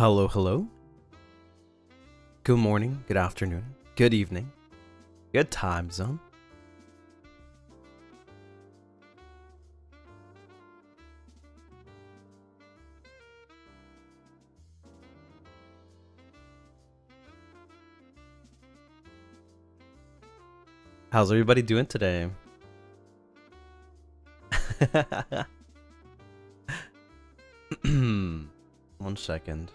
Hello, hello. Good morning, good afternoon, good evening, good time zone. How's everybody doing today? One second.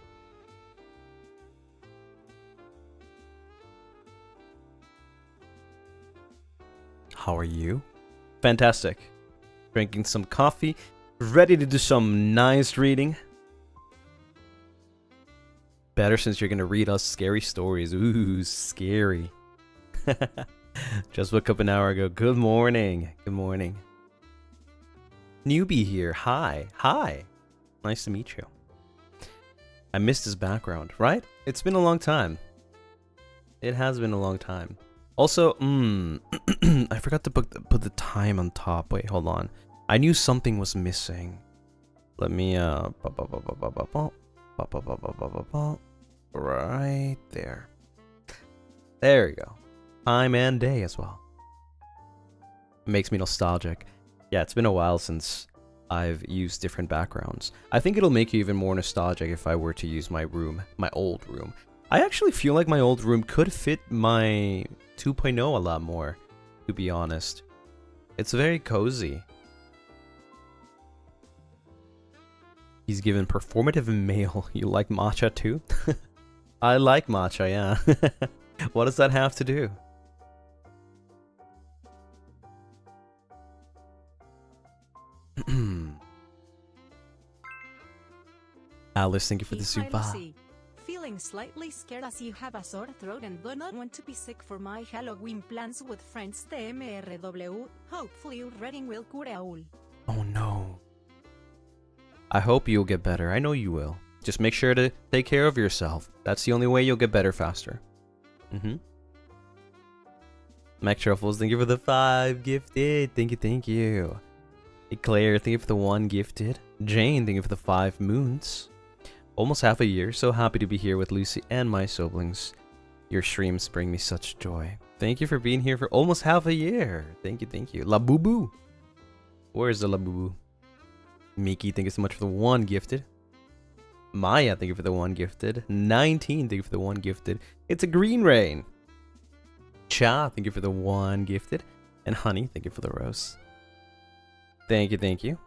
How are you? Fantastic. Drinking some coffee, ready to do some nice reading. Better since you're gonna read us scary stories. Ooh, scary. Just woke up an hour ago. Good morning. Good morning. Newbie here. Hi. Hi. Nice to meet you. I missed his background, right? It's been a long time. It has been a long time. Also, I forgot to put the time on top. Wait, hold on. I knew something was missing. Let me, right there. There we go. Time and day as well. It makes me nostalgic. Yeah, it's been a while since I've used different backgrounds. I think it'll make you even more nostalgic if I were to use my room, my old room. I actually feel like my old room could fit my 2.0 a lot more, to be honest. It's very cozy. He's given performative male. You like matcha too? I like matcha, yeah. What does that have to do? Alice, thank you for the super. Feeling slightly scared as you have a sore throat and do not want to be sick for my Halloween plans with friends TMRW. Hopefully your reading will cure all. Oh no. I hope you'll get better. I know you will. Just make sure to take care of yourself. That's the only way you'll get better faster. Mac Truffles, thank you for the 5 gifted. Thank you, thank you. Claire, thank you for the 1 gifted. Jane, thank you for the 5 moons. Almost half a year, so happy to be here with Lucy and my siblings. Your streams bring me such joy. Thank you for being here for almost half a year. Thank you, thank you. La Boo Boo. Where's the La Boo Boo? Miki, thank you so much for the 1 gifted. Maya, thank you for the 1 gifted. 19, thank you for the 1 gifted. It's a green rain. Cha, thank you for the 1 gifted. And Honey, thank you for the rose. Thank you, thank you.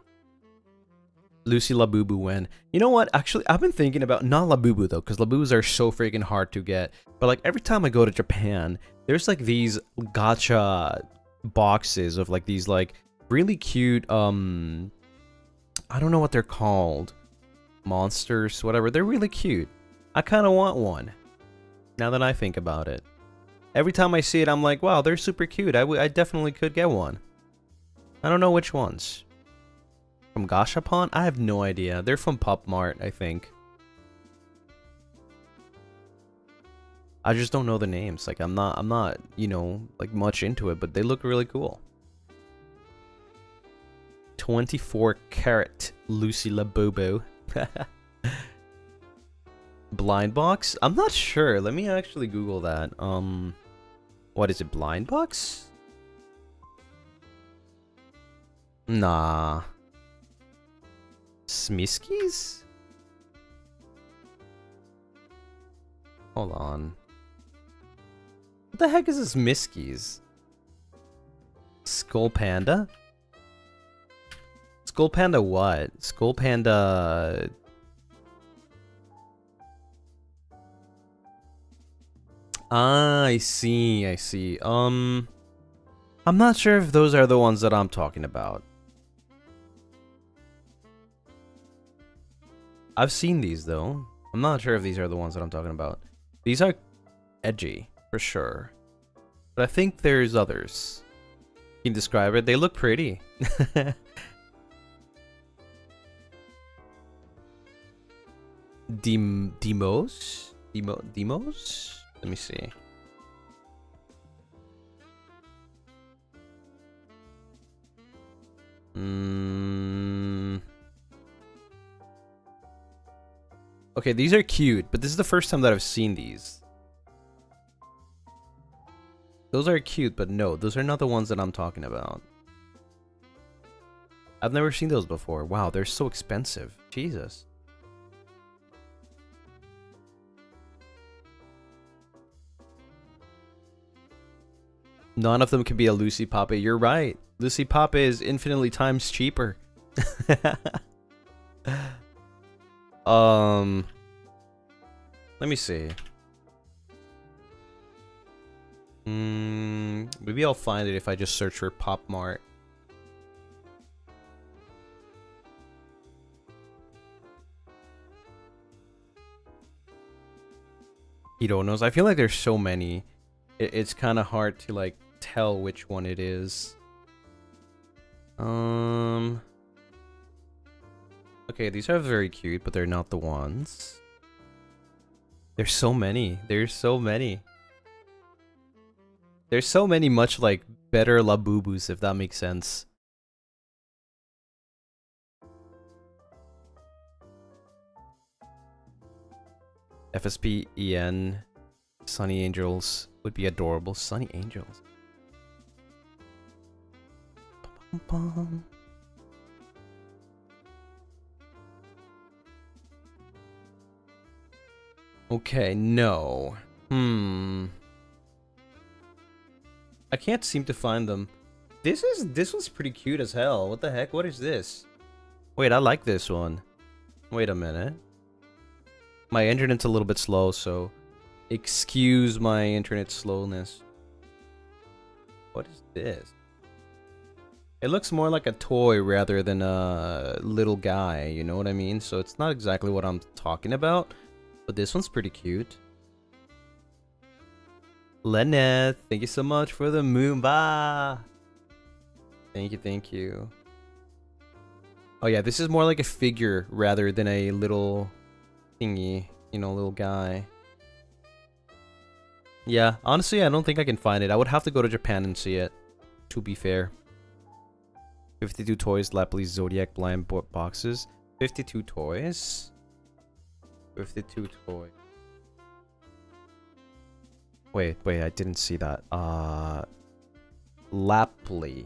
Lucy Labubu when. You know what? Actually, I've been thinking about, not Labubu though, because Labubus are so freaking hard to get. But like every time I go to Japan, there's like these gacha boxes of like these like really cute, I don't know what they're called. Monsters, whatever. They're really cute. I kind of want one. Now that I think about it. Every time I see it, I'm like, wow, they're super cute. I definitely could get one. I don't know which ones. From Gashapon? I have no idea. They're from Pop Mart, I think. I just don't know the names. Like I'm not, you know, like much into it, but they look really cool. 24 karat Lucy Labobo. Blind box? I'm not sure. Let me actually Google that. What is it? Blind box? Nah. Smiskies? Hold on. What the heck is this Miskies? Skull Panda? Skull Panda what? Skull Panda... Ah, I see, I see. I'm not sure if those are the ones that I'm talking about. I've seen these though. I'm not sure if these are the ones that I'm talking about. These are edgy, for sure. But I think there's others. You can describe it. They look pretty. Demos? Demos? Let me see. Okay, these are cute, but this is the first time that I've seen these. Those are cute, but no, those are not the ones that I'm talking about. I've never seen those before. Wow, they're so expensive. Jesus. None of them can be a Lucy Papa. You're right. Lucy Papa is infinitely times cheaper. Let me see. Maybe I'll find it if I just search for Pop Mart. Hironos. I feel like there's so many. It's kind of hard to like tell which one it is. Okay, these are very cute, but they're not the ones. There's so many. There's so many. There's so many much like better Labubus, if that makes sense. FSPEN Sunny Angels would be adorable. Sunny Angels. Bum. Okay, no. I can't seem to find them. This was pretty cute as hell. What the heck? What is this? Wait, I like this one. Wait a minute. My internet's a little bit slow, so excuse my internet slowness. What is this? It looks more like a toy rather than a little guy, you know what I mean? So it's not exactly what I'm talking about, but this one's pretty cute. Lenneth, thank you so much for the moonba. Thank you, thank you. Oh yeah, this is more like a figure rather than a little thingy, you know, little guy. Yeah, honestly, I don't think I can find it. I would have to go to Japan and see it, to be fair. 52 toys, Lapley Zodiac blind boxes. 52 toys? 52 toys. Wait, I didn't see that. Lapley.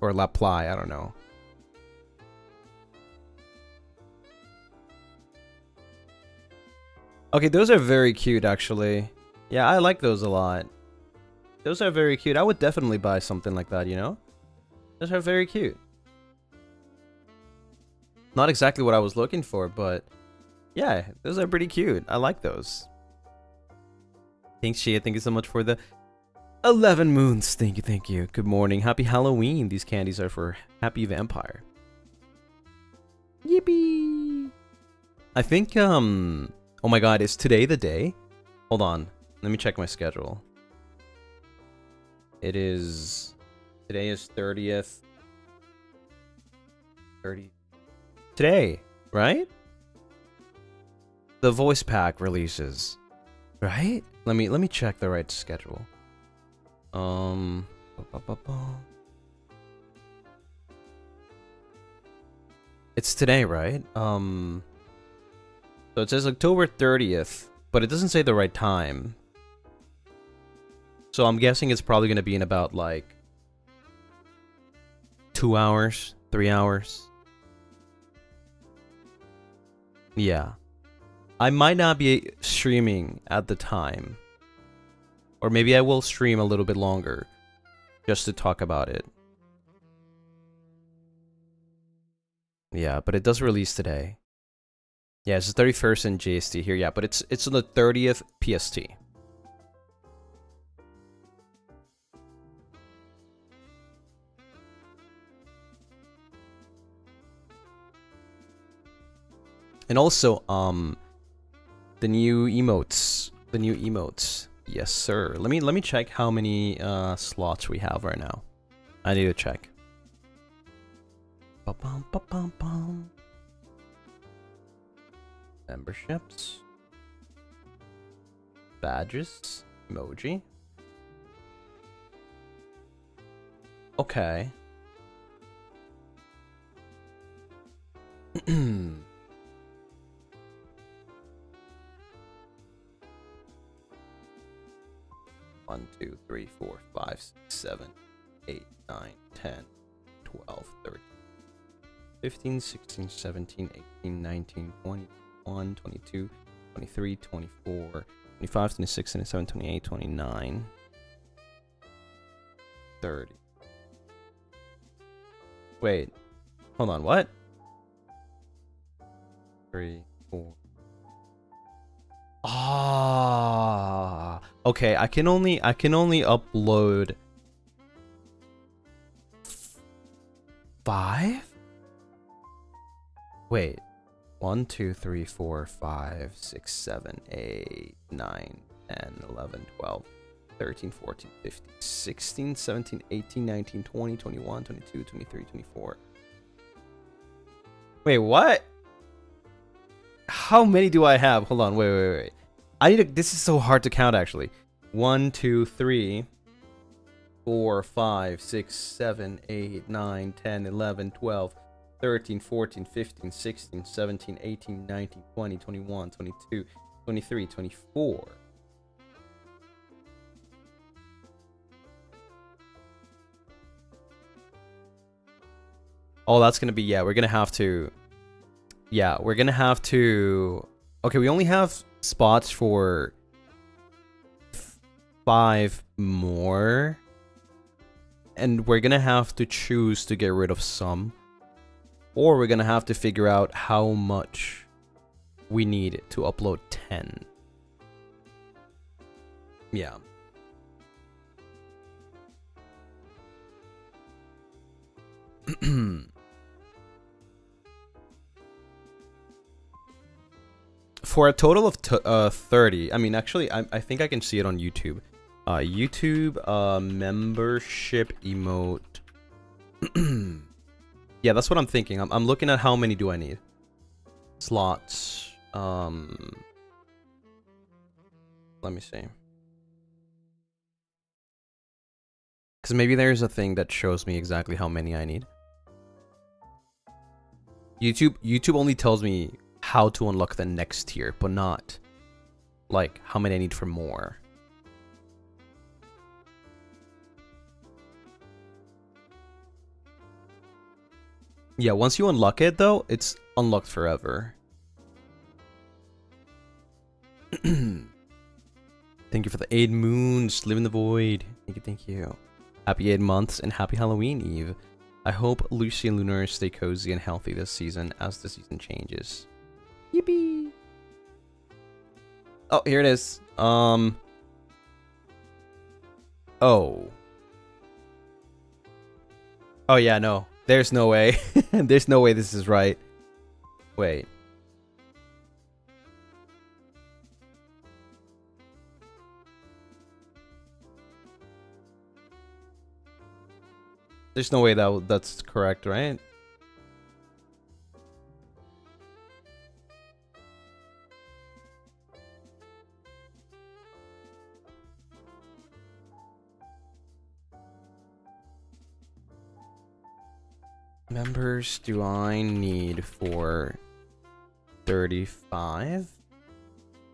Or Laply, I don't know. Okay, those are very cute, actually. Yeah, I like those a lot. Those are very cute. I would definitely buy something like that, you know? Those are very cute. Not exactly what I was looking for, but yeah, those are pretty cute. I like those. Thanks, Shia. Thank you so much for the 11 moons. Thank you, thank you. Good morning. Happy Halloween. These candies are for Happy Vampire. Yippee! I think, oh my god, is today the day? Hold on. Let me check my schedule. It is... Today is 30th. 30... Today, right? The voice pack releases, right? Let me check the right schedule. It's today, right? So it says October 30th, but it doesn't say the right time. So I'm guessing it's probably going to be in about like 2 hours, 3 hours. Yeah. I might not be streaming at the time. Or maybe I will stream a little bit longer just to talk about it. Yeah, but it does release today. Yeah, it's the 31st in JST here. Yeah, but it's on the 30th PST. And also, the new emotes. Yes, sir. Let me check how many slots we have right now. I need to check. Ba-bum. Memberships. Badges. Emoji. Okay. One, 2, 3, 4, 5, 6, 7, 8, 9, 10, 12, 13, 15, 16, 17, 18, 19, 20, 21, 22, 23, 24, 25, 26, 27, 28, 29, 30. Wait. Hold on, what? 3, 4. Ah. Okay, I can only upload 5? Wait. 1, 2, 3, 4, 5, 6, 7, 8, 9, 10, 11, 12, 13, 14, 15, 16, 17, 18, 19, 20, 21, 22, 23, 24. Wait, what? How many do I have? Hold on, wait. I need to, this is so hard to count actually. 1, 2, 3, 4, 5, 6, 7, 8, 9, 10, 11, 12, 13, 14, 15, 16, 17, 18, 19, 20, 21, 22, 23, 24. Oh, that's gonna be, yeah, we're gonna have to... Yeah, we're gonna have to... Okay, we only have spots for 5 more. And we're gonna have to choose to get rid of some. Or we're gonna have to figure out how much we need to upload 10. Yeah. For a total of 30, I mean, actually, I think I can see it on YouTube. YouTube membership emote. Yeah, that's what I'm thinking. I'm looking at how many do I need. Slots. Let me see. Because maybe there's a thing that shows me exactly how many I need. YouTube only tells me how to unlock the next tier, but not like how many I need for more. Yeah, once you unlock it though, it's unlocked forever. Thank you for the 8 moons. Live in the void. Thank you. Happy 8 months and happy Halloween Eve. I hope Lucien and Lunaris stay cozy and healthy this season as the season changes. Yippee! Oh, here it is. Oh. Oh yeah, no. There's no way. There's no way this is right. Wait. There's no way that's correct, right? Members do I need for 35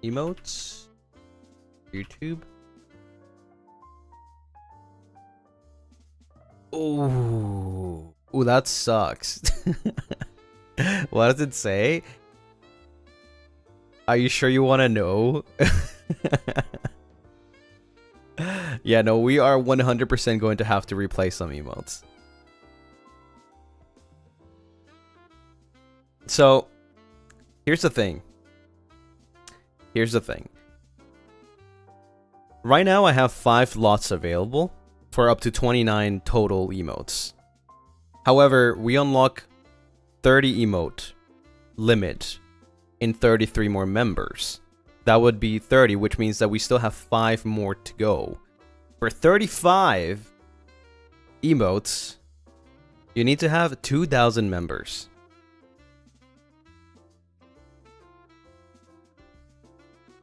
emotes? YouTube? Ooh. Ooh, that sucks. What does it say? Are you sure you want to know? Yeah, no, we are 100% going to have to replace some emotes. So, here's the thing. Right now, I have 5 lots available for up to 29 total emotes. However, we unlock 30 emote limit in 33 more members. That would be 30, which means that we still have 5 more to go. For 35 emotes, you need to have 2,000 members.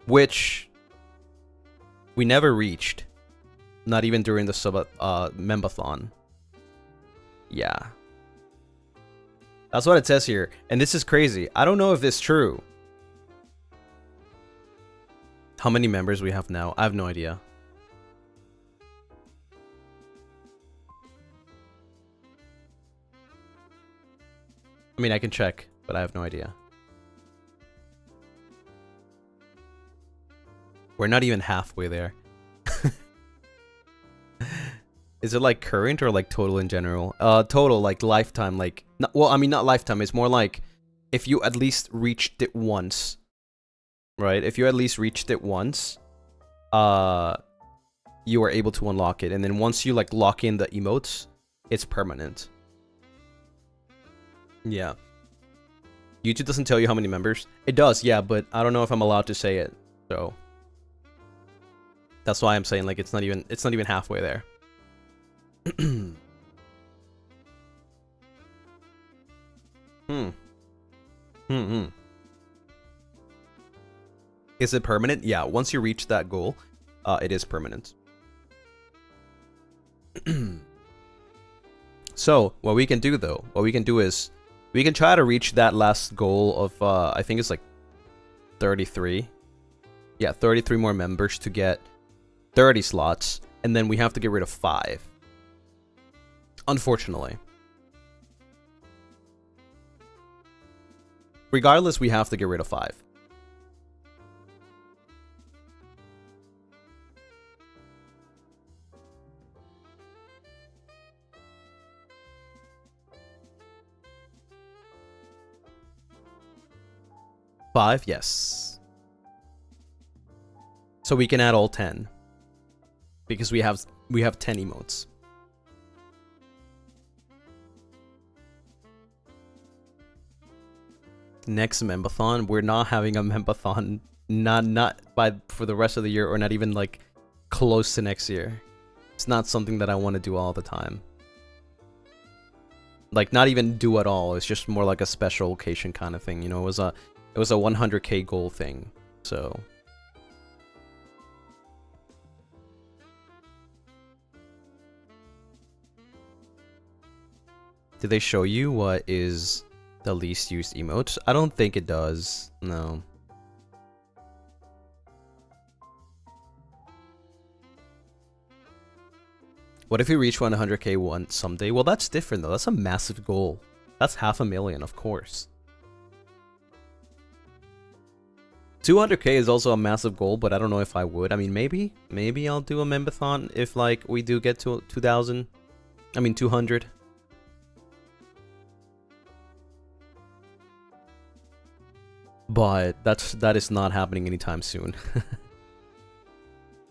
Which we never reached. Not even during the Membathon. Yeah. That's what it says here. And this is crazy. I don't know if this is true. How many members we have now? I have no idea. I mean, I can check, but I have no idea. We're not even halfway there. Is it like current or like total in general? Total, like lifetime, like... well, I mean, not lifetime. It's more like if you at least reached it once. Right? If you at least reached it once, you are able to unlock it. And then once you like lock in the emotes, it's permanent. Yeah. YouTube doesn't tell you how many members. It does, yeah, but I don't know if I'm allowed to say it. So that's why I'm saying like it's not even halfway there. Is it permanent? Yeah, once you reach that goal, it is permanent. So, what we can do though, is we can try to reach that last goal of, I think it's like 33. Yeah, 33 more members to get 30 slots, and then we have to get rid of 5. Unfortunately. Regardless, we have to get rid of 5. Yes. So we can add all 10. Because we have 10 emotes. Next Membathon, we're not having a Membathon for the rest of the year, or not even like close to next year. It's not something that I want to do all the time. Like not even do at all. It's just more like a special occasion kind of thing. You know, it was a 100k goal thing. So did they show you what is the least used emotes? I don't think it does. No. What if we reach 100k one someday? Well, that's different though. That's a massive goal. That's 500,000, of course. 200k is also a massive goal, but I don't know if I would. I mean, maybe I'll do a Membathon if like we do get to 2,000. I mean 200. But that is not happening anytime soon.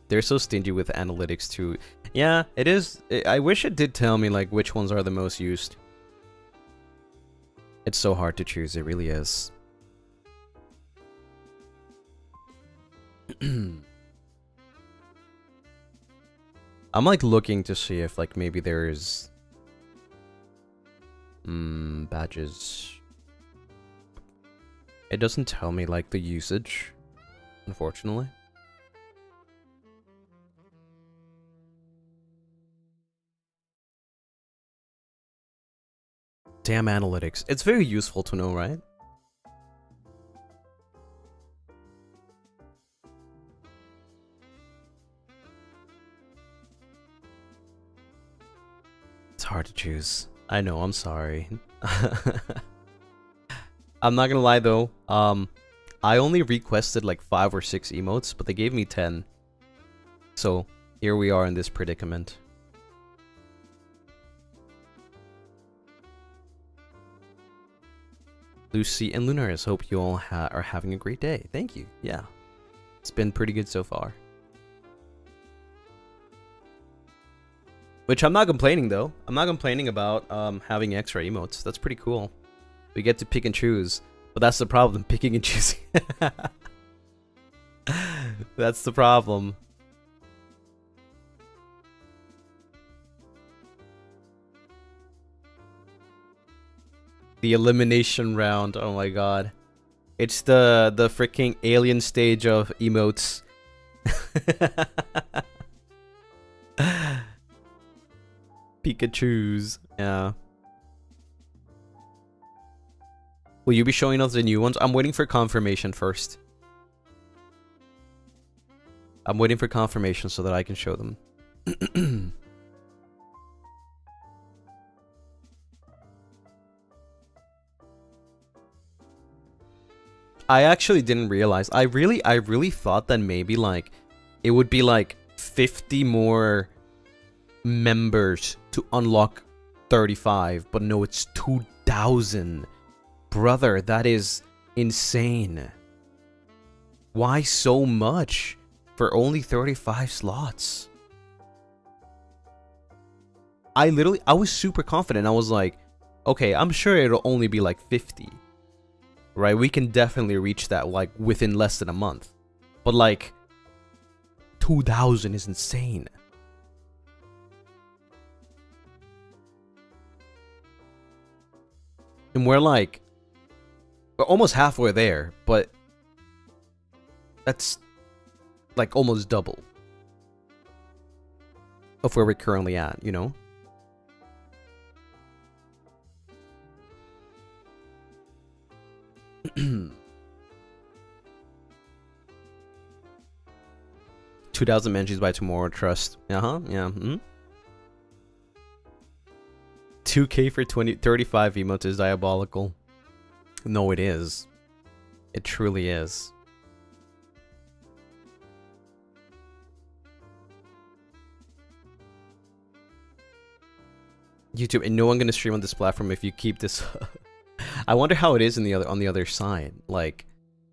They're so stingy with analytics too. Yeah, it is. I wish it did tell me like which ones are the most used. It's so hard to choose, it really is. I'm like looking to see if like maybe there's badges. It doesn't tell me like the usage, unfortunately. Damn analytics. It's very useful to know, right? It's hard to choose. I know, I'm sorry. I'm not gonna lie though, I only requested like 5 or 6 emotes, but they gave me 10. So, here we are in this predicament. Lucy and Lunaris, hope you all are having a great day. Thank you. Yeah. It's been pretty good so far. Which I'm not complaining though. I'm not complaining about having extra emotes. That's pretty cool. We get to pick and choose. But that's the problem, picking and choosing. That's the problem. The elimination round, oh my god. It's the freaking alien stage of emotes. Pikachu's, yeah. Will you be showing us the new ones? I'm waiting for confirmation first. I'm waiting for confirmation so that I can show them. I actually didn't realize. I really thought that maybe like it would be like 50 more members to unlock 35, but no, it's 2,000. Brother, that is insane. Why so much for only 35 slots? I was super confident. I was like, okay, I'm sure it'll only be like 50. Right? We can definitely reach that like within less than a month. But like 2,000 is insane. And we're almost halfway there, but that's like almost double of where we're currently at, you know? $2,000 mentions by tomorrow, trust. Yeah. 2K for 35 emotes is diabolical. No, it is. It truly is. YouTube, and no one gonna stream on this platform if you keep this. I wonder how it is on the other side. Like,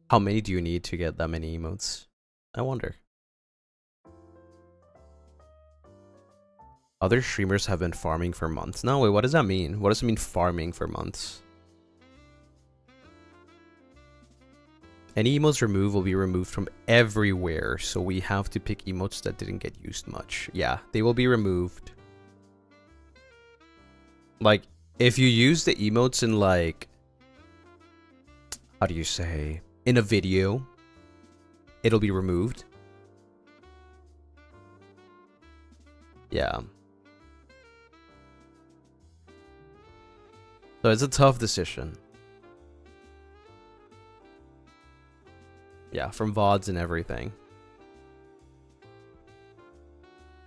how many do you need to get that many emotes? I wonder. Other streamers have been farming for months. No, wait, what does that mean? What does it mean farming for months? Any emotes removed will be removed from everywhere, so we have to pick emotes that didn't get used much. Yeah, they will be removed. Like, if you use the emotes in like, how do you say, in a video, it'll be removed. Yeah. So it's a tough decision. Yeah, from VODs and everything.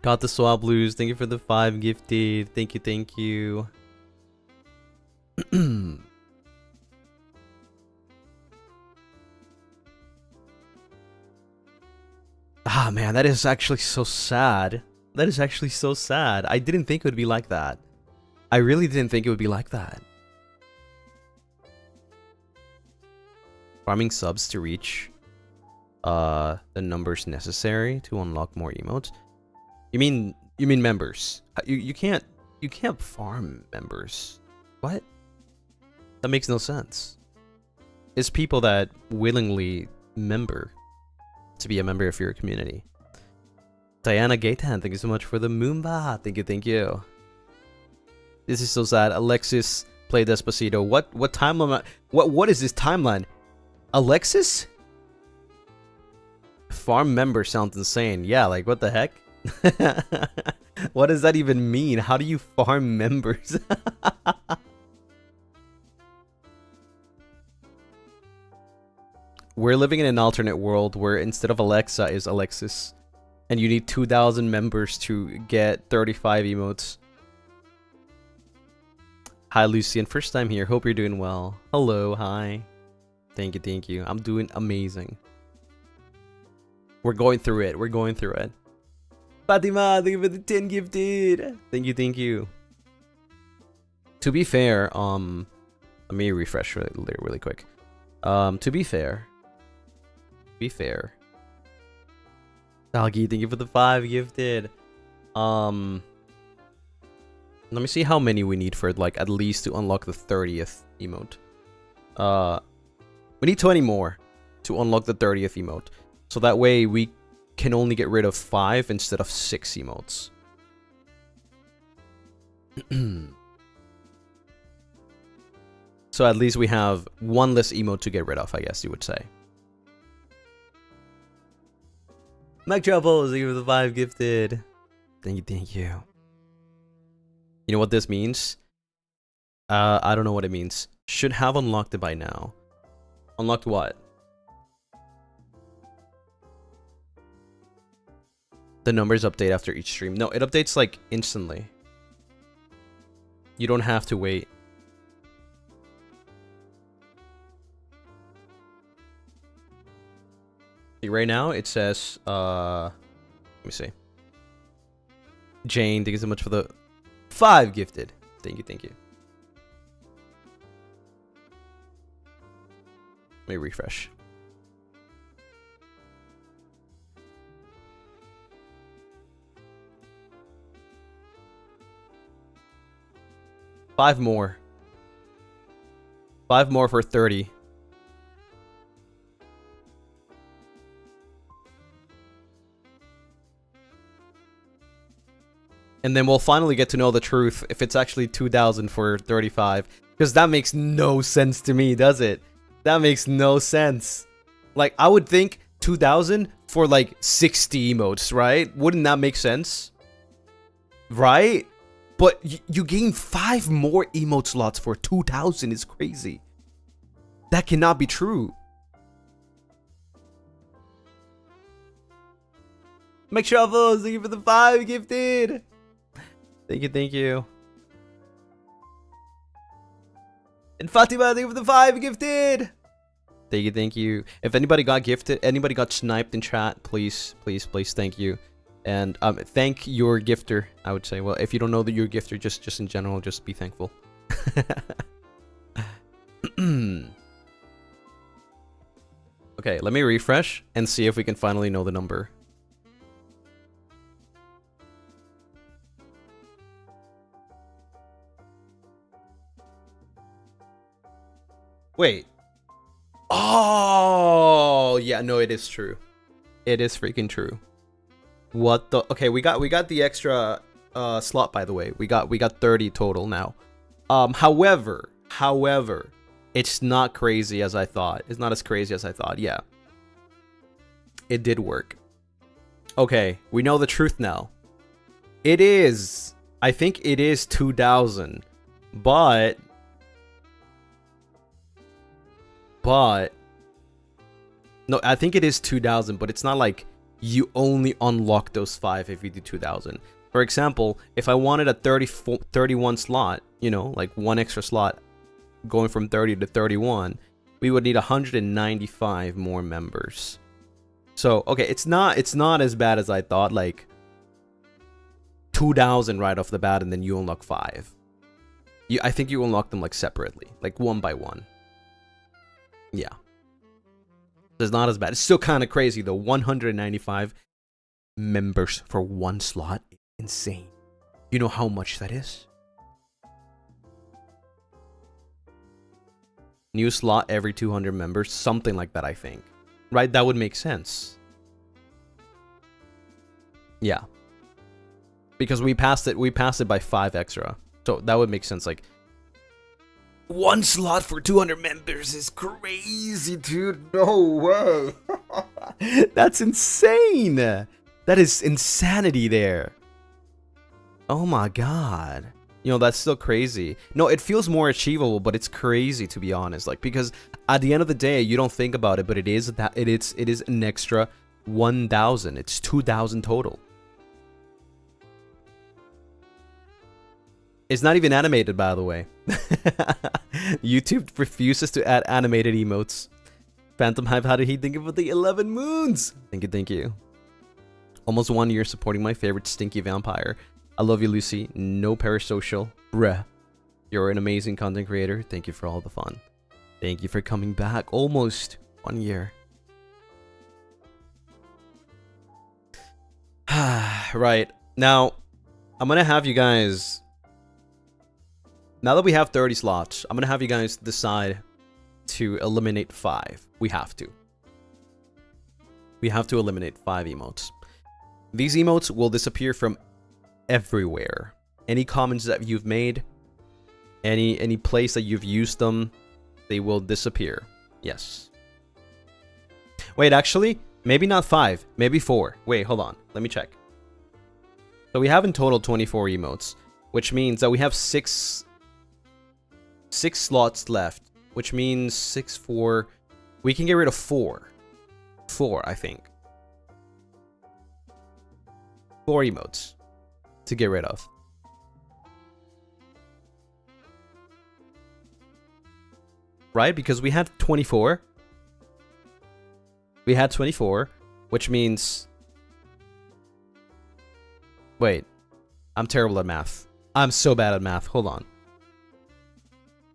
Got the swap blues. Thank you for the 5 gifted. Thank you. Ah, man, that is actually so sad. That is actually so sad. I didn't think it would be like that. I really didn't think it would be like that. Farming subs to reach the numbers necessary to unlock more emotes. You mean members? You can't farm members. What? That makes no sense. It's people that willingly member to be a member of your community. Diana Gaitan, thank you so much for the Moomba. Thank you. This is so sad. Alexis played Despacito. What timeline? What is this timeline? Alexis? Farm member sounds insane. Yeah, like what the heck? What does that even mean? How do you farm members? We're living in an alternate world where instead of Alexa is Alexis. And you need 2,000 members to get 35 emotes. Hi, Lucien. First time here. Hope you're doing well. Hello. Hi. Thank you. I'm doing amazing. We're going through it. Fatima, thank you for the 10 gifted. Thank you. To be fair, let me refresh really quick. To be fair. Doggy, thank you for the 5 gifted. Let me see how many we need for like at least to unlock the 30th emote. We need 20 more to unlock the 30th emote. So that way we can only get rid of 5 instead of 6 emotes. So at least we have one less emote to get rid of, I guess you would say. Mike Troubles, thank you for the 5 gifted. Thank you. You know what this means? I don't know what it means. Should have unlocked it by now. Unlocked what? The numbers update after each stream. No, it updates like instantly. You don't have to wait. See, right now it says, let me see. Jane, thank you so much for the 5 gifted. Thank you, thank you. Let me refresh. Five more. 5 more for 30. And then we'll finally get to know the truth if it's actually 2,000 for 35. Because that makes no sense to me, does it? That makes no sense. Like, I would think 2,000 for like 60 emotes, right? Wouldn't that make sense? Right? But you gain 5 more emote slots for 2,000 is crazy. That cannot be true. Make shovels, thank you for the 5 gifted. Thank you, thank you. And Fatima, thank you for the 5 gifted. Thank you, thank you. If anybody got gifted, anybody got sniped in chat, please, please, please, thank you. And thank your gifter, I would say. Well, if you don't know that you're a gifter, just in general, just be thankful. Okay, let me refresh and see if we can finally know the number. Wait. Oh, yeah, no, it is true. It is freaking true. What the? Okay, we got the extra slot, by the way. We got 30 total now. However, it's not crazy as I thought. It's not as crazy as I thought. Yeah. It did work. Okay, we know the truth now. It is. I think it is 2,000. But no, I think it is 2,000, but it's not like you only unlock those 5 if you do 2,000. For example, if I wanted a 31 slot, you know, like 1 extra slot going from 30 to 31, we would need 195 more members. So, okay, it's not as bad as I thought, like 2,000 right off the bat and then you unlock 5. I think you unlock them like separately, like one by one. Yeah. It's not as bad. It's still kind of crazy though. 195 members for 1 slot. Insane. You know how much that is? New slot every 200 members. Something like that, I think. Right? That would make sense. Yeah. Because we passed it by 5 extra. So that would make sense. Like, 1 slot for 200 members is crazy, dude. No way. That's insane. That is insanity there. Oh my god. You know, that's still crazy. No, it feels more achievable, but it's crazy to be honest. Like, because at the end of the day, you don't think about it, but it is an extra 1,000. It's 2,000 total. It's not even animated, by the way. YouTube refuses to add animated emotes. Phantom Hive, how did he think about the 11 moons? Thank you, thank you. Almost 1 year supporting my favorite stinky vampire. I love you, Lucy. No parasocial. Bruh. You're an amazing content creator. Thank you for all the fun. Thank you for coming back. Almost 1 year. Right. Now, I'm gonna have you guys... Now that we have 30 slots, I'm gonna have you guys decide to eliminate 5. We have to. We have to eliminate 5 emotes. These emotes will disappear from everywhere. Any comments that you've made, any place that you've used them, they will disappear. Yes. Wait, actually, maybe not 5, maybe 4. Wait, hold on. Let me check. So we have in total 24 emotes, which means that we have 6 6 slots left, which means 6, 4. We can get rid of 4. 4, I think. 4 emotes to get rid of. Right? Because we had 24. We had 24, which means... Wait. I'm terrible at math. I'm so bad at math. Hold on.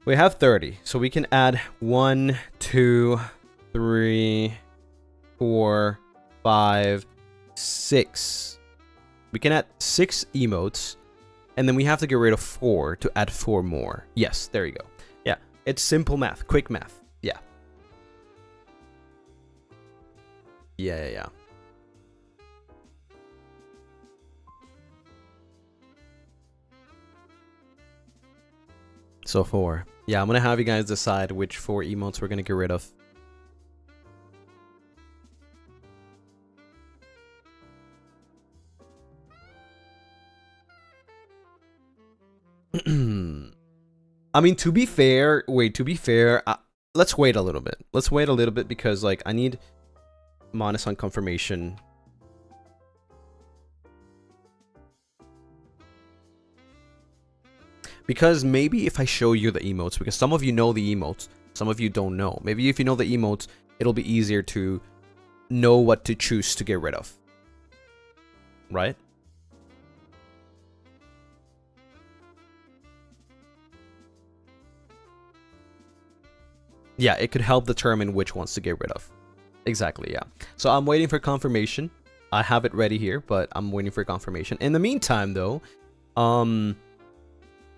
We have 30, so we can add 1, 2, 3, 4, 5, 6. We can add 6 emotes, and then we have to get rid of 4 to add 4 more. Yes, there you go. Yeah, it's simple math, quick math. Yeah. Yeah. So 4. Yeah, I'm gonna have you guys decide which 4 emotes we're gonna get rid of. I mean, to be fair, let's wait a little bit. Let's wait a little bit because, like, I need Monis on confirmation. Because maybe if I show you the emotes, because some of you know the emotes, some of you don't know. Maybe if you know the emotes, it'll be easier to know what to choose to get rid of. Right? Yeah, it could help determine which ones to get rid of. Exactly, yeah. So I'm waiting for confirmation. I have it ready here, but I'm waiting for confirmation. In the meantime, though,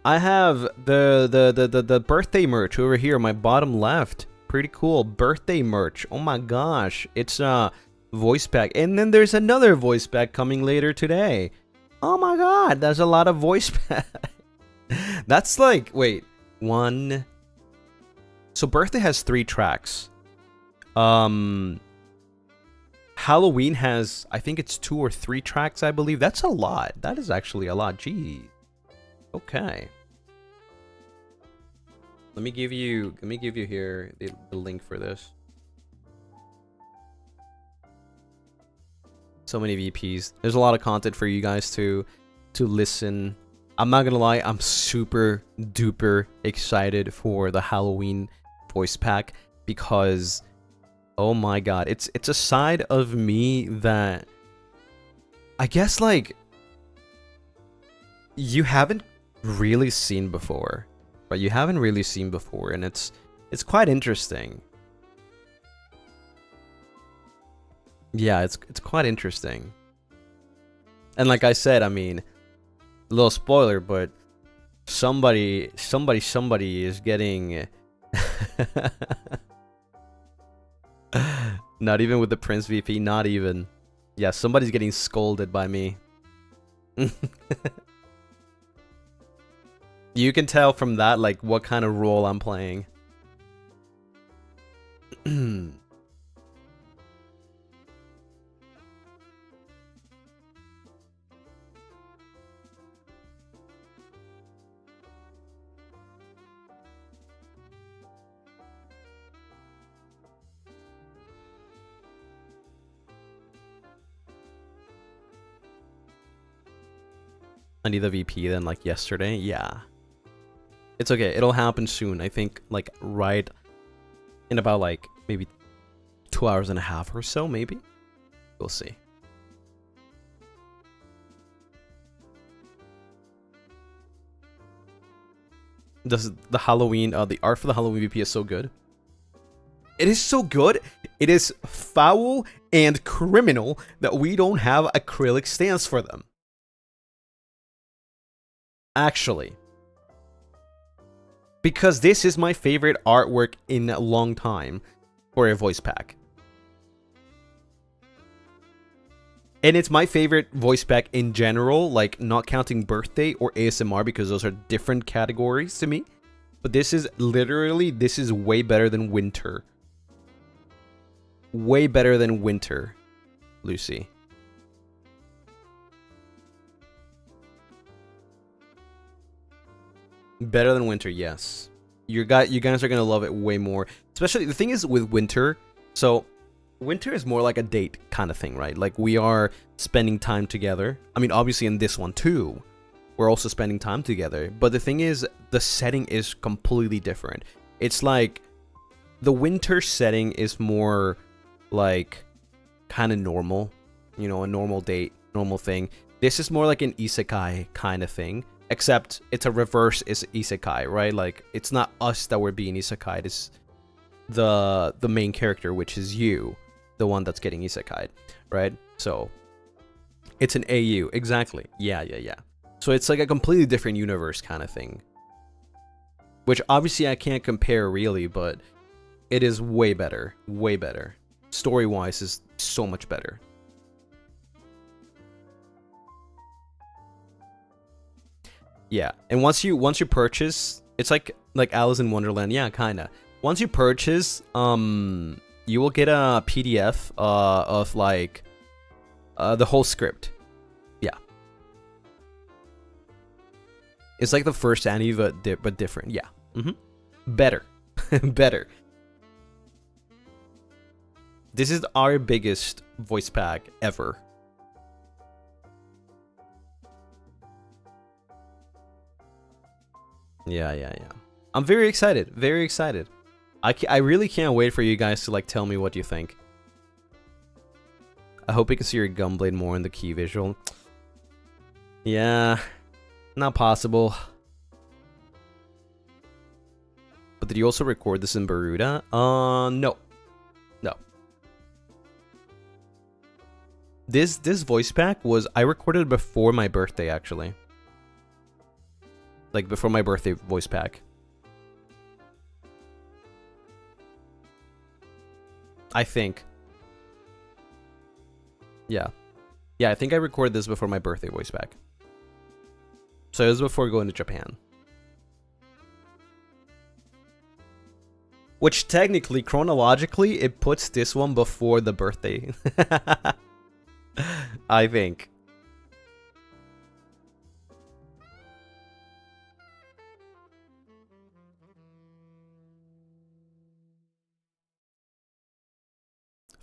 I have the birthday merch over here, my bottom left. Pretty cool birthday merch. Oh my gosh, it's a voice pack, and then there's another voice pack coming later today. Oh my god, there's a lot of voice pack. That's like, wait, 1. So birthday has 3 tracks. Halloween has, I think it's 2 or 3 tracks, I believe. That's a lot. That is actually a lot. Gee. Okay. Let me give you here the link for this. So many VPs. There's a lot of content for you guys to listen. I'm not gonna lie, I'm super duper excited for the Halloween voice pack because, oh my god, it's a side of me that I guess, like, you haven't really seen before, but you haven't really seen before, and it's quite interesting. Yeah, it's quite interesting. And like I said, I mean, a little spoiler, but somebody is getting not even with the Prince VP, not even. Yeah, somebody's getting scolded by me. You can tell from that, like, what kind of role I'm playing. I need the VP then, like, yesterday. Yeah. It's okay. It'll happen soon. I think, like, right in about, like, maybe 2 hours and a half or so, maybe. We'll see. Does the Halloween, the art for the Halloween VP is so good. It is so good. It is foul and criminal that we don't have acrylic stands for them. Actually. Because this is my favorite artwork in a long time for a voice pack. And it's my favorite voice pack in general, like not counting birthday or ASMR because those are different categories to me. But this is literally, this is way better than winter. Way better than winter, Lucy. Better than winter, yes. You guys are gonna love it way more. Especially the thing is with winter. So winter is more like a date kind of thing, right? Like we are spending time together. I mean, obviously in this one too, we're also spending time together. But the thing is, the setting is completely different. It's like the winter setting is more like kind of normal, you know, a normal date, normal thing. This is more like an isekai kind of thing, except it's a reverse isekai, right? Like it's not us that we're being isekai. It's the main character, which is you, the one that's getting isekai'd, right? So it's an AU, exactly. Yeah. So it's like a completely different universe kind of thing, which obviously I can't compare really, but it is way better, way better. Story-wise is so much better. Yeah, and once you purchase, it's like Alice in Wonderland. Yeah, kinda. Once you purchase, you will get a PDF of like the whole script. Yeah, it's like the first anime, but different. Yeah, better, better. This is our biggest voice pack ever. Yeah. I'm very excited. Very excited. I really can't wait for you guys to like tell me what you think. I hope you can see your gunblade more in the key visual. Yeah, not possible. But did you also record this in Baruda? No. This voice pack was, I recorded before my birthday actually. Like before my birthday voice pack. I think. Yeah, I think I recorded this before my birthday voice pack. So it was before going to Japan. Which technically, chronologically, it puts this one before the birthday. I think.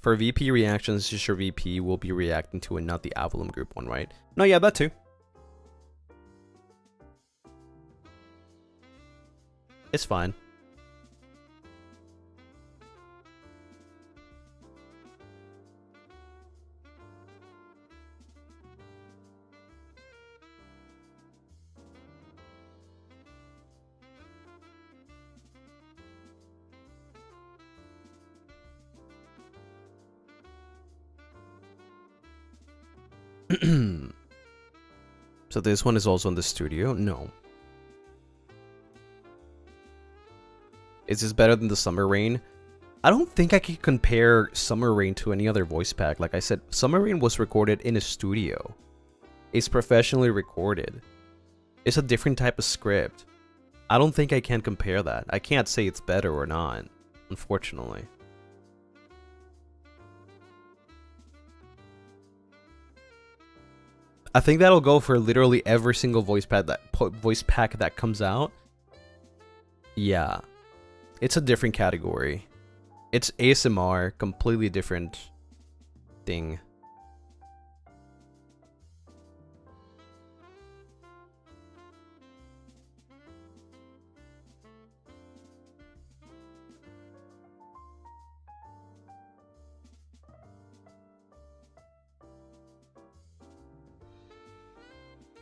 For VP reactions, just your VP will be reacting to and not the Avalon group one, right? No, yeah, that too. It's fine. So this one is also in the studio? No. Is this better than the Summer Rain? I don't think I can compare Summer Rain to any other voice pack. Like I said, Summer Rain was recorded in a studio. It's professionally recorded. It's a different type of script. I don't think I can compare that. I can't say it's better or not, unfortunately. I think that'll go for literally every single voice pack that comes out. Yeah. It's a different category. It's ASMR, completely different thing.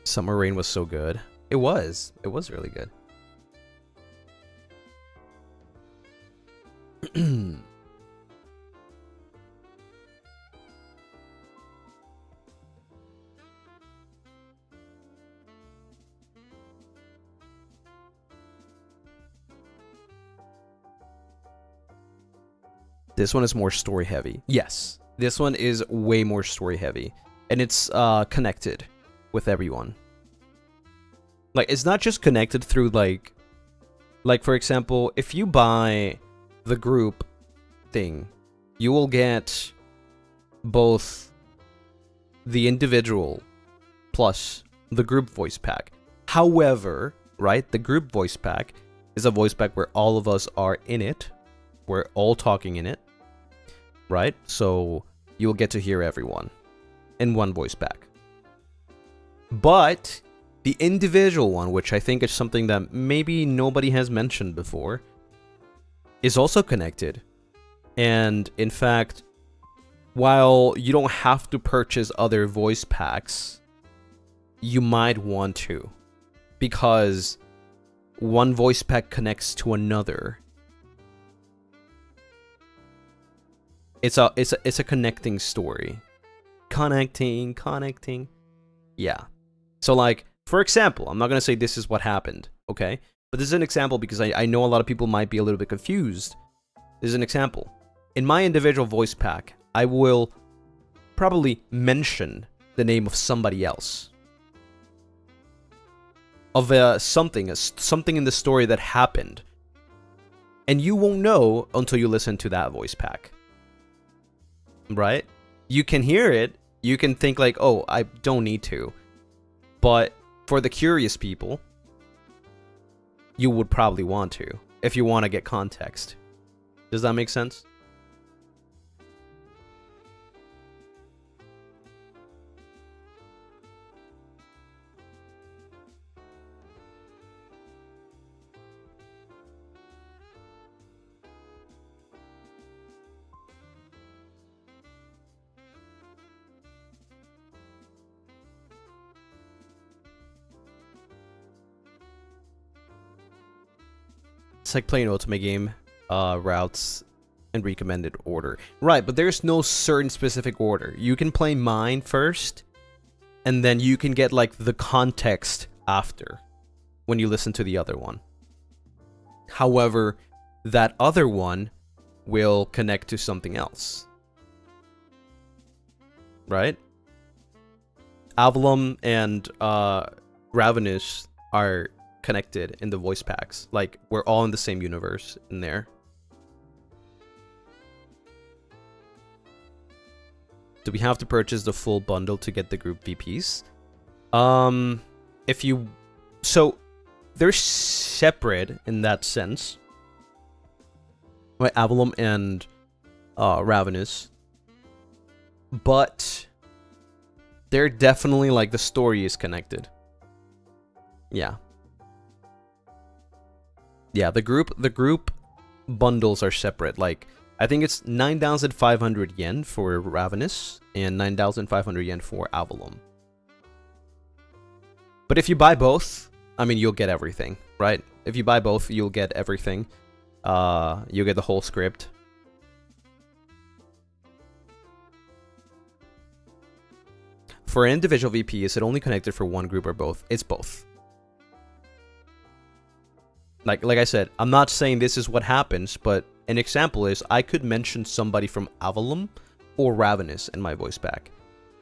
Summer Rain was so good. It was really good. This one is more story heavy. Yes, this one is way more story heavy, and it's connected with everyone. Like, it's not just connected through like for example, if you buy the group thing, you will get both the individual plus the group voice pack. However, right, the group voice pack is a voice pack where all of us are in it. We're all talking in it, right? So you'll get to hear everyone in one voice pack. But the individual one, which I think is something that maybe nobody has mentioned before, is also connected. And in fact, while you don't have to purchase other voice packs, you might want to, because one voice pack connects to another. It's a connecting story. Connecting. Yeah. So like, for example, I'm not gonna say this is what happened, okay? But this is an example because I know a lot of people might be a little bit confused. This is an example. In my individual voice pack, I will probably mention the name of somebody else. Of something in the story that happened. And you won't know until you listen to that voice pack. Right? You can hear it, you can think like, oh, I don't need to. But for the curious people, you would probably want to, if you want to get context. Does that make sense? It's like playing Ultimate game, routes, and recommended order. Right, but there's no certain specific order. You can play mine first, and then you can get like the context after, when you listen to the other one. However, that other one will connect to something else. Right? Avalon and Ravenous are connected in the voice packs. Like, we're all in the same universe in there. Do we have to purchase the full bundle to get the group VPs? So they're separate in that sense. Right, Avalon and Ravenous. But they're definitely like, the story is connected. Yeah. Yeah, the group bundles are separate. Like, I think it's 9,500 yen for Ravenous and 9,500 yen for Avalon. But if you buy both, I mean, you'll get everything, right? If you buy both, you'll get everything. You'll get the whole script. For an individual VP, is it only connected for one group or both? It's both. Like I said, I'm not saying this is what happens, but an example is I could mention somebody from Avalon or Ravenous in my voice pack.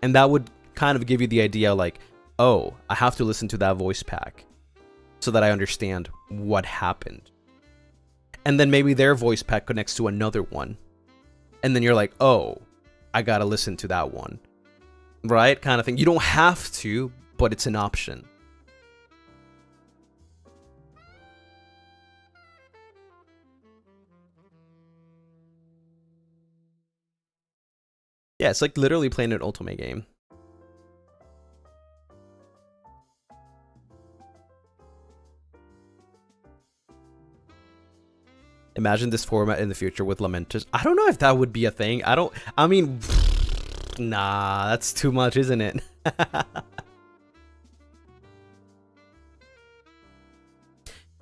And that would kind of give you the idea like, oh, I have to listen to that voice pack so that I understand what happened. And then maybe their voice pack connects to another one. And then you're like, oh, I gotta listen to that one. Right? Kind of thing. You don't have to, but it's an option. Yeah, it's like literally playing an Ultimate game. Imagine this format in the future with Lamentus. I don't know if that would be a thing. I mean, nah, that's too much, isn't it?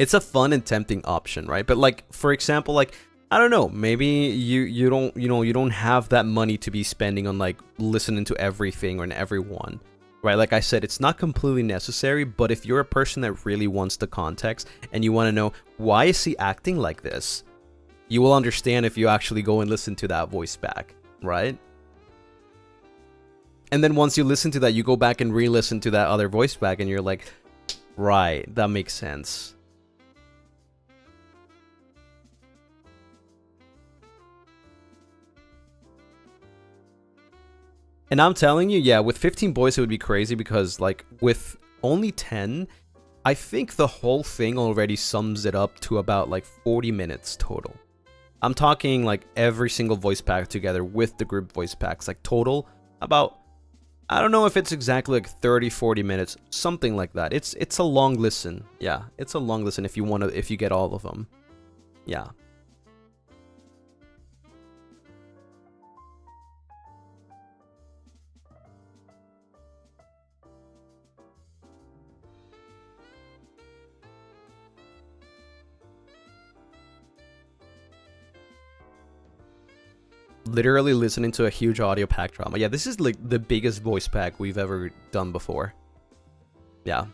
It's a fun and tempting option, right? But like, for example, like, I don't know, maybe you don't have that money to be spending on like listening to everything or everyone, right? Like I said, it's not completely necessary, but if you're a person that really wants the context and you want to know why is he acting like this, you will understand if you actually go and listen to that voice back, right? And then once you listen to that, you go back and re-listen to that other voice back and you're like, right, that makes sense. And I'm telling you, yeah, with 15 boys, it would be crazy because, like, with only 10, I think the whole thing already sums it up to about like 40 minutes total. I'm talking like every single voice pack together with the group voice packs, like total about, I don't know if it's exactly like 30-40 minutes, something like that. It's a long listen. Yeah, it's a long listen if you get all of them. Yeah. Literally listening to a huge audio pack drama. Yeah, this is like the biggest voice pack we've ever done before. Yeah.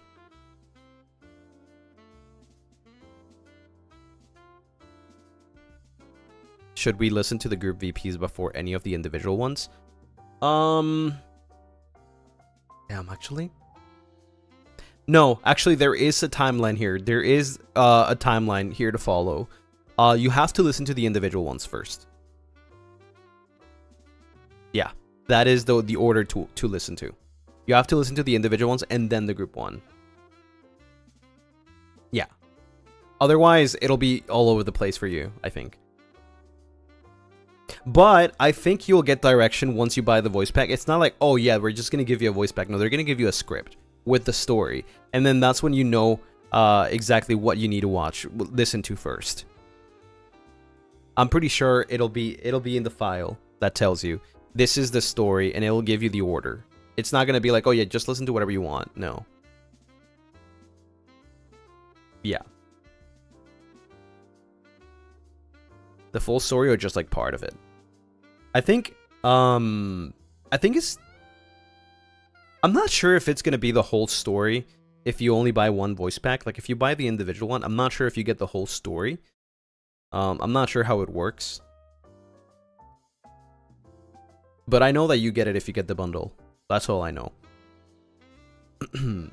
Should we listen to the group VPs before any of the individual ones? Damn, actually. No, actually there is a timeline here. There is a timeline here to follow. You have to listen to the individual ones first. Yeah, that is the order to listen to. You have to listen to the individual ones and then the group one. Yeah. Otherwise, it'll be all over the place for you, I think. But I think you'll get direction once you buy the voice pack. It's not like, oh yeah, we're just going to give you a voice pack. No, they're going to give you a script with the story. And then that's when you know exactly what you need to listen to first. I'm pretty sure it'll be in the file that tells you this is the story, and it'll give you the order. It's not going to be like, oh yeah, just listen to whatever you want. No. Yeah. The full story or just like part of it? I think it's... I'm not sure if it's going to be the whole story if you only buy one voice pack. Like if you buy the individual one, I'm not sure if you get the whole story. I'm not sure how it works. But I know that you get it if you get the bundle. That's all I know. And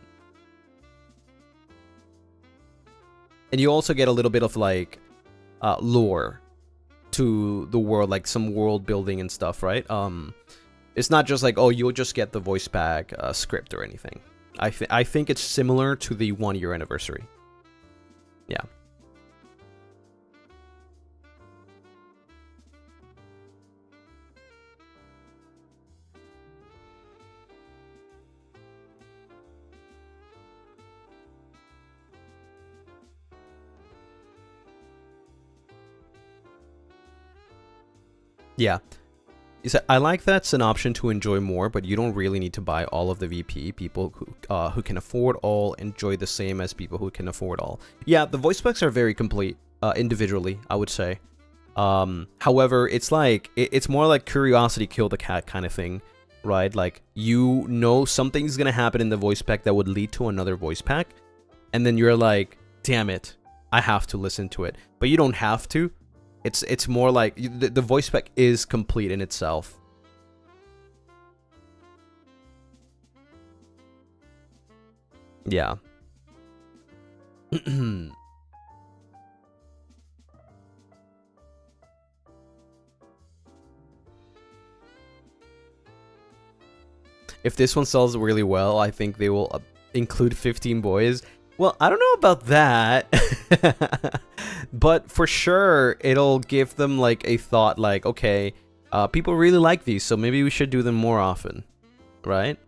you also get a little bit of like lore to the world, like some world building and stuff, right? It's not just like, oh, you'll just get the voice pack script or anything. I think it's similar to the 1-year anniversary. Yeah. Yeah. I like that's an option to enjoy more, but you don't really need to buy all of the VP. People who can afford all enjoy the same as people who can afford all. Yeah, the voice packs are very complete individually, I would say. However, it's like it's more like curiosity killed the cat kind of thing, right? Like you know something's gonna happen in the voice pack that would lead to another voice pack, and then you're like, damn it, I have to listen to it. But you don't have to. It's more like the voice pack is complete in itself. Yeah. If this one sells really well, I think they will include 15 boys. Well, I don't know about that. But for sure, it'll give them like a thought like, okay, people really like these, so maybe we should do them more often, right?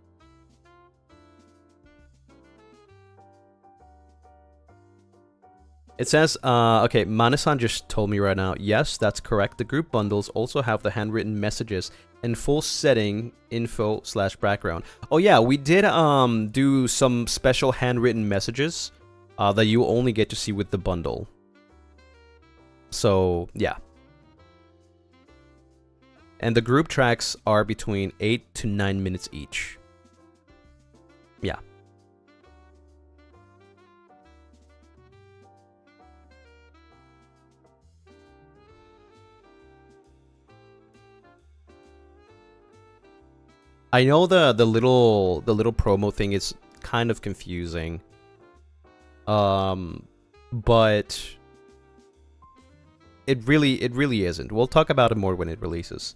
It says, okay, Manasan just told me right now, yes, that's correct. The group bundles also have the handwritten messages and full setting info/background. Oh yeah, we did do some special handwritten messages that you only get to see with the bundle. So, yeah. And the group tracks are between 8 to 9 minutes each. Yeah. I know the little promo thing is kind of confusing. But it really isn't. We'll talk about it more when it releases.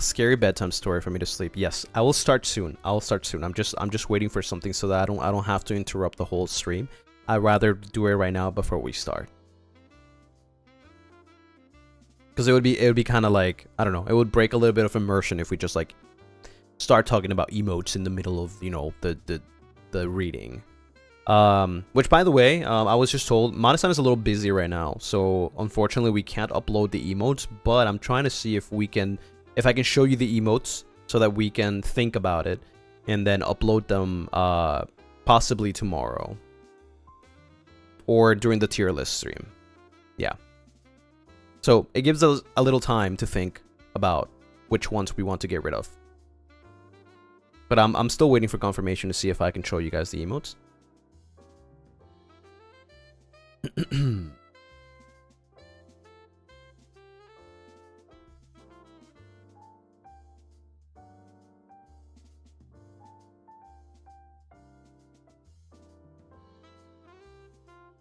Scary bedtime story for me to sleep. Yes, I will start soon. I'll start soon. I'm just waiting for something so that I don't have to interrupt the whole stream. I'd rather do it right now before we start. Because it would be kind of like, I don't know, it would break a little bit of immersion if we just like start talking about emotes in the middle of, you know, the reading. Which, by the way, I was just told Madison is a little busy right now, so unfortunately we can't upload the emotes, but I'm trying to see if I can show you the emotes so that we can think about it and then upload them possibly tomorrow or during the tier list stream. Yeah. So it gives us a little time to think about which ones we want to get rid of. But I'm still waiting for confirmation to see if I can show you guys the emotes.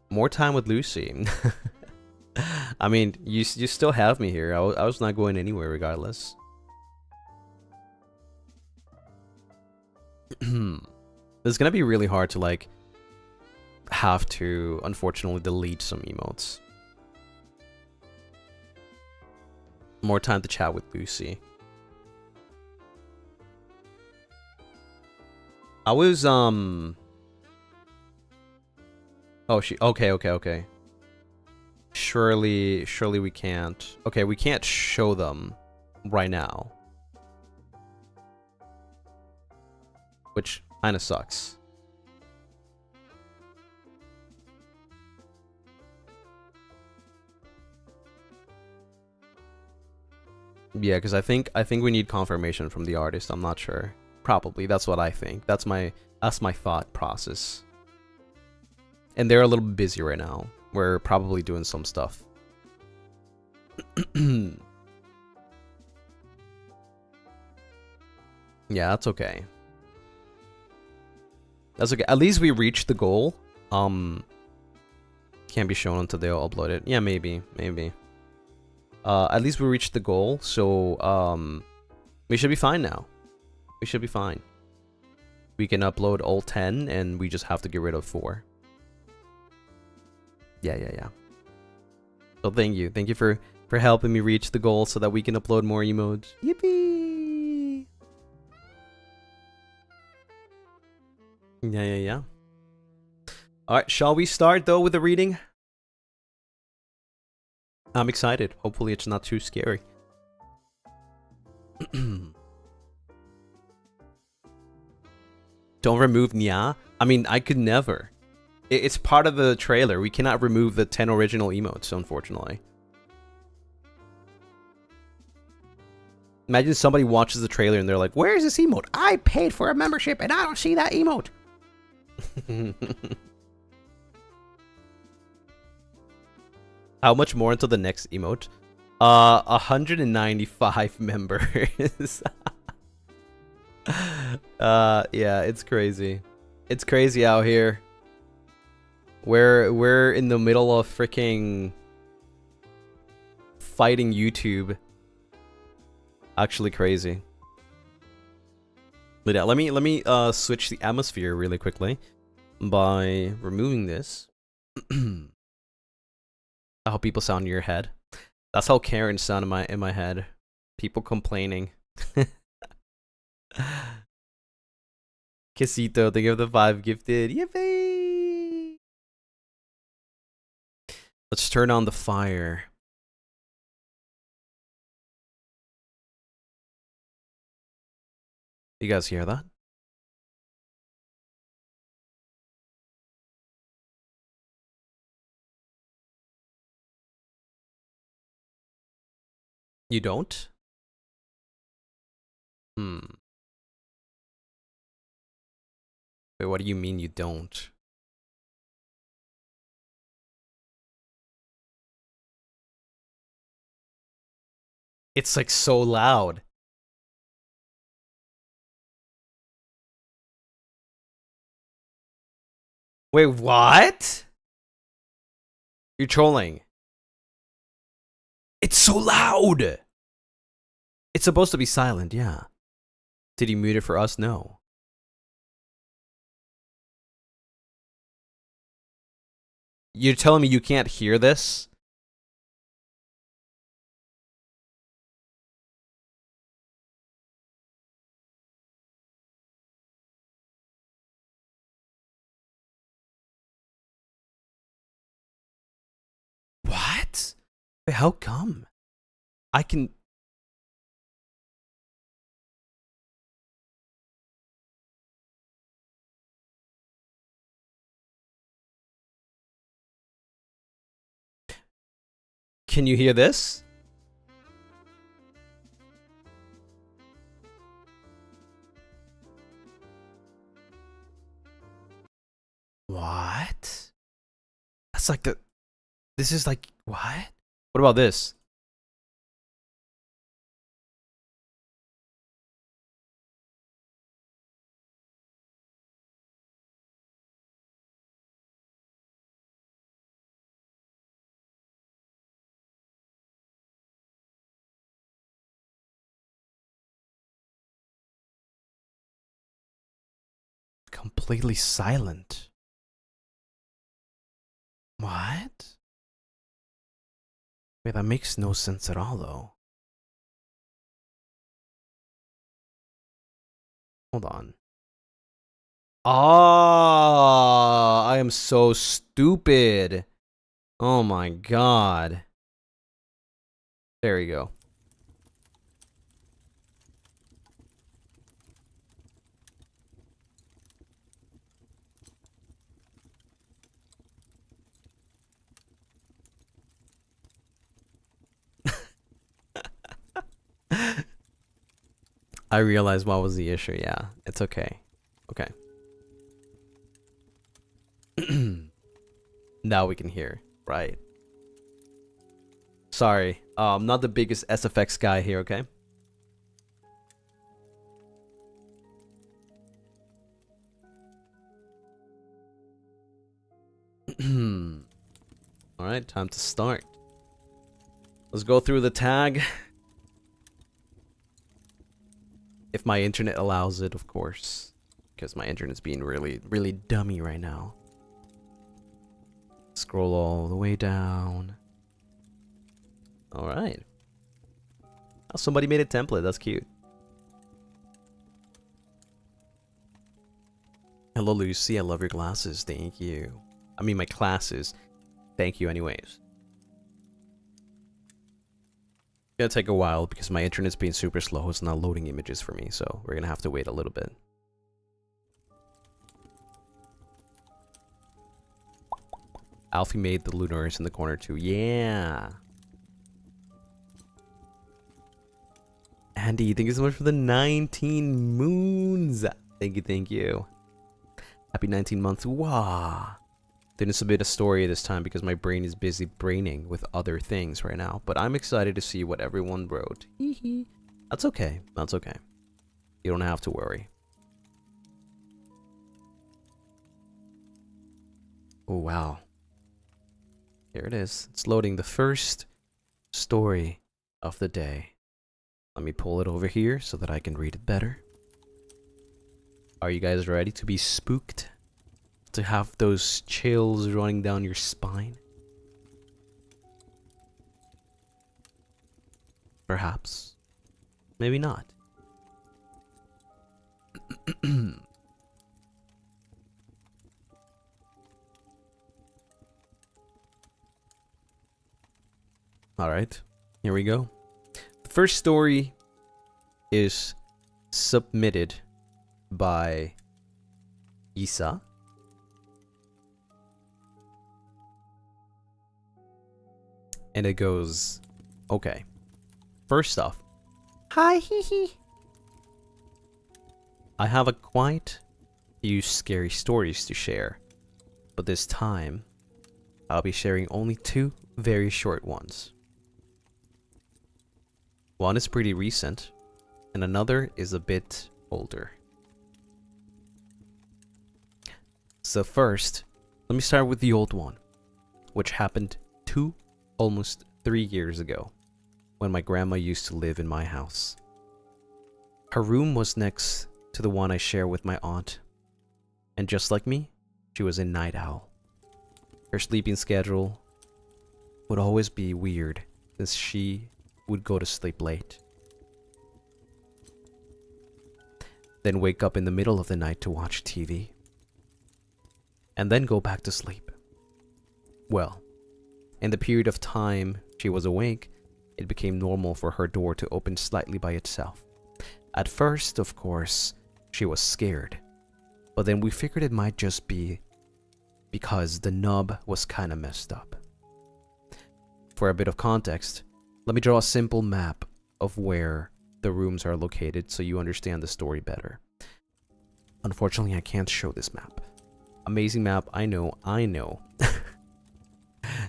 More time with Lucy. I mean, you still have me here. I was not going anywhere regardless. It's gonna be really hard to like have to unfortunately delete some emotes. More time to chat with Lucy. I was oh, okay. Surely we can't. Okay, we can't show them right now. Which kind of sucks. Yeah, because I think we need confirmation from the artist. I'm not sure. Probably, that's what I think. That's my thought process. And they're a little busy right now. We're probably doing some stuff. Yeah, that's okay. That's okay. At least we reached the goal. Can't be shown until they'll upload it. Yeah, maybe. At least we reached the goal, so we should be fine now. We should be fine. We can upload all 10, and we just have to get rid of 4. Yeah. So thank you for helping me reach the goal so that we can upload more emotes. Yippee! Yeah. All right, shall we start though with the reading? I'm excited. Hopefully it's not too scary. Don't remove Nya? I mean, I could never. It's part of the trailer. We cannot remove the 10 original emotes, unfortunately. Imagine somebody watches the trailer and they're like, where is this emote? I paid for a membership and I don't see that emote. How much more until the next emote? 195 members. Yeah, it's crazy. It's crazy out here. We're in the middle of freaking fighting YouTube. Actually crazy. But yeah, let me switch the atmosphere really quickly by removing this. How people sound in your head. That's how Karen sound in my head. People complaining. Quesito, thank you for the 5 gifted. Yippee! Let's turn on the fire. You guys hear that? You don't? Wait, what do you mean you don't? It's like so loud. Wait, what? You're trolling. It's so loud. It's supposed to be silent, yeah. Did he mute it for us? No. You're telling me you can't hear this? What? Wait, how come? I can... Can you hear this? What? That's like the... This is like... What? What about this? Completely silent. What? Wait, that makes no sense at all, though. Hold on. Ah, I am so stupid. Oh my god. There we go. I realized what was the issue. Yeah, it's okay. Okay. Now we can hear. Right. Sorry. I'm not the biggest SFX guy here, okay? Alright, time to start. Let's go through the tag. If my internet allows it, of course. Because my internet's being really, really dummy right now. Scroll all the way down. Alright. Oh, somebody made a template. That's cute. Hello, Lucy. I love your glasses. Thank you. I mean, my classes. Thank you anyways. It's gonna take a while because my internet's being super slow. It's not loading images for me, so we're gonna have to wait a little bit. Alfie made the Lunaris in the corner too. Yeah. Andy, thank you so much for the 19 moons. Thank you, thank you. Happy 19 months. Wow. Didn't submit a story this time because my brain is busy braining with other things right now. But I'm excited to see what everyone wrote. That's okay. That's okay. You don't have to worry. Oh, wow. Here it is. It's loading the first story of the day. Let me pull it over here so that I can read it better. Are you guys ready to be spooked? To have those chills running down your spine? Perhaps. Maybe not. Alright, here we go. The first story is submitted by Isa. And it goes, okay. First off, hi, hee. I have a quite few scary stories to share, but this time, I'll be sharing only 2 very short ones. One is pretty recent, and another is a bit older. So first, let me start with the old one, which happened almost 3 years ago, when my grandma used to live in my house. Her room was next to the one I share with my aunt. And just like me, she was a night owl. Her sleeping schedule would always be weird, since she would go to sleep late. Then wake up in the middle of the night to watch TV. And then go back to sleep. Well, in the period of time she was awake, it became normal for her door to open slightly by itself. At first, of course, she was scared. But then we figured it might just be because the nub was kinda messed up. For a bit of context, let me draw a simple map of where the rooms are located so you understand the story better. Unfortunately, I can't show this map. Amazing map, I know.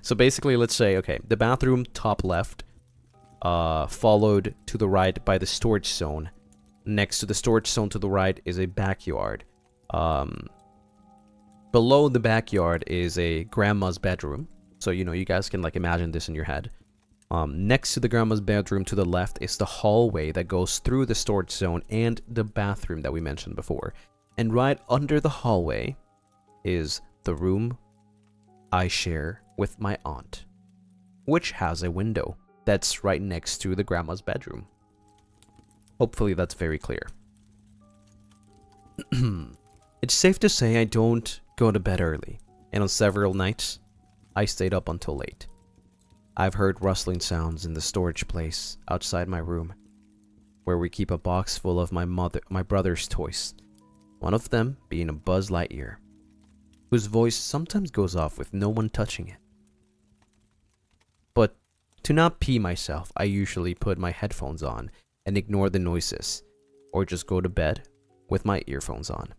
So basically, let's say, okay, the bathroom top left, followed to the right by the storage zone. Next to the storage zone to the right is a backyard. Below the backyard is a grandma's bedroom. So, you know, you guys can like imagine this in your head. Next to the grandma's bedroom to the left is the hallway that goes through the storage zone and the bathroom that we mentioned before. And right under the hallway is the room I share with my aunt, which has a window that's right next to the grandma's bedroom. Hopefully that's very clear. It's safe to say I don't go to bed early, and on several nights, I stayed up until late. I've heard rustling sounds in the storage place outside my room, where we keep a box full of my brother's toys, one of them being a Buzz Lightyear, whose voice sometimes goes off with no one touching it. But to not pee myself, I usually put my headphones on and ignore the noises, or just go to bed with my earphones on,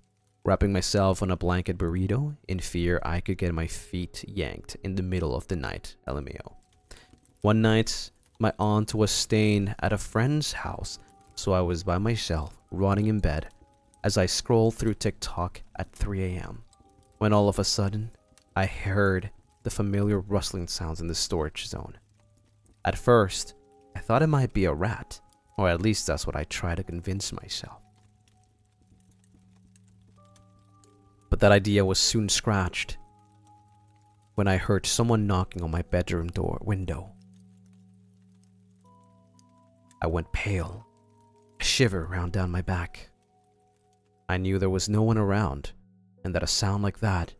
wrapping myself on a blanket burrito in fear I could get my feet yanked in the middle of the night, LMAO. One night, my aunt was staying at a friend's house, so I was by myself, rotting in bed, as I scrolled through TikTok at 3 a.m. when all of a sudden, I heard the familiar rustling sounds in the storage zone. At first, I thought it might be a rat, or at least that's what I tried to convince myself. But that idea was soon scratched when I heard someone knocking on my bedroom window. I went pale, a shiver ran down my back. I knew there was no one around, and that a sound like that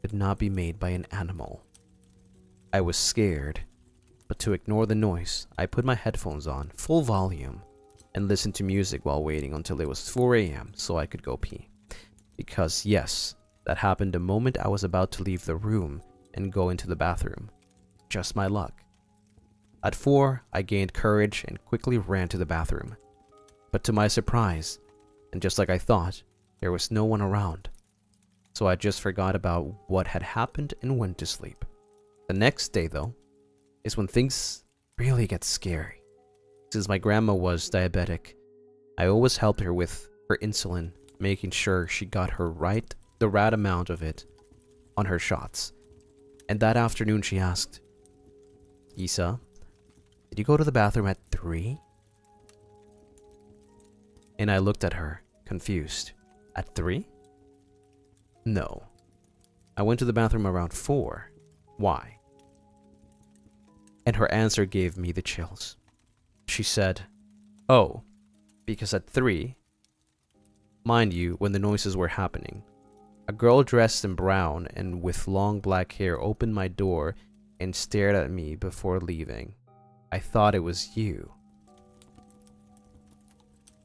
could not be made by an animal. I was scared, but to ignore the noise, I put my headphones on full volume and listened to music while waiting until it was 4 a.m. so I could go pee. Because yes, that happened the moment I was about to leave the room and go into the bathroom. Just my luck. At 4, I gained courage and quickly ran to the bathroom. But to my surprise, and just like I thought, there was no one around. So I just forgot about what had happened and went to sleep. The next day, though, is when things really get scary. Since my grandma was diabetic, I always helped her with her insulin, making sure she got the right amount of it on her shots. And that afternoon she asked, "Isa, did you go to the bathroom at 3? And I looked at her, confused. At 3? No. I went to the bathroom around 4. Why? And her answer gave me the chills. She said, "Oh, because at 3, mind you, when the noises were happening, a girl dressed in brown and with long black hair opened my door and stared at me before leaving. I thought it was you."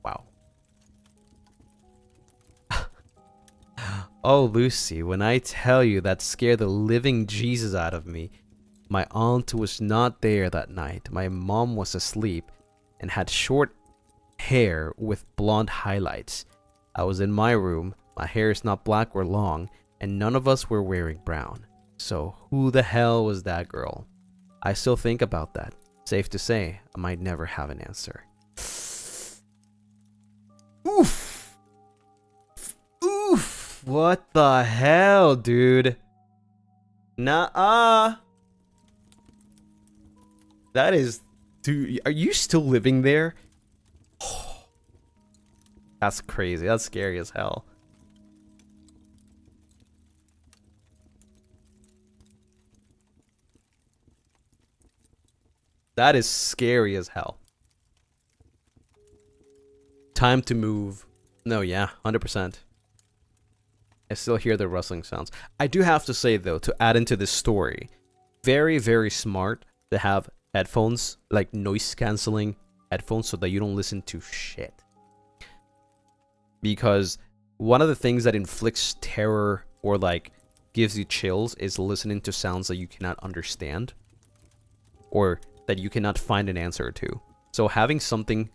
Wow. Oh, Lucy, when I tell you that scared the living Jesus out of me. My aunt was not there that night. My mom was asleep and had short hair with blonde highlights. I was in my room, my hair is not black or long, and none of us were wearing brown. So who the hell was that girl? I still think about that. Safe to say, I might never have an answer. Oof! Oof! What the hell, dude? Nah-uh! That is... Dude, are you still living there? That's crazy. That's scary as hell. That is scary as hell. Time to move. No, yeah, 100%. I still hear the rustling sounds. I do have to say, though, to add into this story, very, very smart to have headphones, like noise-canceling headphones, so that you don't listen to shit. Because one of the things that inflicts terror or, like, gives you chills is listening to sounds that you cannot understand. Or that you cannot find an answer to. So having something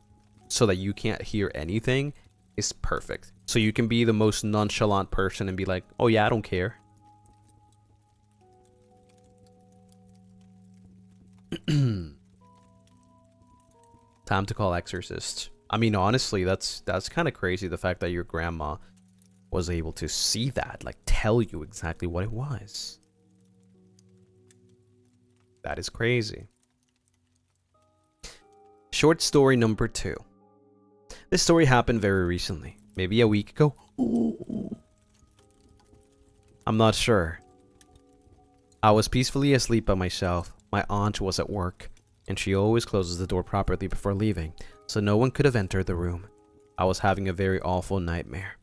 so that you can't hear anything is perfect. So you can be the most nonchalant person and be like, oh yeah, I don't care. Time to call exorcist. I mean, honestly, that's kind of crazy, the fact that your grandma was able to see that, like tell you exactly what it was. That is crazy. Short story number 2. This story happened very recently, maybe a week ago. I'm not sure. I was peacefully asleep by myself. My aunt was at work, and she always closes the door properly before leaving, so no one could have entered the room. I was having a very awful nightmare.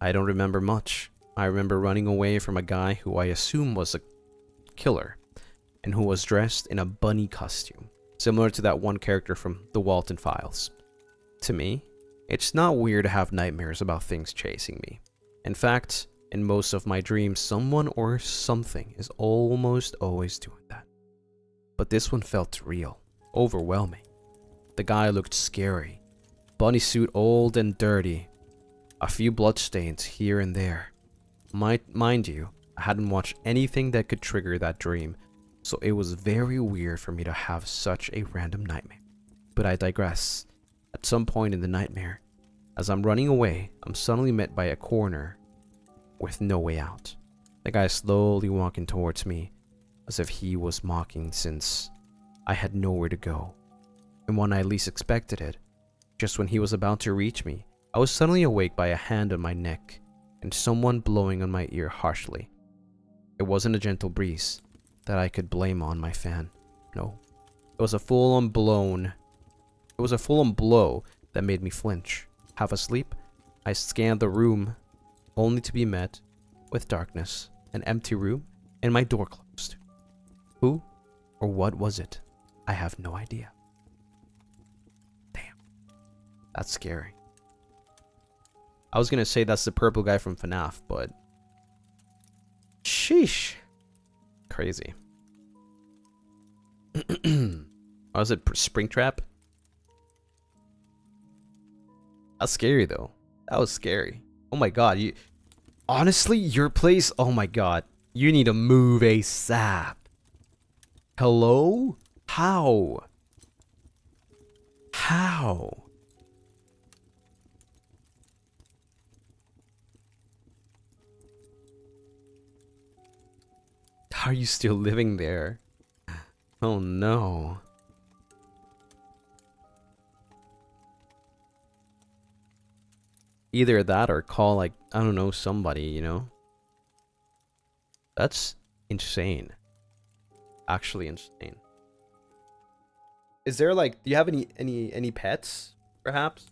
I don't remember much. I remember running away from a guy who I assume was a killer, and who was dressed in a bunny costume, similar to that one character from the Walton Files. To me, it's not weird to have nightmares about things chasing me. In fact, in most of my dreams, someone or something is almost always doing that. But this one felt real, overwhelming. The guy looked scary. Bunny suit old and dirty. A few bloodstains here and there. Mind you, I hadn't watched anything that could trigger that dream, so it was very weird for me to have such a random nightmare. But I digress. At some point in the nightmare, as I'm running away, I'm suddenly met by a corner with no way out. The guy slowly walking towards me, as if he was mocking since I had nowhere to go. And when I least expected it, just when he was about to reach me, I was suddenly awake by a hand on my neck and someone blowing on my ear harshly. It wasn't a gentle breeze that I could blame on my fan. No, it was a full-on blow that made me flinch. Half asleep, I scanned the room, only to be met with darkness, an empty room, and my door closed. Who or what was it? I have no idea. Damn, that's scary. I was gonna say that's the purple guy from FNAF, but sheesh, crazy. Was it Springtrap? That's scary though. That was scary. Oh my god, you honestly, your place, oh my god. You need to move ASAP. Hello? How? How? How are you still living there? Oh no. Either that or call, like, I don't know, somebody, you know? That's insane. Actually insane. Is there, like, do you have any pets, perhaps?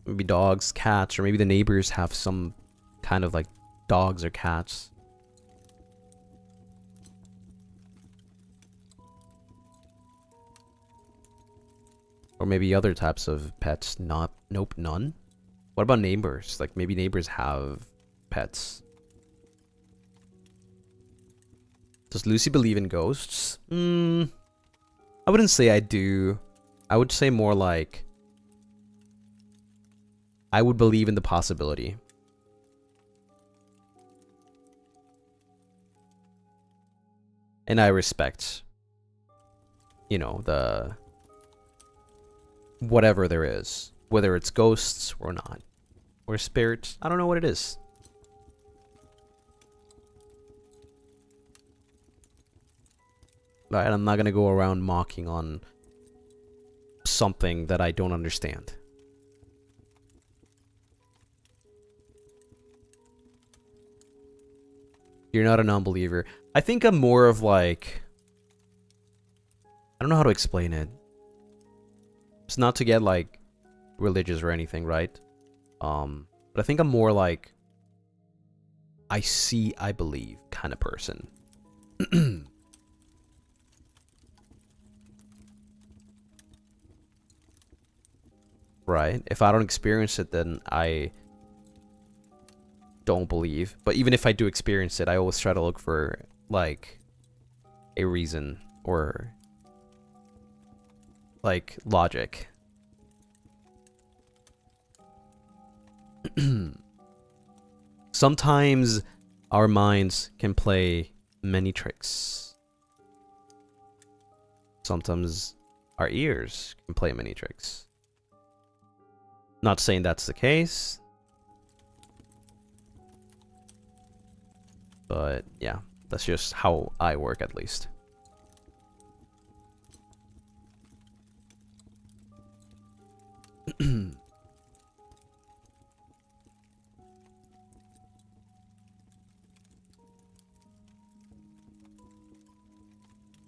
Maybe dogs, cats, or maybe the neighbors have some kind of, like, dogs or cats. Or maybe other types of pets. Nope, none. What about neighbors? Like, maybe neighbors have pets. Does Lucy believe in ghosts? I wouldn't say I do. I would say more like I would believe in the possibility. And I respect, you know, the whatever there is. Whether it's ghosts or not. Or spirits. I don't know what it is. Right, I'm not gonna go around mocking on something that I don't understand. You're not a non-believer. I think I'm more of like... I don't know how to explain it. It's not to get like religious or anything, right? But I think I'm more like I see, I believe kind of person. Right? If I don't experience it, then I don't believe. But even if I do experience it, I always try to look for like a reason or like logic. Sometimes our minds can play many tricks. Sometimes our ears can play many tricks. Not saying that's the case. But yeah, that's just how I work at least.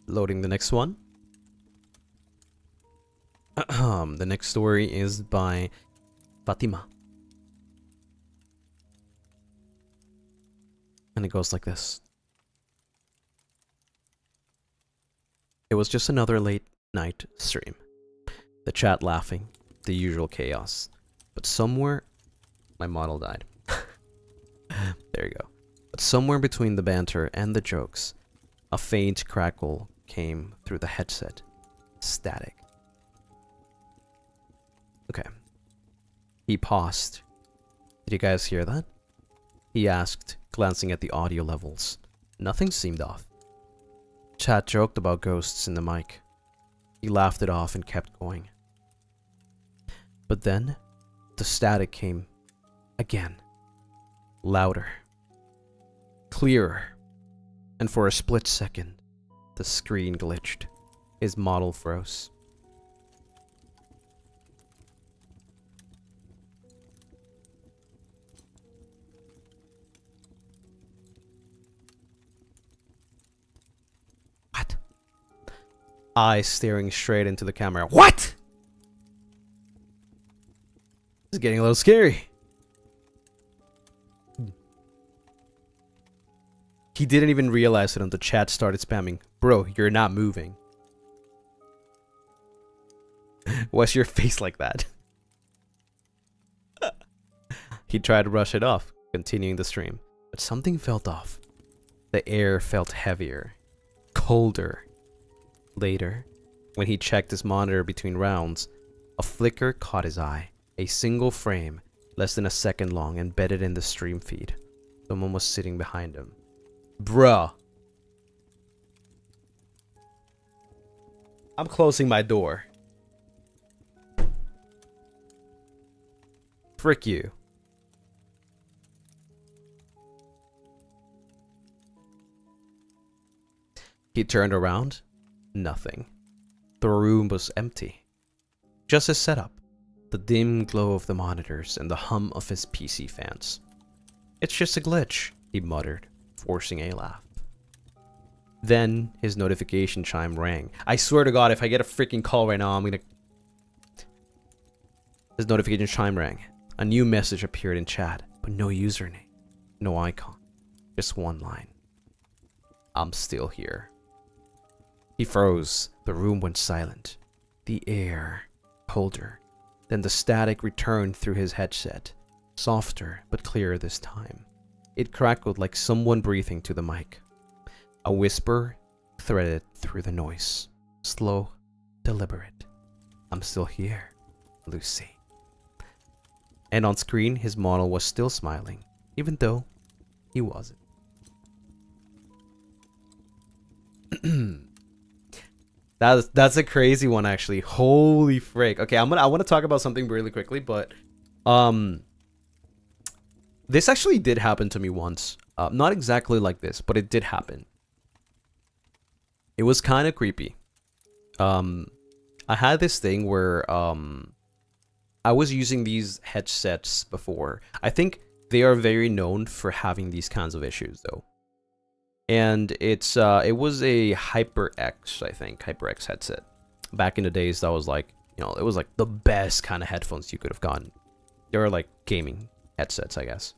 Loading the next one. The next story is by Fatima. And it goes like this. It was just another late night stream. The chat laughing, the usual chaos. But somewhere... My model died. There you go. But somewhere between the banter and the jokes, a faint crackle came through the headset. Static. Okay. He paused. Did you guys hear that? He asked, glancing at the audio levels. Nothing seemed off. Chat joked about ghosts in the mic. He laughed it off and kept going. But then, the static came again. Louder. Clearer. And for a split second, the screen glitched. His model froze. What? Eyes staring straight into the camera. What? This is getting a little scary. He didn't even realize it until chat started spamming. Bro, you're not moving. Why's your face like that? He tried to brush it off, continuing the stream. But something felt off. The air felt heavier. Colder. Later, when he checked his monitor between rounds, a flicker caught his eye. A single frame, less than a second long, embedded in the stream feed. Someone was sitting behind him. Bruh. I'm closing my door. Frick you. He turned around. Nothing. The room was empty. Just his setup. The dim glow of the monitors and the hum of his PC fans. It's just a glitch, he muttered, forcing a laugh. Then his notification chime rang. I swear to God, if I get a freaking call right now, I'm gonna... His notification chime rang. A new message appeared in chat, but no username, no icon, just one line. I'm still here. He froze. The room went silent. The air colder. Then the static returned through his headset, softer but clearer this time. It crackled like someone breathing to the mic. A whisper threaded through the noise. Slow, deliberate. I'm still here, Lucy. And on screen, his model was still smiling, even though he wasn't. That's a crazy one, actually. Holy frick. Okay, I want to talk about something really quickly, but this actually did happen to me once. Not exactly like this, but it did happen. It was kind of creepy. I had this thing where I was using these headsets before. I think they are very known for having these kinds of issues, though. And it was a HyperX, I think, HyperX headset. Back in the days, that was like, it was like the best kind of headphones you could have gotten. They were like gaming headsets, I guess.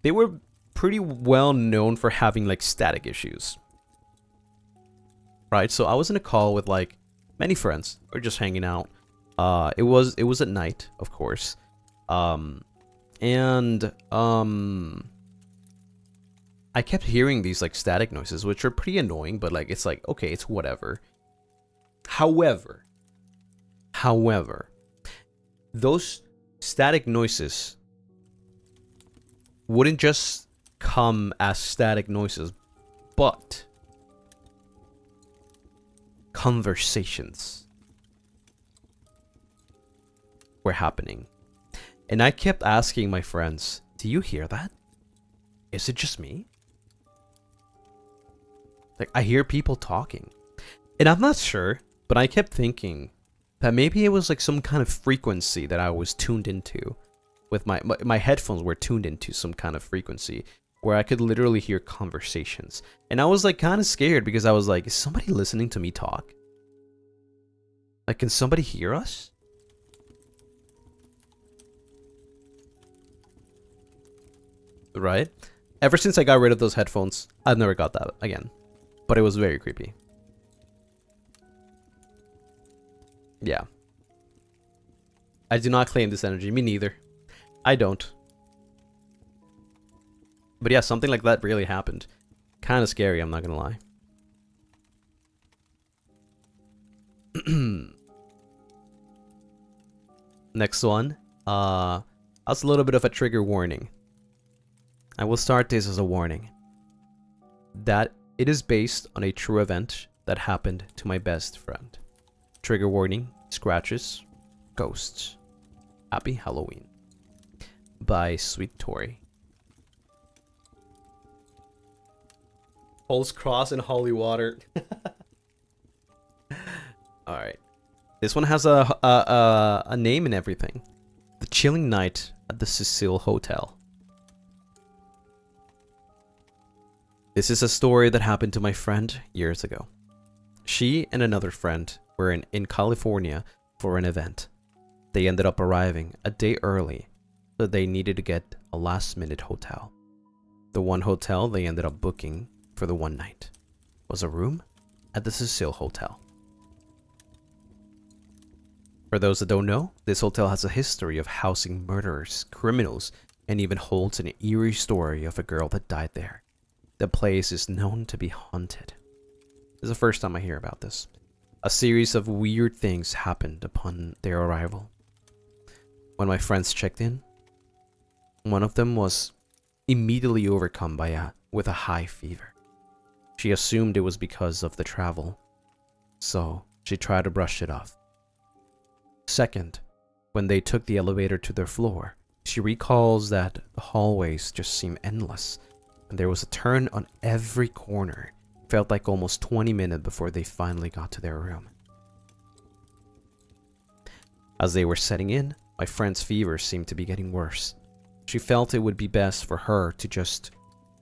They were pretty well known for having like static issues. Right? So I was in a call with like many friends. We were just hanging out. It was at night, of course. I kept hearing these like static noises, which are pretty annoying, but like it's like, okay, it's whatever. However, those static noises wouldn't just come as static noises, but conversations were happening. And I kept asking my friends, do you hear that? Is it just me? Like, I hear people talking. And I'm not sure, but I kept thinking that maybe it was like some kind of frequency that I was tuned into. With my headphones were tuned into some kind of frequency where I could literally hear conversations. And I was like kind of scared because I was like, is somebody listening to me talk? Like, can somebody hear us? Right? Ever since I got rid of those headphones, I've never got that again. But it was very creepy. Yeah. I do not claim this energy. Me neither. I don't. But yeah, something like that really happened. Kind of scary, I'm not gonna lie. Next one. That's a little bit of a trigger warning. I will start this as a warning. That it is based on a true event that happened to my best friend. Trigger warning, scratches, ghosts. Happy Halloween. By Sweet Tori. Holes cross in holy water. Alright. This one has a name and everything. The Chilling Night at the Cecil Hotel. This is a story that happened to my friend years ago. She and another friend were in California for an event. They ended up arriving a day early, so they needed to get a last-minute hotel. The one hotel they ended up booking for the one night was a room at the Cecil Hotel. For those that don't know, this hotel has a history of housing murderers, criminals, and even holds an eerie story of a girl that died there. The place is known to be haunted. This is the first time I hear about this. A series of weird things happened upon their arrival. When my friends checked in, one of them was immediately overcome with a high fever. She assumed it was because of the travel, so she tried to brush it off. Second, when they took the elevator to their floor, she recalls that the hallways just seem endless, and there was a turn on every corner. Felt like almost 20 minutes before they finally got to their room. As they were setting in, my friend's fever seemed to be getting worse. She felt it would be best for her to just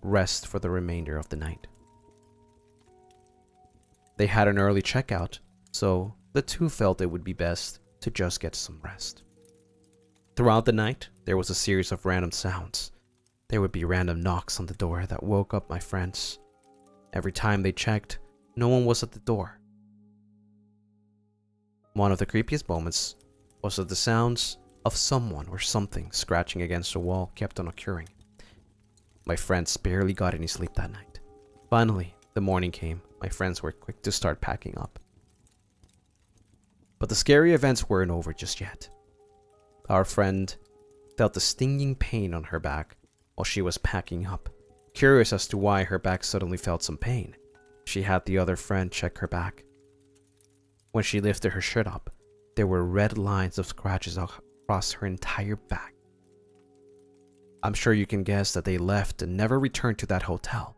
rest for the remainder of the night. They had an early checkout, so the two felt it would be best to just get some rest. Throughout the night, there was a series of random sounds. There would be random knocks on the door that woke up my friends. Every time they checked, no one was at the door. One of the creepiest moments was that the sounds of someone or something scratching against the wall kept on occurring. My friends barely got any sleep that night. Finally, the morning came. My friends were quick to start packing up. But the scary events weren't over just yet. Our friend felt a stinging pain on her back while she was packing up. Curious as to why her back suddenly felt some pain, she had the other friend check her back. When she lifted her shirt up, there were red lines of scratches across her entire back. I'm sure you can guess that they left and never returned to that hotel.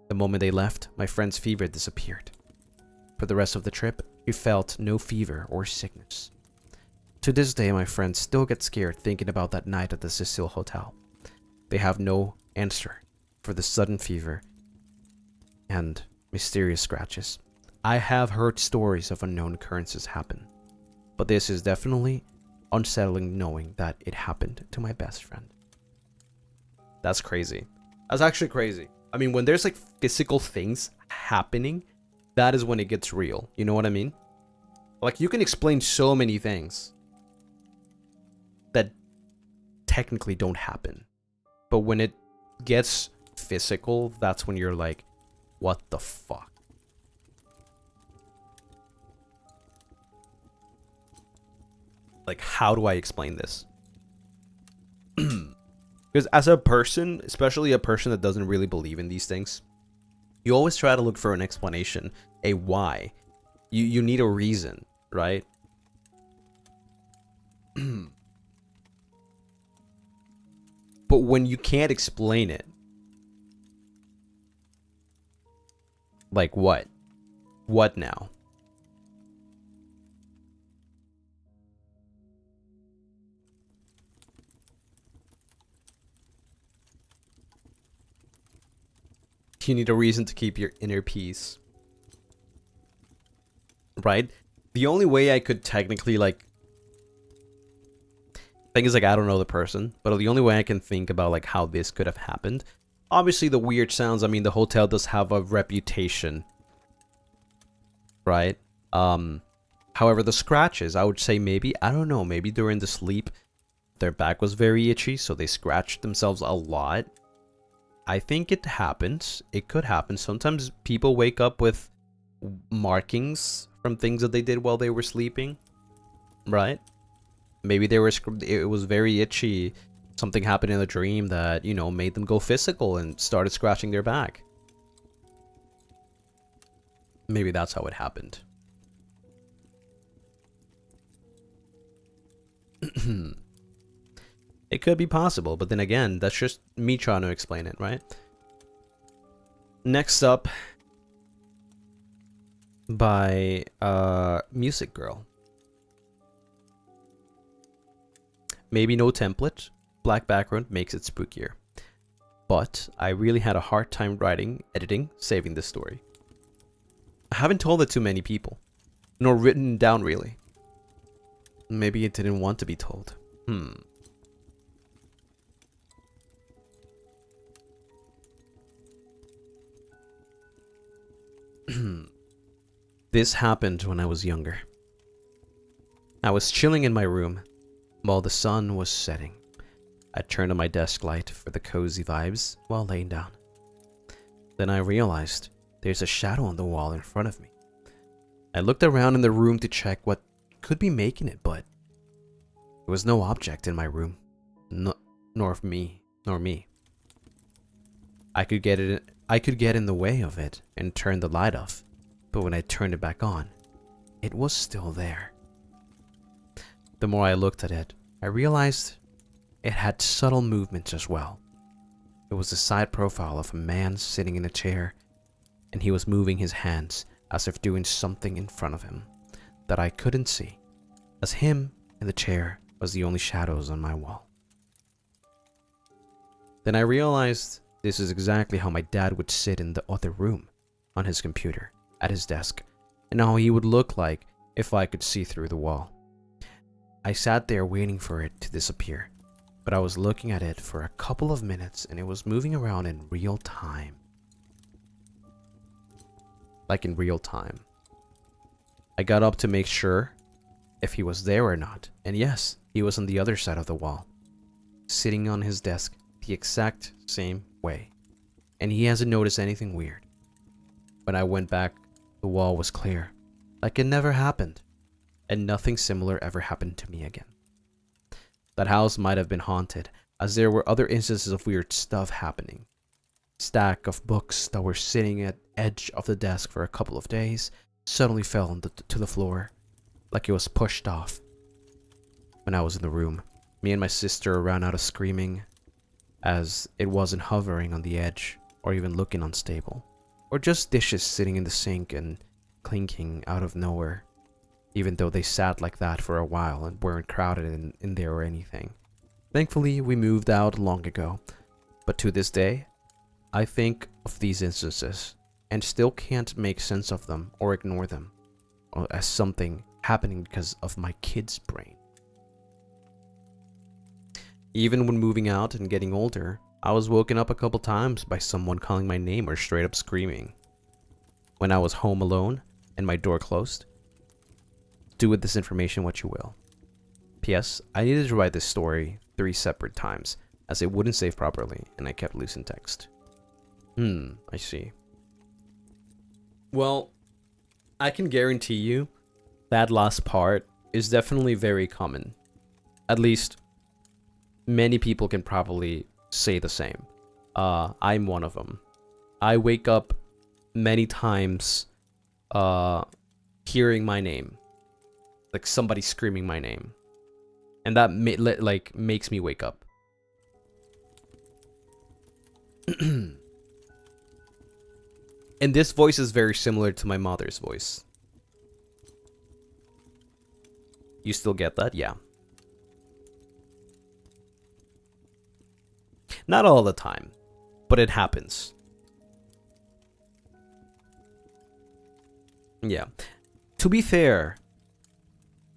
The moment they left, my friend's fever disappeared. For the rest of the trip, she felt no fever or sickness. To this day, my friends still get scared thinking about that night at the Cecil Hotel. They have no answer for the sudden fever and mysterious scratches. I have heard stories of unknown occurrences happen, but this is definitely unsettling knowing that it happened to my best friend. That's crazy. That's actually crazy. I mean, when there's like physical things happening, that is when it gets real. You know what I mean? Like, you can explain so many things that technically don't happen. But when it gets physical, that's when you're like, what the fuck? Like, how do I explain this? Because as a person, especially a person that doesn't really believe in these things, you always try to look for an explanation, a why. You need a reason, right? But when you can't explain it, like what? What now? You need a reason to keep your inner peace. Right? The only way I could technically, like... thing is, like, I don't know the person, but the only way I can think about, like, how this could have happened... Obviously, the weird sounds, I mean, the hotel does have a reputation. Right? However, the scratches, I would say maybe, I don't know, maybe during the sleep, their back was very itchy, so they scratched themselves a lot. I think it happens. It could happen. Sometimes people wake up with markings from things that they did while they were sleeping, right? Maybe they were. It was very itchy. Something happened in a dream that, you know, made them go physical and started scratching their back. Maybe that's how it happened. It could be possible, but then again, that's just me trying to explain it, right? Next up, by Music Girl. Maybe no template, black background makes it spookier. But I really had a hard time writing, editing, saving this story. I haven't told it to many people, nor written down really. Maybe it didn't want to be told. This happened when I was younger. I was chilling in my room while the sun was setting. I turned on my desk light for the cozy vibes while laying down. Then I realized there's a shadow on the wall in front of me. I looked around in the room to check what could be making it, but there was no object in my room, nor me. I could get in the way of it and turn the light off, but when I turned it back on, it was still there. The more I looked at it, I realized it had subtle movements as well. It was a side profile of a man sitting in a chair, and he was moving his hands as if doing something in front of him that I couldn't see, as him and the chair was the only shadows on my wall. Then I realized this is exactly how my dad would sit in the other room, on his computer, at his desk, and how he would look like if I could see through the wall. I sat there waiting for it to disappear, but I was looking at it for a couple of minutes and it was moving around in real time. Like in real time. I got up to make sure if he was there or not, and yes, he was on the other side of the wall, sitting on his desk the exact same way, and he hasn't noticed anything weird. When I went back, the wall was clear, like it never happened, and nothing similar ever happened to me again. That house might have been haunted, as there were other instances of weird stuff happening. Stack of books that were sitting at edge of the desk for a couple of days suddenly fell to the floor, like it was pushed off. When I was in the room, me and my sister ran out of screaming, as it wasn't hovering on the edge or even looking unstable, or just dishes sitting in the sink and clinking out of nowhere, even though they sat like that for a while and weren't crowded in there or anything. Thankfully, we moved out long ago, but to this day, I think of these instances and still can't make sense of them or ignore them or as something happening because of my kid's brain. Even when moving out and getting older, I was woken up a couple times by someone calling my name or straight up screaming. When I was home alone and my door closed. Do with this information what you will. P.S. I needed to write this story 3 separate times as it wouldn't save properly and I kept losing text. I see. Well, I can guarantee you that last part is definitely very common. At least, many people can probably say the same. I'm one of them. I wake up many times hearing my name. Like somebody screaming my name. And that makes me wake up. And this voice is very similar to my mother's voice. You still get that? Yeah. Not all the time, but it happens. Yeah. To be fair,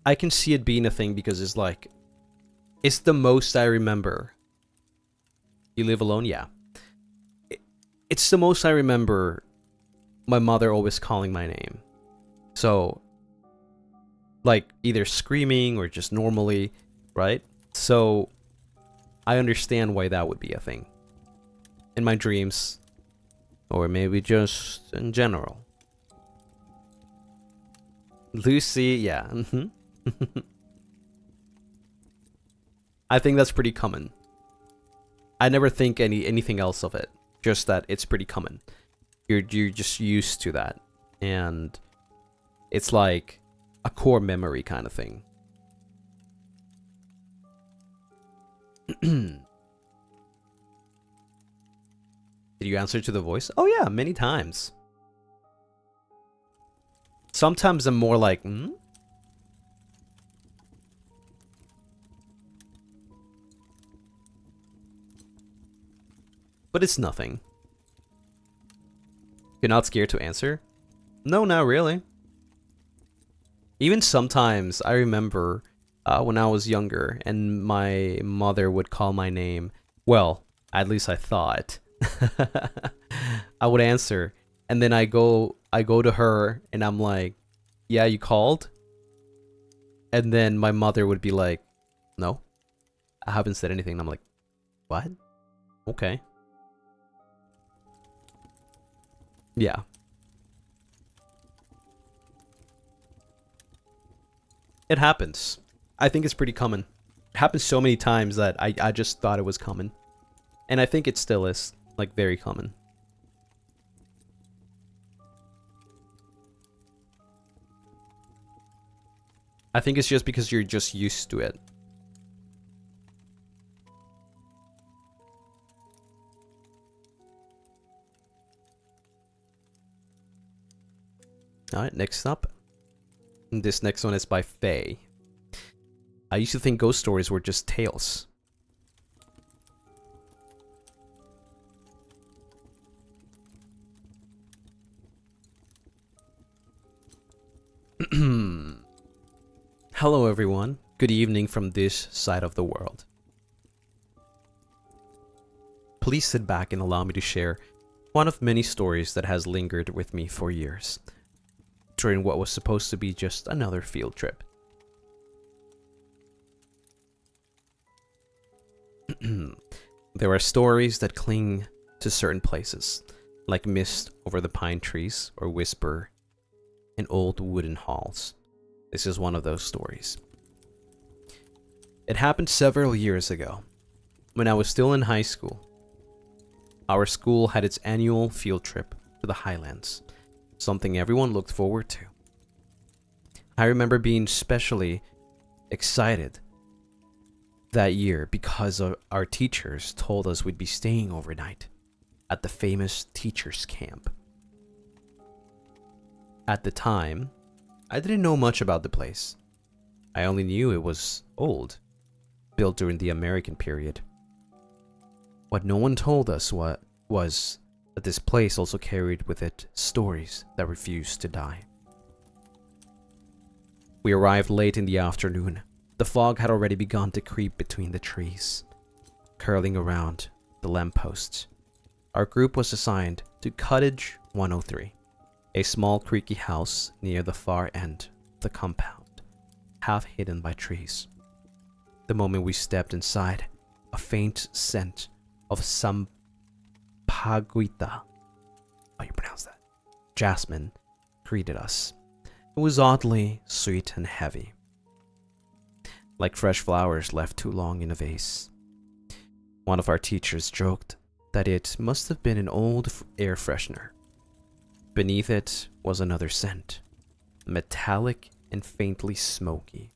I can see it being a thing because it's like, it's the most I remember. You live alone? Yeah. It's the most I remember my mother always calling my name. So, like, either screaming or just normally, right? So, I understand why that would be a thing. In my dreams, or maybe just in general. Lucy, yeah. I think that's pretty common. I never think anything else of it. Just that it's pretty common. You're just used to that. And it's like a core memory kind of thing. Did you answer to the voice? Oh yeah, many times. Sometimes I'm more like, But it's nothing. You're not scared to answer? No, not really. Even sometimes, I remember when I was younger and my mother would call my name. Well, at least I thought. I would answer, and then I go to her and I'm like, yeah, you called? And then my mother would be like, no, I haven't said anything. And I'm like, what? Okay. Yeah. It happens. I think it's pretty common. It happens so many times that I just thought it was common. And I think it still is, like, very common. I think it's just because you're just used to it. Alright, next up. This next one is by Faye. I used to think ghost stories were just tales. Hello everyone. Good evening from this side of the world. Please sit back and allow me to share one of many stories that has lingered with me for years, during what was supposed to be just another field trip. There are stories that cling to certain places, like mist over the pine trees or whisper in old wooden halls. This is one of those stories. It happened several years ago, when I was still in high school. Our school had its annual field trip to the Highlands, something everyone looked forward to. I remember being especially excited that year because our teachers told us we'd be staying overnight at the famous teachers' camp. At the time, I didn't know much about the place. I only knew it was old, built during the American period. What no one told us was that this place also carried with it stories that refused to die. We arrived late in the afternoon. The fog had already begun to creep between the trees, curling around the lampposts. Our group was assigned to Cottage 103, a small creaky house near the far end of the compound, half hidden by trees. The moment we stepped inside, a faint scent of sampaguita, how you pronounce that, jasmine, greeted us. It was oddly sweet and heavy, like fresh flowers left too long in a vase. One of our teachers joked that it must have been an old air freshener. Beneath it was another scent, metallic and faintly smoky.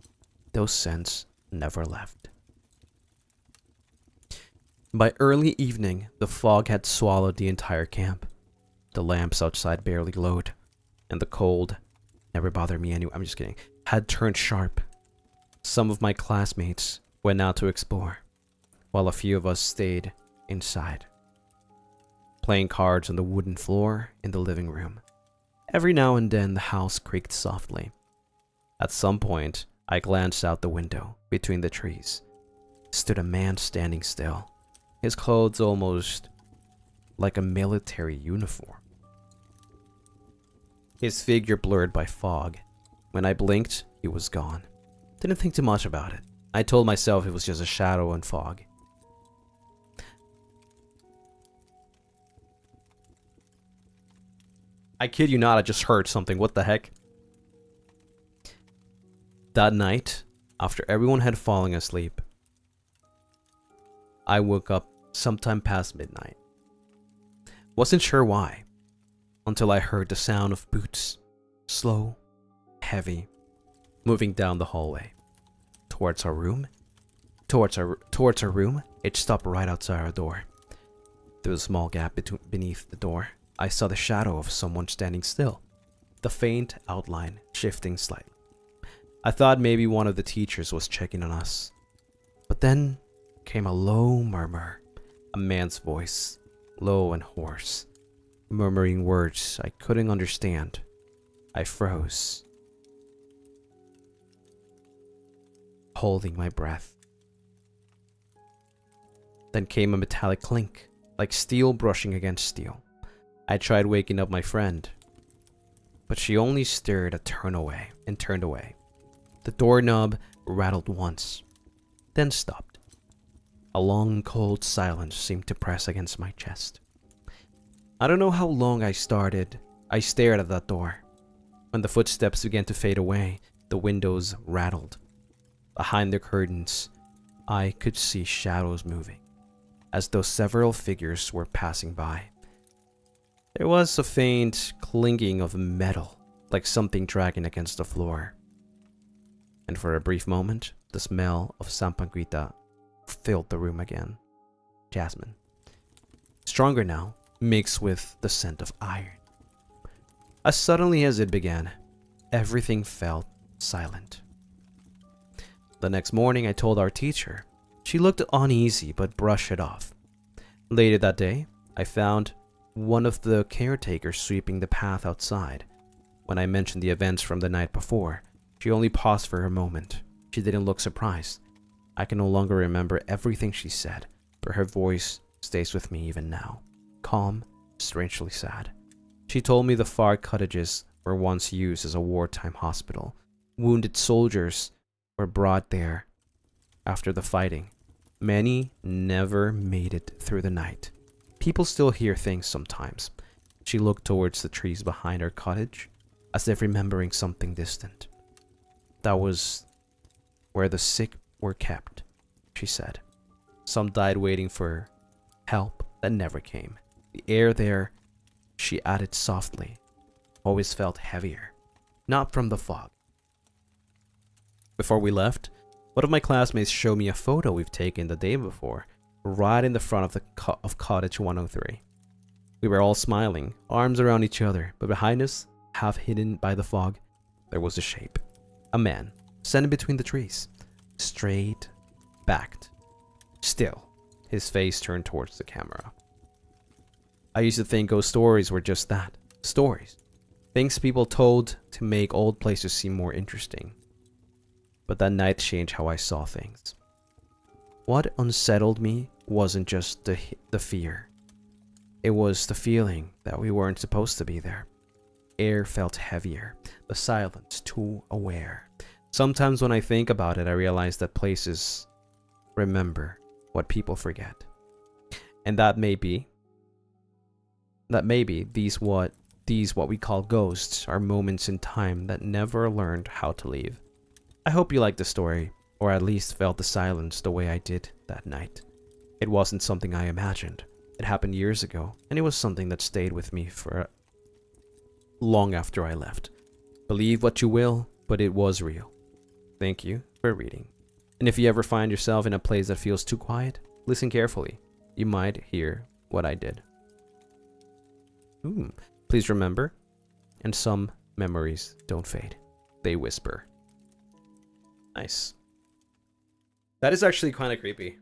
Those scents never left. By early evening, the fog had swallowed the entire camp. The lamps outside barely glowed, and the cold, never bothered me anyway, I'm just kidding, had turned sharp. Some of my classmates went out to explore, while a few of us stayed inside, playing cards on the wooden floor in the living room. Every now and then the house creaked softly. At some point, I glanced out the window between the trees. Stood a man standing still, his clothes almost like a military uniform. His figure blurred by fog. When I blinked, he was gone. Didn't think too much about it. I told myself it was just a shadow and fog. I kid you not, I just heard something. What the heck? That night, after everyone had fallen asleep, I woke up sometime past midnight. Wasn't sure why, until I heard the sound of boots, slow, heavy, moving down the hallway. Towards our room, it stopped right outside our door. Through a small gap beneath the door, I saw the shadow of someone standing still, the faint outline shifting slightly. I thought maybe one of the teachers was checking on us. But then came a low murmur, a man's voice, low and hoarse, murmuring words I couldn't understand. I froze, holding my breath. Then came a metallic clink, like steel brushing against steel. I tried waking up my friend, but she only stared and turned away. The doorknob rattled once, then stopped. A long, cold silence seemed to press against my chest. I don't know how long I stared at that door. When the footsteps began to fade away, the windows rattled. Behind the curtains, I could see shadows moving, as though several figures were passing by. There was a faint clinking of metal, like something dragging against the floor. And for a brief moment, the smell of sampaguita filled the room again. Jasmine. Stronger now, mixed with the scent of iron. As suddenly as it began, everything felt silent. The next morning, I told our teacher. She looked uneasy but brushed it off. Later that day, I found one of the caretakers sweeping the path outside. When I mentioned the events from the night before, she only paused for a moment. She didn't look surprised. I can no longer remember everything she said, but her voice stays with me even now. Calm, strangely sad. She told me the far cottages were once used as a wartime hospital. Wounded soldiers were brought there after the fighting. Many never made it through the night. People still hear things sometimes. She looked towards the trees behind her cottage, as if remembering something distant. That was where the sick were kept, she said. Some died waiting for help that never came. The air there, she added softly, always felt heavier, not from the fog. Before we left, one of my classmates showed me a photo we've taken the day before, right in the front of Cottage 103. We were all smiling, arms around each other, but behind us, half hidden by the fog, there was a shape. A man, standing between the trees, straight backed, still, his face turned towards the camera. I used to think ghost stories were just that. Stories. Things people told to make old places seem more interesting. But that night changed how I saw things. What unsettled me wasn't just the fear. It was the feeling that we weren't supposed to be there. Air felt heavier, the silence too aware. Sometimes when I think about it, I realize that places remember what people forget. And that may be these what we call ghosts are moments in time that never learned how to leave. I hope you liked the story, or at least felt the silence the way I did that night. It wasn't something I imagined. It happened years ago, and it was something that stayed with me for long after I left. Believe what you will, but it was real. Thank you for reading. And if you ever find yourself in a place that feels too quiet, listen carefully. You might hear what I did. Please remember, and some memories don't fade. They whisper. Nice. That is actually kind of creepy.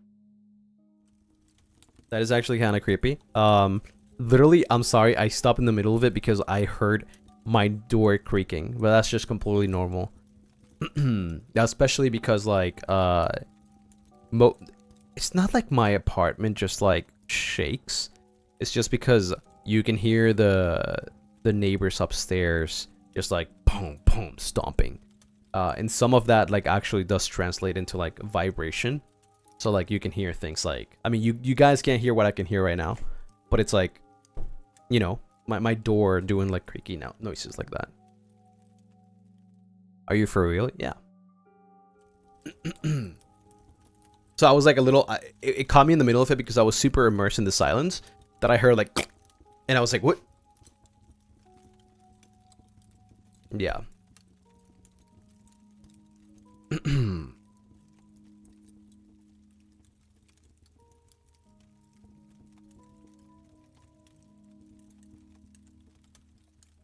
Literally, I'm sorry, I stopped in the middle of it because I heard my door creaking, but that's just completely normal. Especially because, like, it's not like my apartment just, like, shakes. It's just because you can hear the neighbors upstairs just, like, boom, boom, stomping. And some of that, like, actually does translate into, like, vibration. So, like, you can hear things like... I mean, you guys can't hear what I can hear right now. But it's like, you know, my door doing, like, creaky noises like that. Are you for real? Yeah. So I was, like, a little... It caught me in the middle of it because I was super immersed in the silence. That I heard, like... And I was like, what? Yeah.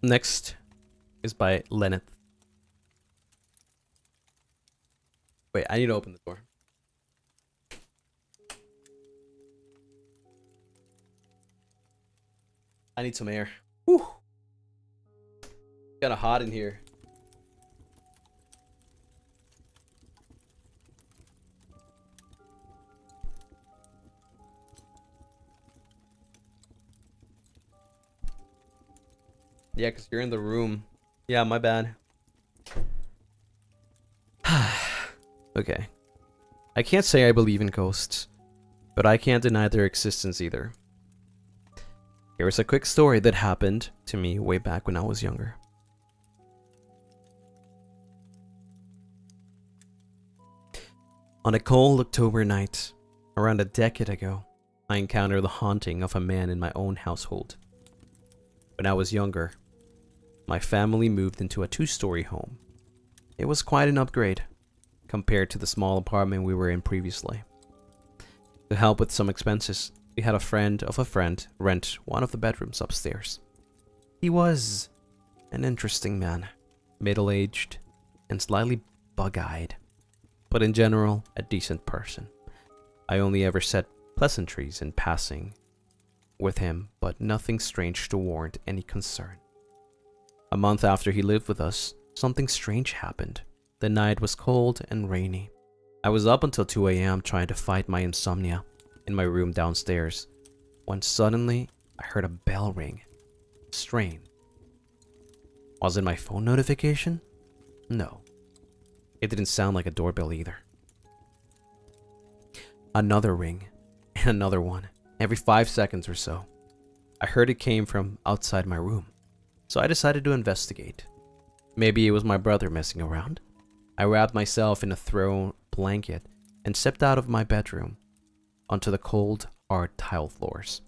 Next is by Lenneth. Wait, I need to open the door. I need some air. Whew. Kinda hot in here. Yeah, because you're in the room. Yeah, my bad. Okay. I can't say I believe in ghosts, but I can't deny their existence either. Here's a quick story that happened to me way back when I was younger. On a cold October night, around a decade ago, I encountered the haunting of a man in my own household. When I was younger, my family moved into a 2-story home. It was quite an upgrade compared to the small apartment we were in previously. To help with some expenses, we had a friend of a friend rent one of the bedrooms upstairs. He was an interesting man, middle-aged and slightly bug-eyed, but in general, a decent person. I only ever said pleasantries in passing with him, but nothing strange to warrant any concern. A month after he lived with us, something strange happened. The night was cold and rainy. I was up until 2 a.m. trying to fight my insomnia in my room downstairs, when suddenly I heard a bell ring. Strange. Was it my phone notification? No. It didn't sound like a doorbell either. Another ring, and another one, every 5 seconds or so. I heard it came from outside my room, so I decided to investigate. Maybe it was my brother messing around. I wrapped myself in a throw blanket and stepped out of my bedroom onto the cold, hard tile floors.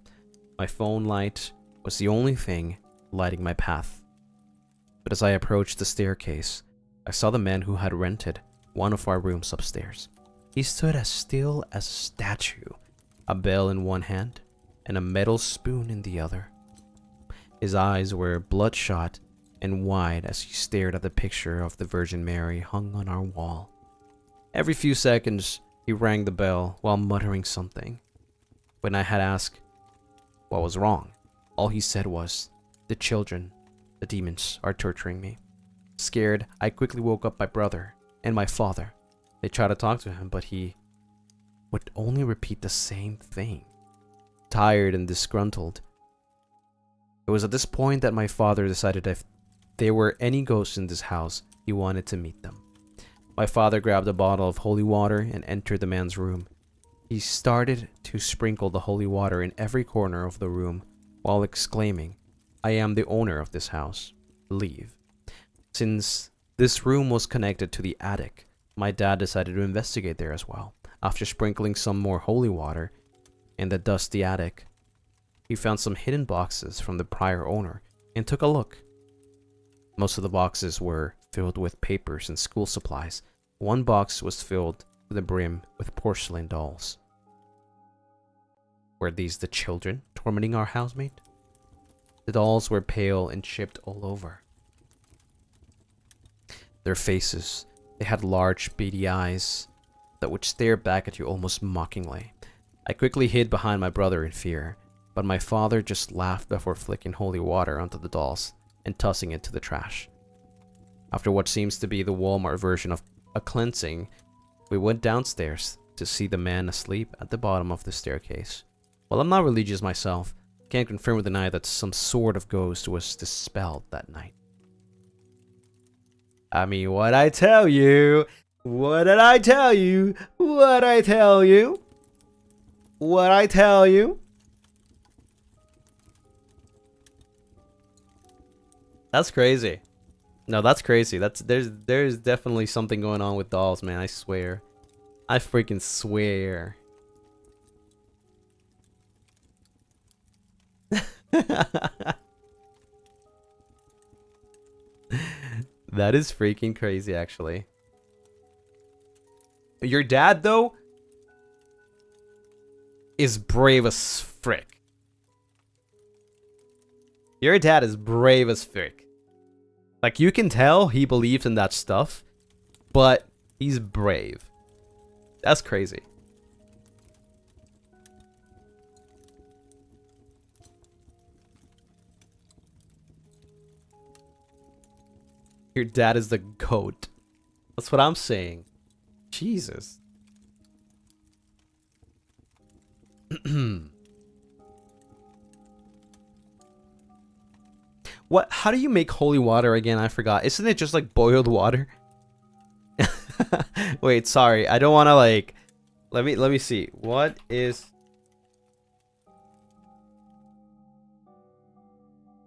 My phone light was the only thing lighting my path. But as I approached the staircase, I saw the man who had rented one of our rooms upstairs. He stood as still as a statue, a bell in one hand and a metal spoon in the other. His eyes were bloodshot and wide as he stared at the picture of the Virgin Mary hung on our wall. Every few seconds, he rang the bell while muttering something. When I had asked what was wrong, All he said was, "The children, the demons, are torturing me." Scared, I quickly woke up my brother and my father. They tried to talk to him, but he would only repeat the same thing. Tired and disgruntled, it was at this point that my father decided if there were any ghosts in this house, he wanted to meet them. My father grabbed a bottle of holy water and entered the man's room. He started to sprinkle the holy water in every corner of the room while exclaiming, "I am the owner of this house. Leave." Since this room was connected to the attic, my dad decided to investigate there as well. After sprinkling some more holy water in the dusty attic, he found some hidden boxes from the prior owner and took a look. Most of the boxes were filled with papers and school supplies. One box was filled to the brim with porcelain dolls. Were these the children tormenting our housemate? The dolls were pale and chipped all over. Their faces, they had large beady eyes that would stare back at you almost mockingly. I quickly hid behind my brother in fear, but my father just laughed before flicking holy water onto the dolls and tossing it to the trash. After what seems to be the Walmart version of a cleansing, we went downstairs to see the man asleep at the bottom of the staircase. While I'm not religious myself, can't confirm or deny that some sort of ghost was dispelled that night. I mean, what I tell you? What did I tell you? What I tell you? What I tell you? That's crazy. No, that's crazy. There's definitely something going on with dolls, man. I swear. I freaking swear. That is freaking crazy, actually. Your dad, though, is brave as frick. Your dad is brave as frick. Like, you can tell he believes in that stuff, but he's brave. That's crazy. Your dad is the goat. That's what I'm saying. Jesus. What? How do you make holy water again? I forgot. Isn't it just like boiled water? Wait, sorry. I don't want to like. Let me see. What is?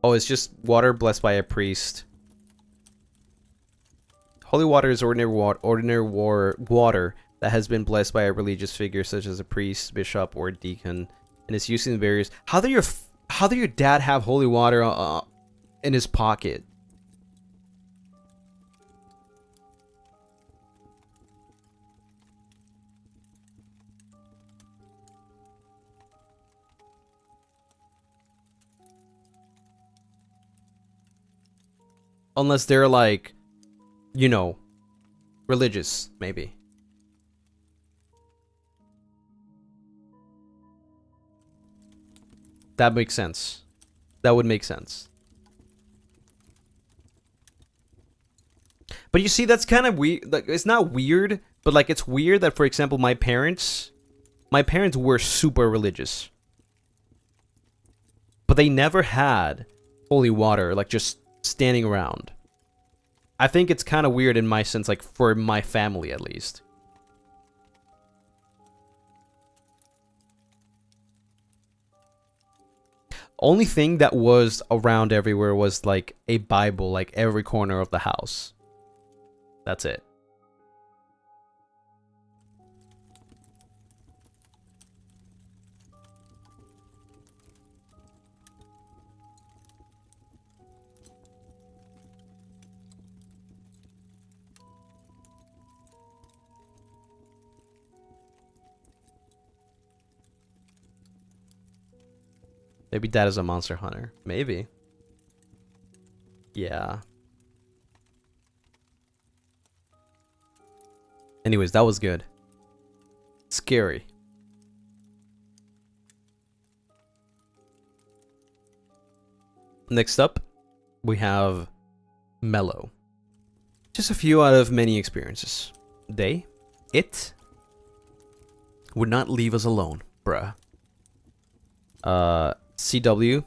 Oh, it's just water blessed by a priest. Holy water is ordinary water that has been blessed by a religious figure such as a priest, bishop, or deacon, and is used in various. How do your dad have holy water in his pocket? Unless they're like, you know, religious, maybe. That makes sense. That would make sense. But you see, that's kind of weird. Like, it's not weird, but like, it's weird that, for example, my parents were super religious, but they never had holy water, like, just standing around. I think it's kind of weird in my sense, like, for my family at least. Only thing that was around everywhere was like a Bible, like every corner of the house. That's it. Maybe Dad is a monster hunter. Maybe. Yeah. Anyways, that was good. Scary. Next up, we have Mellow. Just a few out of many experiences. It would not leave us alone, bruh. CW,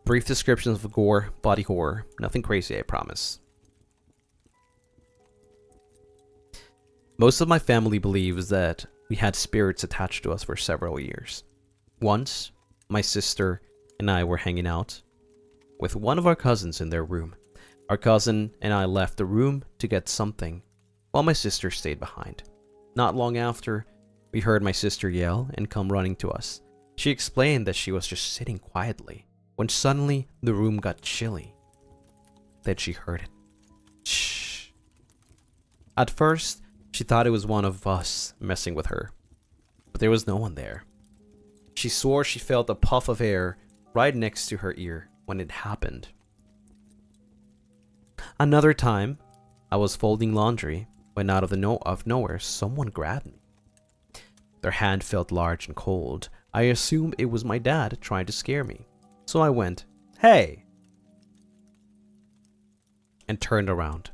brief descriptions of gore, body horror. Nothing crazy, I promise. Most of my family believes that we had spirits attached to us for several years. Once, my sister and I were hanging out with one of our cousins in their room. Our cousin and I left the room to get something, while my sister stayed behind. Not long after, we heard my sister yell and come running to us. She explained that she was just sitting quietly, when suddenly the room got chilly. Then she heard it. Shh. At first, she thought it was one of us messing with her, but there was no one there. She swore she felt a puff of air right next to her ear when it happened. Another time, I was folding laundry when out of nowhere someone grabbed me. Their hand felt large and cold. I assumed it was my dad trying to scare me. So I went, "Hey!" and turned around.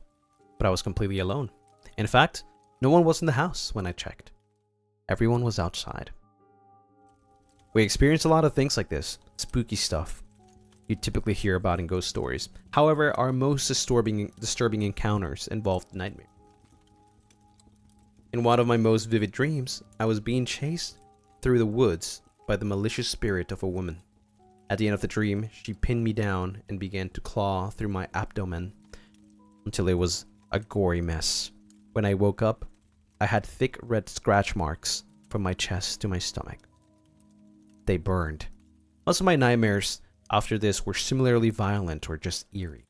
But I was completely alone. In fact, no one was in the house when I checked. Everyone was outside. We experienced a lot of things like this, spooky stuff you typically hear about in ghost stories. However, our most disturbing encounters involved nightmares. In one of my most vivid dreams, I was being chased through the woods by the malicious spirit of a woman. At the end of the dream, she pinned me down and began to claw through my abdomen until it was a gory mess. When I woke up, I had thick red scratch marks from my chest to my stomach. They burned. Most of my nightmares after this were similarly violent or just eerie.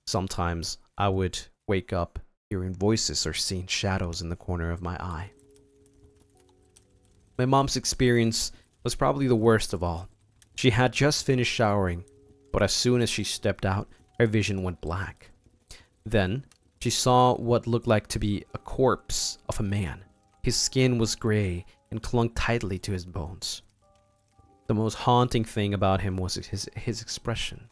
Sometimes I would wake up hearing voices or seeing shadows in the corner of my eye. My mom's experience was probably the worst of all. She had just finished showering, but as soon as she stepped out, her vision went black. Then, she saw what looked like to be a corpse of a man. His skin was gray and clung tightly to his bones. The most haunting thing about him was his expression.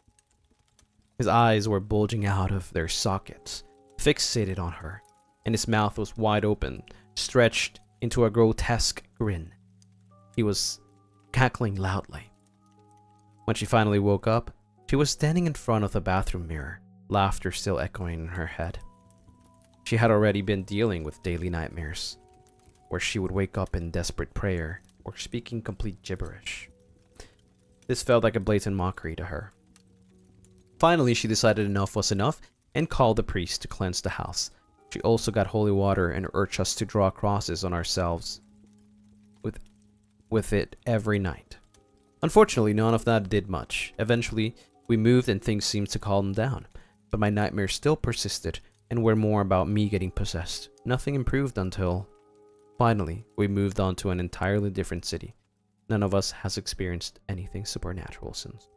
His eyes were bulging out of their sockets, fixated on her, and his mouth was wide open, stretched into a grotesque grin. He was cackling loudly. When she finally woke up, she was standing in front of the bathroom mirror, laughter still echoing in her head. She had already been dealing with daily nightmares, where she would wake up in desperate prayer or speaking complete gibberish. This felt like a blatant mockery to her. Finally, she decided enough was enough and called the priest to cleanse the house. She also got holy water and urged us to draw crosses on ourselves with it every night. Unfortunately, none of that did much. Eventually, we moved and things seemed to calm down, but my nightmares still persisted and were more about me getting possessed. Nothing improved until, finally, we moved on to an entirely different city. None of us has experienced anything supernatural since.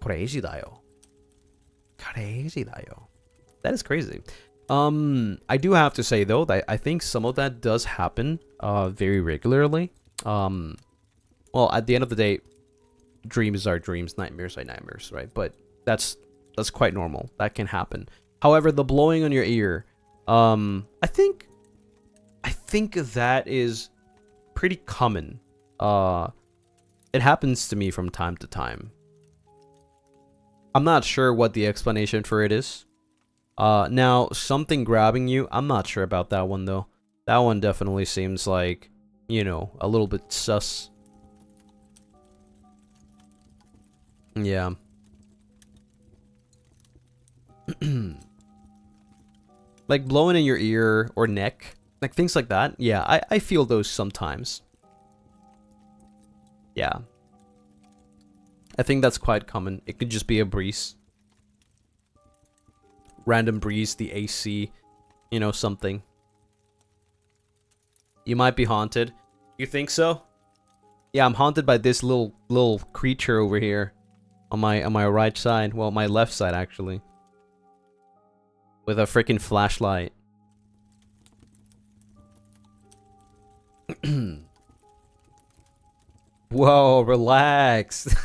Crazy dayo. Crazy dayo. That is crazy. I do have to say though that I think some of that does happen very regularly. Well, at the end of the day, dreams are dreams, nightmares are nightmares, right? But that's quite normal. That can happen. However, the blowing on your ear, I think that is pretty common. It happens to me from time to time. I'm not sure what the explanation for it is. Now, something grabbing you, I'm not sure about that one though. That one definitely seems like, you know, a little bit sus. Yeah. Like blowing in your ear or neck, like things like that. Yeah, I feel those sometimes. Yeah. I think that's quite common. It could just be a breeze. Random breeze, the AC, you know, something. You might be haunted. You think so? Yeah, I'm haunted by this little creature over here on my right side. Well, my left side actually. With a freaking flashlight. Whoa, relax.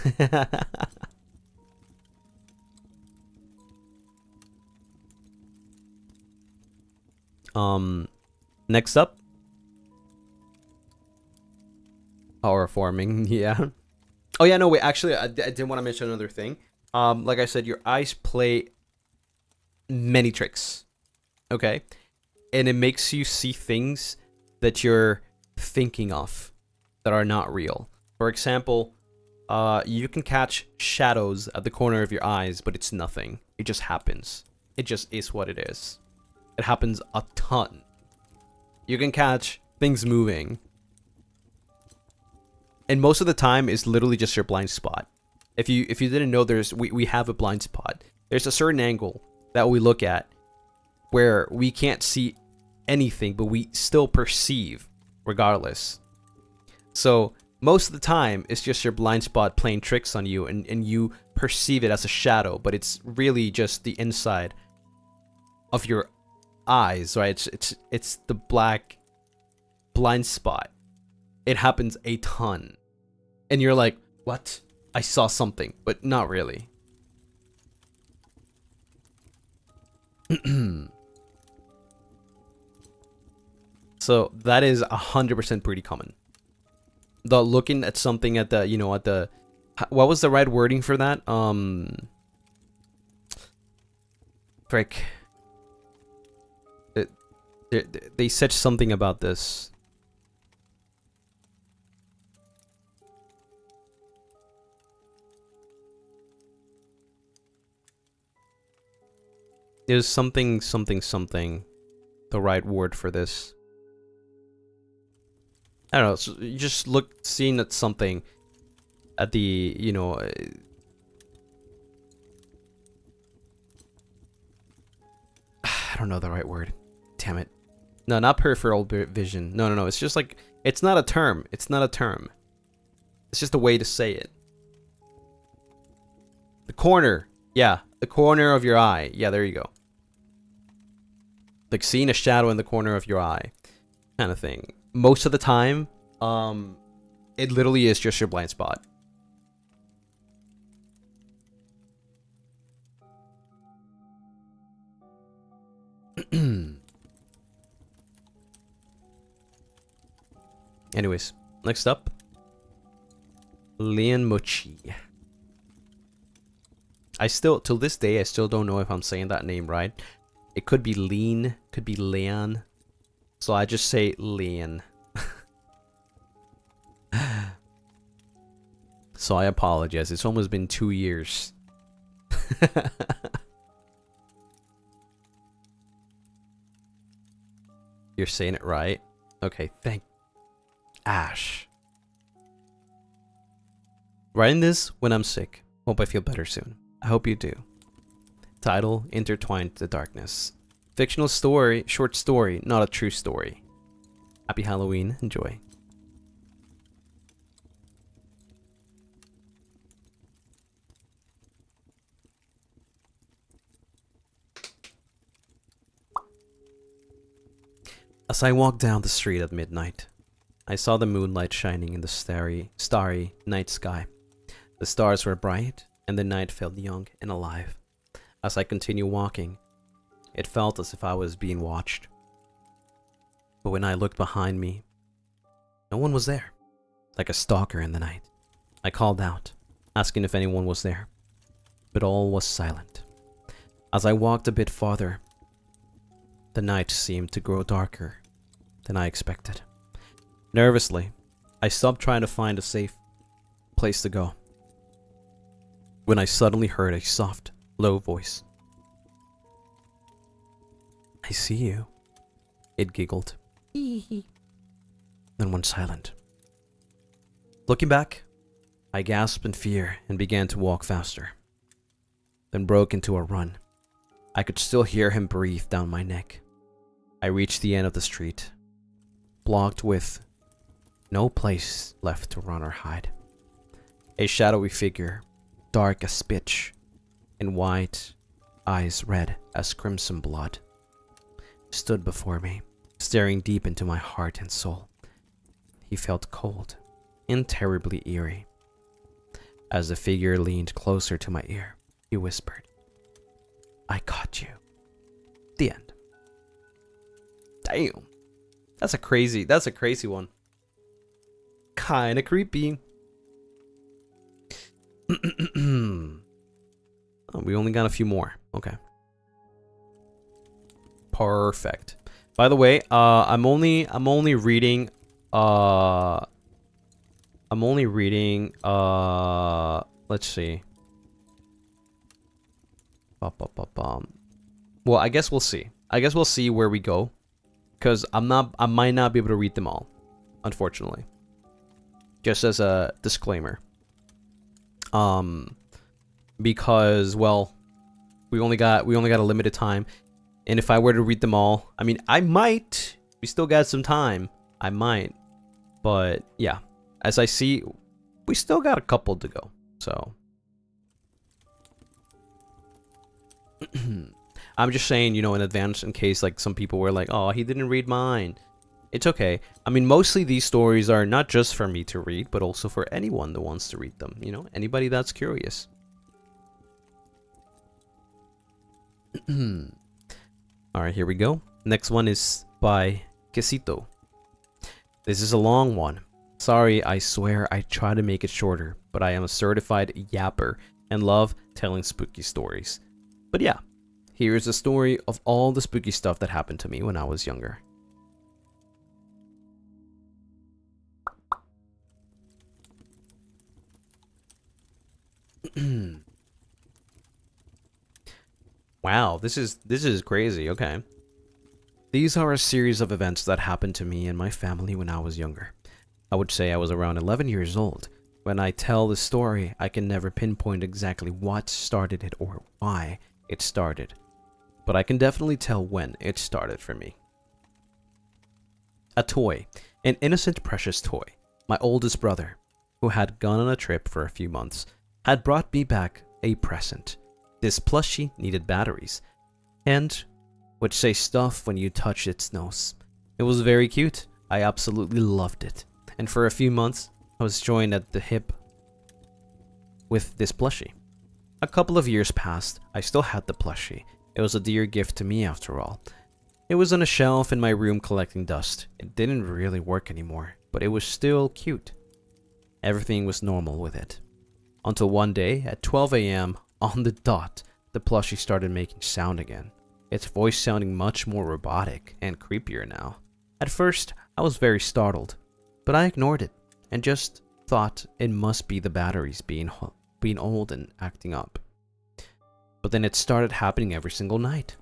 Next up, power forming. Yeah. Oh yeah, no wait. Actually, I did want to mention another thing. Like I said, your eyes play many tricks. Okay, and it makes you see things that you're thinking of that are not real. For example, you can catch shadows at the corner of your eyes, but it's nothing. It just happens. It just is what it is. It happens a ton. You can catch things moving, and most of the time it's literally just your blind spot. If you didn't know, we have a blind spot. There's a certain angle that we look at where we can't see anything, but we still perceive regardless. So most of the time it's just your blind spot playing tricks on you, and you perceive it as a shadow, but it's really just the inside of your eyes, right? It's the black blind spot. It happens a ton, and you're like, what? I saw something, but not really. So that is 100% pretty common. The looking at something at the, at the, what was the right wording for that? Frick. They said something about this. There's something, the right word for this. I don't know, so you just seeing at something at the, I don't know the right word. Damn it. No, not peripheral vision. No. It's just like, it's not a term. It's not a term. It's just a way to say it. The corner. Yeah, the corner of your eye. Yeah, there you go. Like seeing a shadow in the corner of your eye, kind of thing. Most of the time, it literally is just your blind spot. Anyways, next up, Lian Mochi. Till this day, I still don't know if I'm saying that name right. It could be Lean, could be Leon. So I just say Leon. So I apologize. It's almost been 2 years. You're saying it right? Okay, thank Ash. Writing this when I'm sick. Hope I feel better soon. I hope you do. Title, Intertwined the Darkness. Fictional story, short story, not a true story. Happy Halloween. Enjoy. As I walked down the street at midnight, I saw the moonlight shining in the starry night sky. The stars were bright, and the night felt young and alive. As I continued walking, it felt as if I was being watched. But when I looked behind me, no one was there, like a stalker in the night. I called out, asking if anyone was there, but all was silent. As I walked a bit farther, the night seemed to grow darker than I expected. Nervously, I stopped trying to find a safe place to go, when I suddenly heard a soft, low voice. I see you, it giggled. Then went silent. Looking back, I gasped in fear and began to walk faster, then broke into a run. I could still hear him breathe down my neck. I reached the end of the street, blocked with no place left to run or hide. A shadowy figure, dark as pitch, and white, eyes red as crimson blood, stood before me, staring deep into my heart and soul. He felt cold and terribly eerie. As the figure leaned closer to my ear, he whispered, "I caught you." The end. Damn. That's a crazy one. Kinda creepy. Oh, we only got a few more. Okay. Perfect. By the way, I'm only reading let's see. Well, I guess we'll see. I guess we'll see where we go. Cause I might not be able to read them all, unfortunately. Just as a disclaimer. Because, well, we only got a limited time. And if I were to read them all, I mean, I might. We still got some time. I might. But yeah, as I see, we still got a couple to go. So I'm just saying, you know, in advance, in case like some people were like, oh, he didn't read mine. It's okay. I mean, mostly these stories are not just for me to read, but also for anyone that wants to read them. You know, anybody that's curious. Alright, here we go. Next one is by Quesito. This is a long one. Sorry, I swear I try to make it shorter, but I am a certified yapper and love telling spooky stories. But yeah, here's a story of all the spooky stuff that happened to me when I was younger. Wow, this is crazy. Okay. These are a series of events that happened to me and my family when I was younger. I would say I was around 11 years old. When I tell the story, I can never pinpoint exactly what started it or why it started, but I can definitely tell when it started for me. A toy, an innocent precious toy. My oldest brother, who had gone on a trip for a few months, had brought me back a present. This plushie needed batteries, and would say stuff when you touch its nose. It was very cute. I absolutely loved it. And for a few months, I was joined at the hip with this plushie. A couple of years passed. I still had the plushie. It was a dear gift to me after all. It was on a shelf in my room collecting dust. It didn't really work anymore, but it was still cute. Everything was normal with it. Until one day, at 12 a.m., on the dot, the plushie started making sound again. Its voice sounding much more robotic and creepier now. At first, I was very startled, but I ignored it and just thought it must be the batteries being old and acting up. But then it started happening every single night.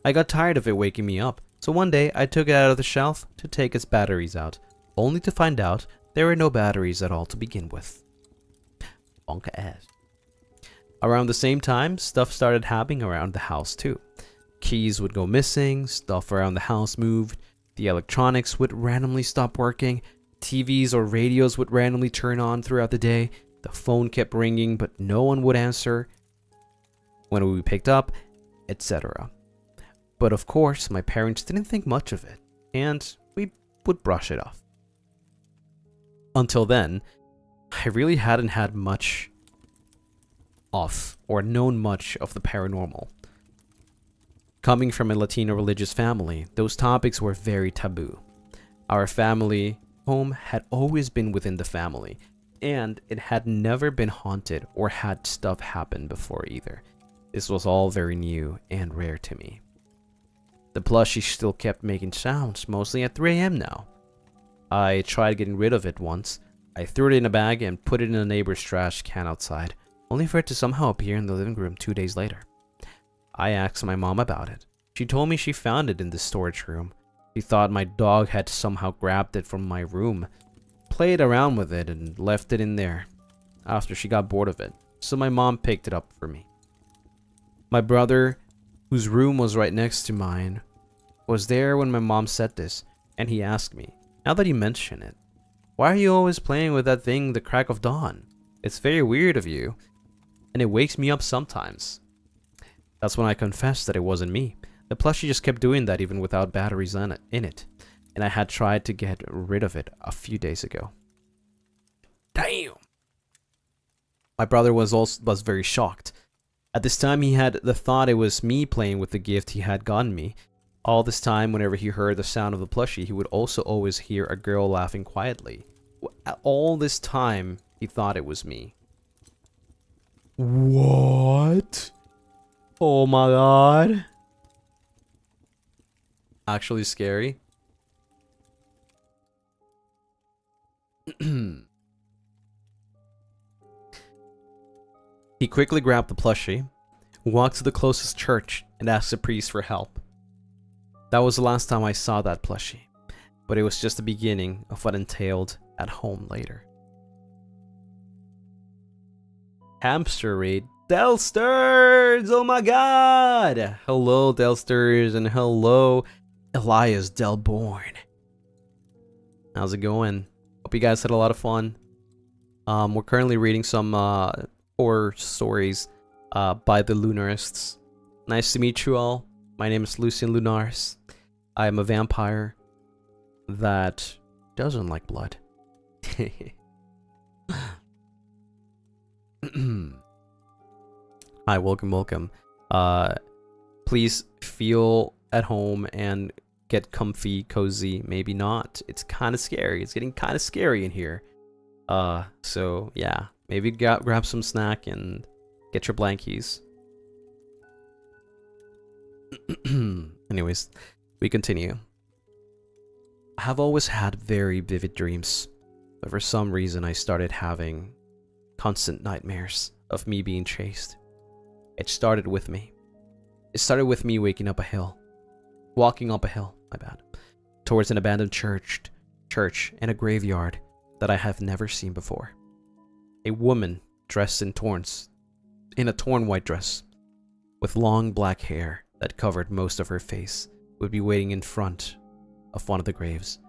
I got tired of it waking me up, so one day I took it out of the shelf to take its batteries out, only to find out there were no batteries at all to begin with. Bonka ass. Around the same time, stuff started happening around the house too. Keys would go missing, stuff around the house moved, the electronics would randomly stop working, TVs or radios would randomly turn on throughout the day, the phone kept ringing but no one would answer when we picked up, etc. But of course, my parents didn't think much of it, and we would brush it off. Until then, I really hadn't had much of or known much of the paranormal. Coming from a Latino religious family, those topics were very taboo. Our family home had always been within the family, and it had never been haunted or had stuff happen before either. This was all very new and rare to me. The plushie still kept making sounds, mostly at 3 a.m. now. I tried getting rid of it once. I threw it in a bag and put it in a neighbor's trash can outside, only for it to somehow appear in the living room 2 days later. I asked my mom about it. She told me she found it in the storage room. She thought my dog had somehow grabbed it from my room, played around with it, and left it in there after she got bored of it, so my mom picked it up for me. My brother, whose room was right next to mine, was there when my mom said this, and he asked me, now that you mention it, why are you always playing with that thing the crack of dawn? It's very weird of you, and it wakes me up sometimes. That's when I confessed that it wasn't me. The plushie just kept doing that even without batteries in it, and I had tried to get rid of it a few days ago. Damn! My brother was very shocked. At this time, he had the thought it was me playing with the gift he had gotten me, All this time, whenever he heard the sound of the plushie, he would also always hear a girl laughing quietly. All this time, he thought it was me. What? Oh my god. Actually scary. He quickly grabbed the plushie, walked to the closest church, and asked the priest for help. That was the last time I saw that plushie, but it was just the beginning of what entailed at home later. Hamster raid. Delsters! Oh my god! Hello, Delsters, and hello, Elias Delborn. How's it going? Hope you guys had a lot of fun. We're currently reading some horror stories by the Lunarists. Nice to meet you all. My name is Lucien Lunaris. I am a vampire that doesn't like blood. Hi, welcome. Please feel at home and get comfy, cozy. Maybe not. It's kind of scary. It's getting kind of scary in here. So yeah, maybe grab some snack and get your blankies. Anyways, we continue. I have always had very vivid dreams, but for some reason I started having constant nightmares of me being chased. It started with me waking up a hill. Walking up a hill, my bad. Towards an abandoned church and a graveyard that I have never seen before. A woman dressed in a torn white dress, with long black hair that covered most of her face, would be waiting in front of one of the graves.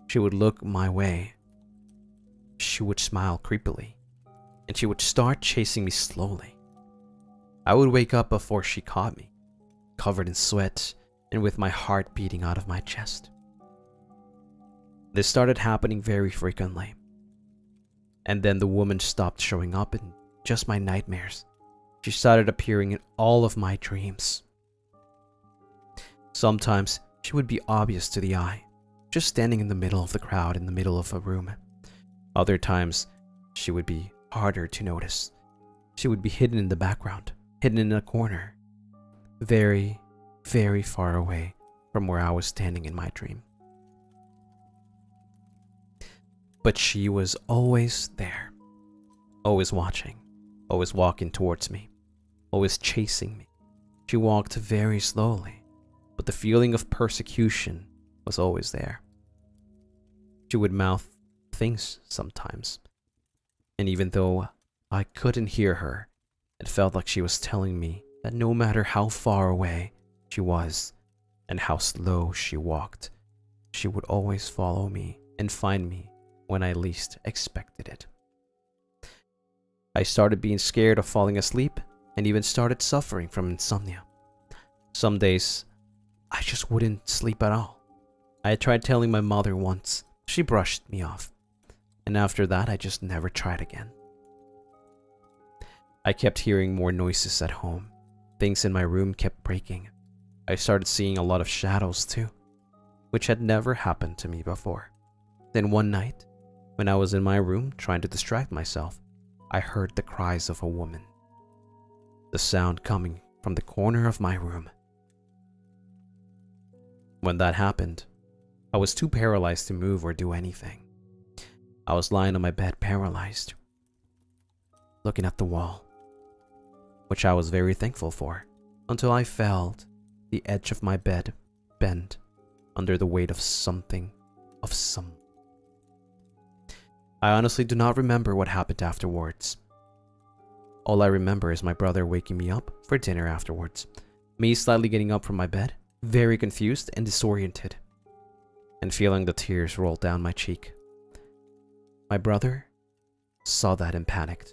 She would look my way. She would smile creepily, and she would start chasing me slowly. I would wake up before she caught me, covered in sweat and with my heart beating out of my chest. This started happening very frequently. And then the woman stopped showing up in just my nightmares. She started appearing in all of my dreams. Sometimes she would be obvious to the eye, just standing in the middle of the crowd in the middle of a room. Other times, she would be harder to notice. She would be hidden in the background, hidden in a corner, very, very far away from where I was standing in my dream. But she was always there, always watching, always walking towards me, always chasing me. She walked very slowly, but the feeling of persecution was always there. She would mouth things sometimes, and even though I couldn't hear her, it felt like she was telling me that no matter how far away she was and how slow she walked, she would always follow me and find me when I least expected it. I started being scared of falling asleep and even started suffering from insomnia. Some days, I just wouldn't sleep at all. I had tried telling my mother once. She brushed me off. And after that, I just never tried again. I kept hearing more noises at home. Things in my room kept breaking. I started seeing a lot of shadows too, which had never happened to me before. Then one night, when I was in my room trying to distract myself, I heard the cries of a woman. The sound coming from the corner of my room. When that happened, I was too paralyzed to move or do anything. I was lying on my bed paralyzed, looking at the wall, which I was very thankful for, until I felt the edge of my bed bend under the weight of something, of some. I honestly do not remember what happened afterwards. All I remember is my brother waking me up for dinner afterwards, me slightly getting up from my bed, very confused and disoriented, and feeling the tears roll down my cheek. My brother saw that and panicked.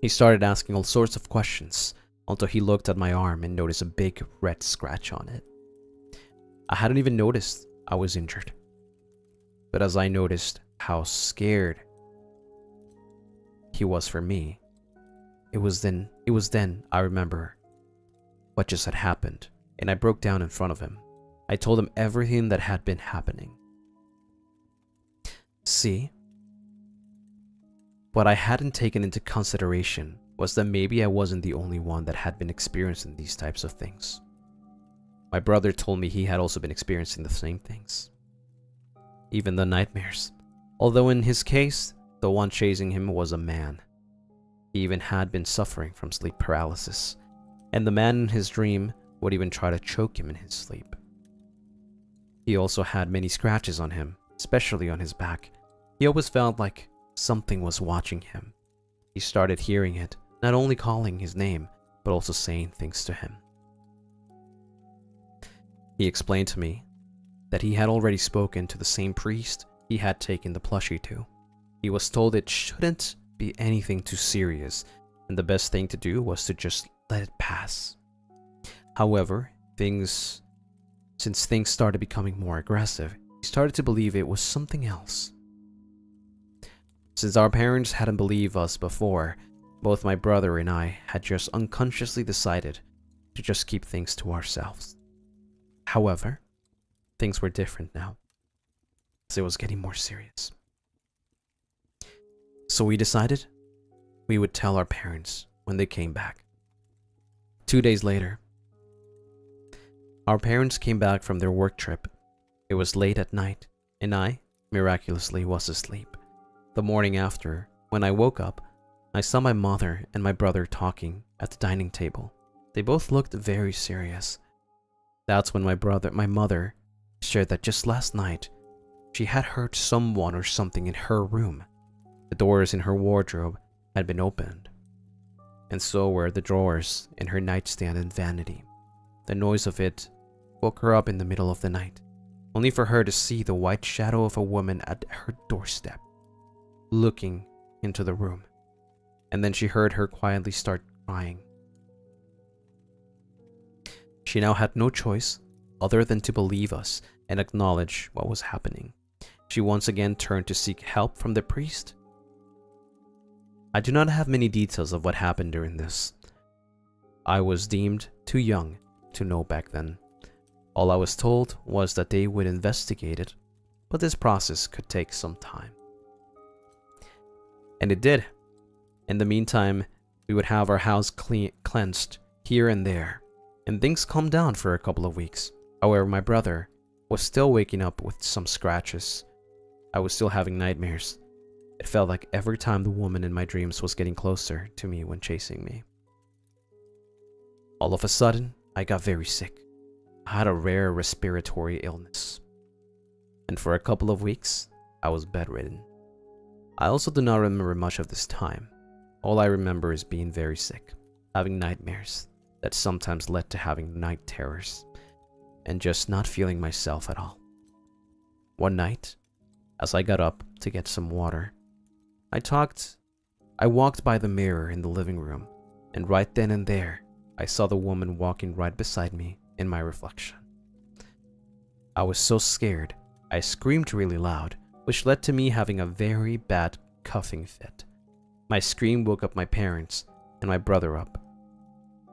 He started asking all sorts of questions until he looked at my arm and noticed a big red scratch on it. I hadn't even noticed I was injured. But as I noticed how scared he was for me, it was then I remember what just had happened, and I broke down in front of him. I told him everything that had been happening. See, what I hadn't taken into consideration was that maybe I wasn't the only one that had been experiencing these types of things. My brother told me he had also been experiencing the same things. Even the nightmares. Although in his case, the one chasing him was a man. He even had been suffering from sleep paralysis, and the man in his dream would even try to choke him in his sleep. He also had many scratches on him, especially on his back. He always felt like something was watching him. He started hearing it, not only calling his name, but also saying things to him. He explained to me that he had already spoken to the same priest he had taken the plushie to. He was told it shouldn't be anything too serious, and the best thing to do was to just let it pass. However, since things started becoming more aggressive, he started to believe it was something else. Since our parents hadn't believed us before, both my brother and I had just unconsciously decided to just keep things to ourselves. However, things were different now, as it was getting more serious. So we decided we would tell our parents when they came back. 2 days later, our parents came back from their work trip. It was late at night, and I, miraculously, was asleep. The morning after, when I woke up, I saw my mother and my brother talking at the dining table. They both looked very serious. That's when my mother shared that just last night, she had heard someone or something in her room. The doors in her wardrobe had been opened, and so were the drawers in her nightstand and vanity. The noise of it woke her up in the middle of the night, only for her to see the white shadow of a woman at her doorstep, looking into the room. And then she heard her quietly start crying. She now had no choice other than to believe us and acknowledge what was happening. She once again turned to seek help from the priest. I do not have many details of what happened during this. I was deemed too young to know back then. All I was told was that they would investigate it, but this process could take some time. And it did. In the meantime, we would have our house cleansed here and there, and things calmed down for a couple of weeks. However, my brother was still waking up with some scratches. I was still having nightmares. It felt like every time the woman in my dreams was getting closer to me when chasing me. All of a sudden, I got very sick. I had a rare respiratory illness. And for a couple of weeks, I was bedridden. I also do not remember much of this time. All I remember is being very sick, having nightmares that sometimes led to having night terrors, and just not feeling myself at all. One night, as I got up to get some water, I walked by the mirror in the living room, and right then and there, I saw the woman walking right beside me in my reflection. I was so scared, I screamed really loud, which led to me having a very bad coughing fit. My scream woke up my parents and my brother up.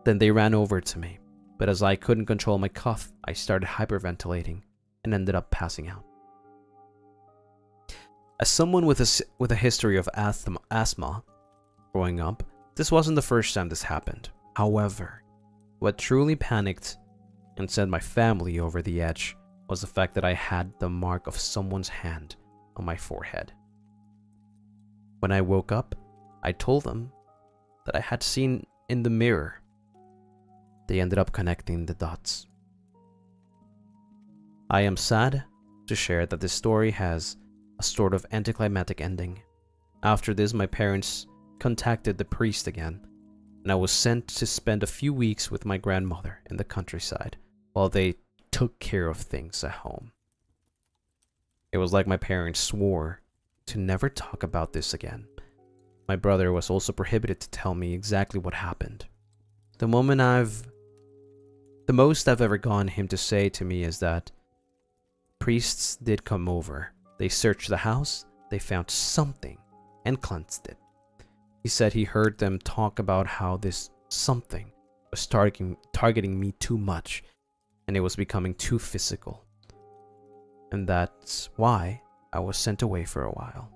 Then they ran over to me, but as I couldn't control my cough, I started hyperventilating and ended up passing out. As someone with a history of asthma growing up, this wasn't the first time this happened. However, what truly panicked and sent my family over the edge was the fact that I had the mark of someone's hand on my forehead. When I woke up, I told them that I had seen in the mirror. They ended up connecting the dots. I am sad to share that this story has a sort of anticlimactic ending. After this, my parents contacted the priest again, and I was sent to spend a few weeks with my grandmother in the countryside while they took care of things at home. It was like my parents swore to never talk about this again. My brother was also prohibited to tell me exactly what happened. The most I've ever gotten him to say to me is that priests did come over. They searched the house, they found something, and cleansed it. He said he heard them talk about how this something was targeting me too much, and it was becoming too physical. And that's why I was sent away for a while.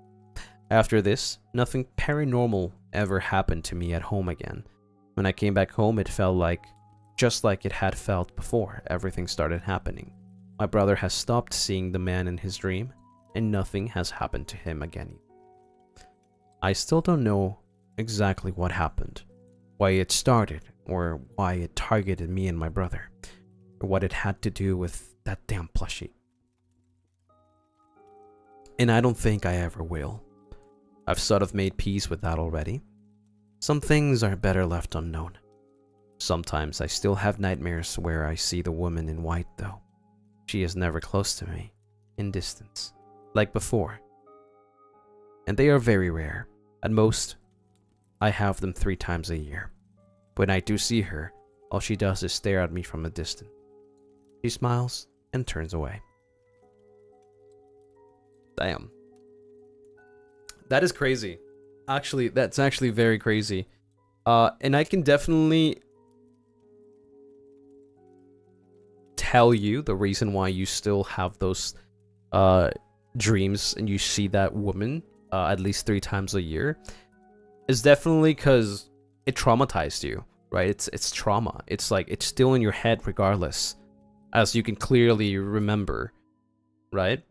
After this, nothing paranormal ever happened to me at home again. When I came back home, it felt just like it had felt before everything started happening. My brother has stopped seeing the man in his dream, and nothing has happened to him again. I still don't know exactly what happened, why it started, or why it targeted me and my brother, or what it had to do with that damn plushie. And I don't think I ever will. I've sort of made peace with that already. Some things are better left unknown. Sometimes I still have nightmares where I see the woman in white though. She is never close to me, in distance, like before. And they are very rare. At most, I have them 3 times a year. When I do see her, all she does is stare at me from a distance. She smiles and turns away. Damn. That is crazy. Actually, that's actually very crazy. And I can definitely tell you the reason why you still have those dreams and you see that woman at least 3 times a year is definitely because it traumatized you, right? It's trauma. It's like it's still in your head regardless, as you can clearly remember, right?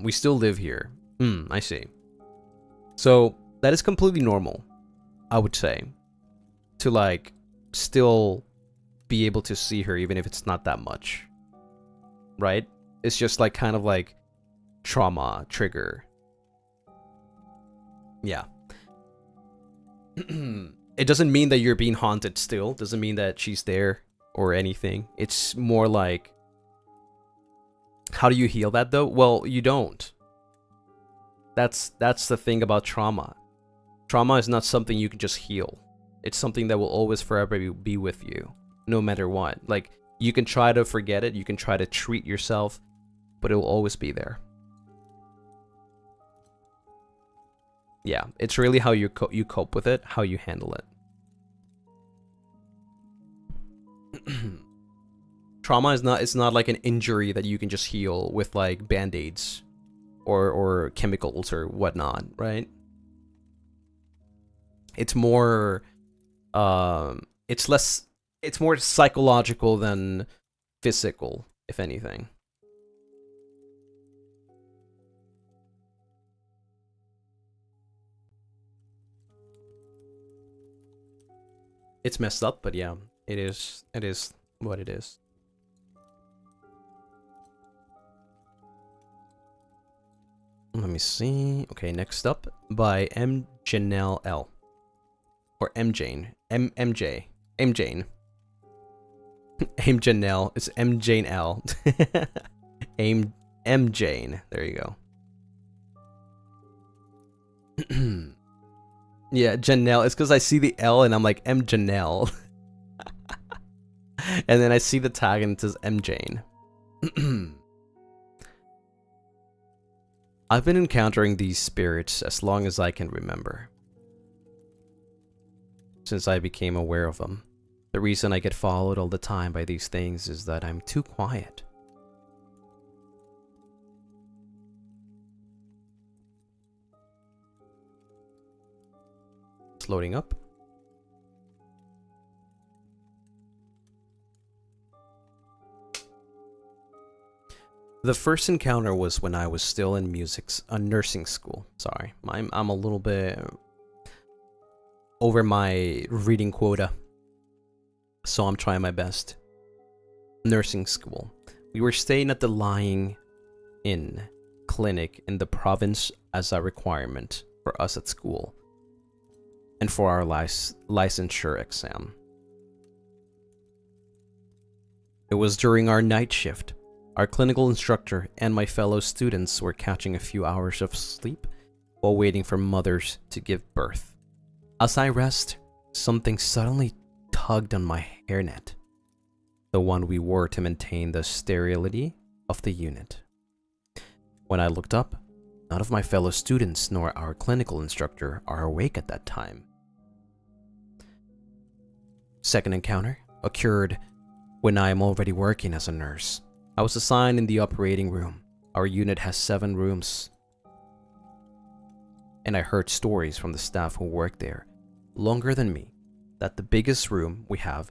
We still live here. I see. So that is completely normal, I would say, to like still be able to see her even if it's not that much, right? It's just like kind of like trauma trigger. Yeah. It doesn't mean that you're being haunted still. Doesn't mean that she's there or anything. It's more like, how do you heal that though? Well, you don't. That's the thing about trauma. Trauma is not something you can just heal. It's something that will always forever be with you, no matter what. Like, you can try to forget it, you can try to treat yourself, but it will always be there. Yeah, it's really how you cope with it, how you handle it. Trauma is not, it's not like an injury that you can just heal with like band-aids or chemicals or whatnot, right? It's more it's more psychological than physical, if anything. It's messed up, but yeah, it is what it is. Let me see. Okay, next up by M. Janelle L. Or M. Jane. MJ. M. Jane. M. Janelle. It's M. Jane L. M. Jane. There you go. Yeah, Janelle. It's because I see the L and I'm like M. Janelle. And then I see the tag and it says M. Jane. I've been encountering these spirits as long as I can remember. Since I became aware of them. The reason I get followed all the time by these things is that I'm too quiet. It's loading up. The first encounter was when I was still in nursing school. Sorry, I'm a little bit over my reading quota, so I'm trying my best. Nursing school. We were staying at the lying in clinic in the province as a requirement for us at school and for our licensure exam. It was during our night shift. Our clinical instructor and my fellow students were catching a few hours of sleep while waiting for mothers to give birth. As I rest, something suddenly tugged on my hairnet, the one we wore to maintain the sterility of the unit. When I looked up, none of my fellow students nor our clinical instructor are awake at that time. second encounter occurred when I am already working as a nurse. I was assigned in the operating room. Our unit has 7 rooms. And I heard stories from the staff who work there, longer than me, that the biggest room we have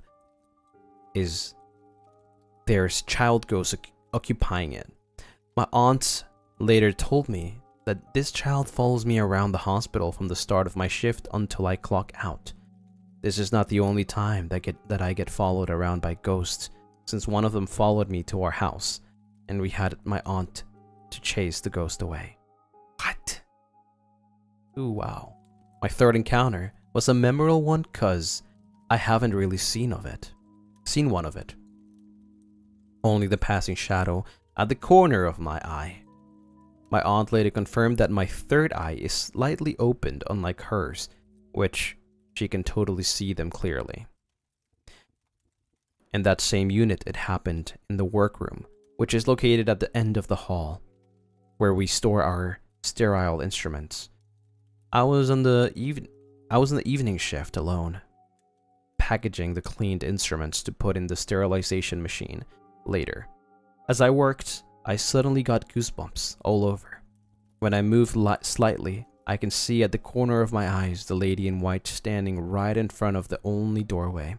is there's child ghosts occupying it. My aunt later told me that this child follows me around the hospital from the start of my shift until I clock out. This is not the only time that I get followed around by ghosts, since one of them followed me to our house, and we had my aunt to chase the ghost away. What? Ooh, wow. My third encounter was a memorable one cause I haven't really seen one of it. Only the passing shadow at the corner of my eye. My aunt later confirmed that my third eye is slightly opened unlike hers, which she can totally see them clearly. In that same unit, it happened in the workroom, which is located at the end of the hall, where we store our sterile instruments. I was in the evening shift alone, packaging the cleaned instruments to put in the sterilization machine later. As I worked, I suddenly got goosebumps all over. When I moved slightly, I can see at the corner of my eyes the lady in white standing right in front of the only doorway.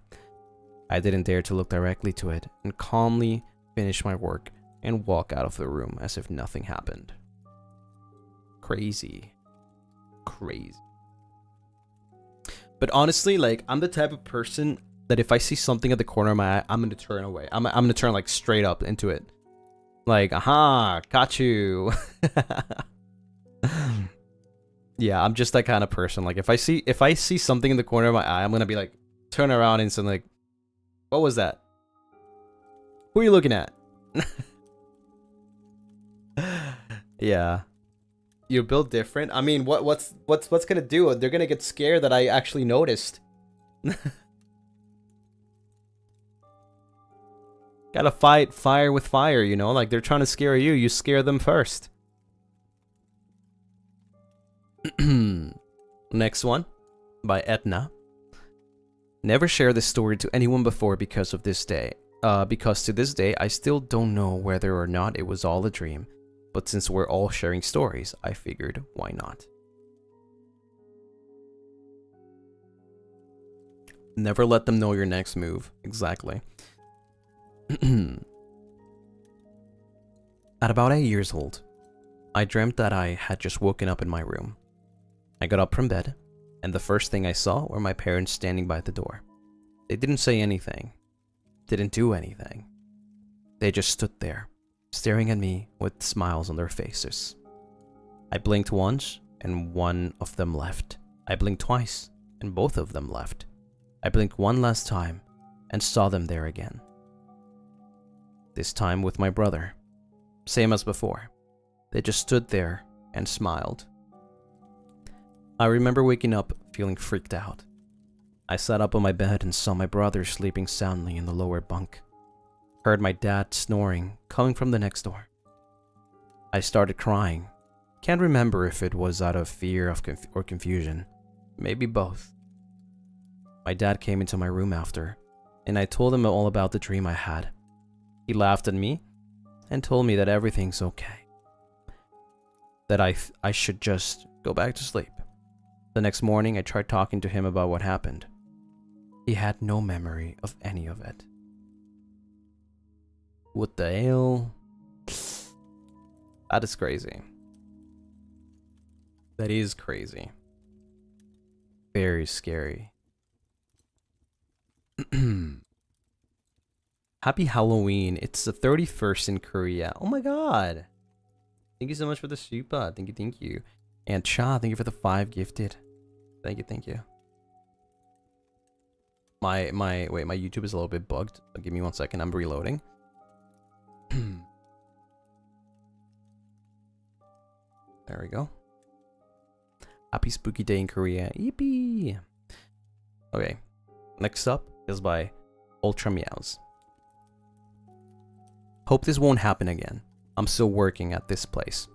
I didn't dare to look directly to it and calmly finish my work and walk out of the room as if nothing happened. Crazy. But honestly, like, I'm the type of person that if I see something at the corner of my eye, I'm gonna turn away. I'm gonna turn like straight up into it. Like, aha, got you. Yeah, I'm just that kind of person. Like, if I see something in the corner of my eye, I'm gonna be like, turn around instantly. Like, what was that? Who are you looking at? Yeah, you're built different. I mean, what's gonna do? They're gonna get scared that I actually noticed. Gotta fight fire with fire, you know? Like, they're trying to scare you, you scare them first. Next one, by Etna. Never share this story to anyone before because to this day, I still don't know whether or not it was all a dream. But since we're all sharing stories, I figured, why not? Never let them know your next move. Exactly. At about 8 years old, I dreamt that I had just woken up in my room. I got up from bed, and the first thing I saw were my parents standing by the door. They didn't say anything, didn't do anything. They just stood there, staring at me with smiles on their faces. I blinked once, and one of them left. I blinked twice, and both of them left. I blinked one last time, and saw them there again. This time with my brother. Same as before. They just stood there and smiled. I remember waking up feeling freaked out. I sat up on my bed and saw my brother sleeping soundly in the lower bunk. Heard my dad snoring coming from the next door. I started crying. Can't remember if it was out of fear or confusion. Maybe both. My dad came into my room after, and I told him all about the dream I had. He laughed at me and told me that everything's okay. That I should just go back to sleep. The next morning, I tried talking to him about what happened. He had no memory of any of it. What the hell? That is crazy. That is crazy. Very scary. Happy Halloween. It's the 31st in Korea. Oh my god. Thank you so much for the super. Thank you. And Cha, thank you for the 5 gifted. Thank you. My YouTube is a little bit bugged. Give me 1 second. I'm reloading. There we go. Happy spooky day in Korea. Yippee! Okay. Next up is by Ultra Meows. Hope this won't happen again. I'm still working at this place.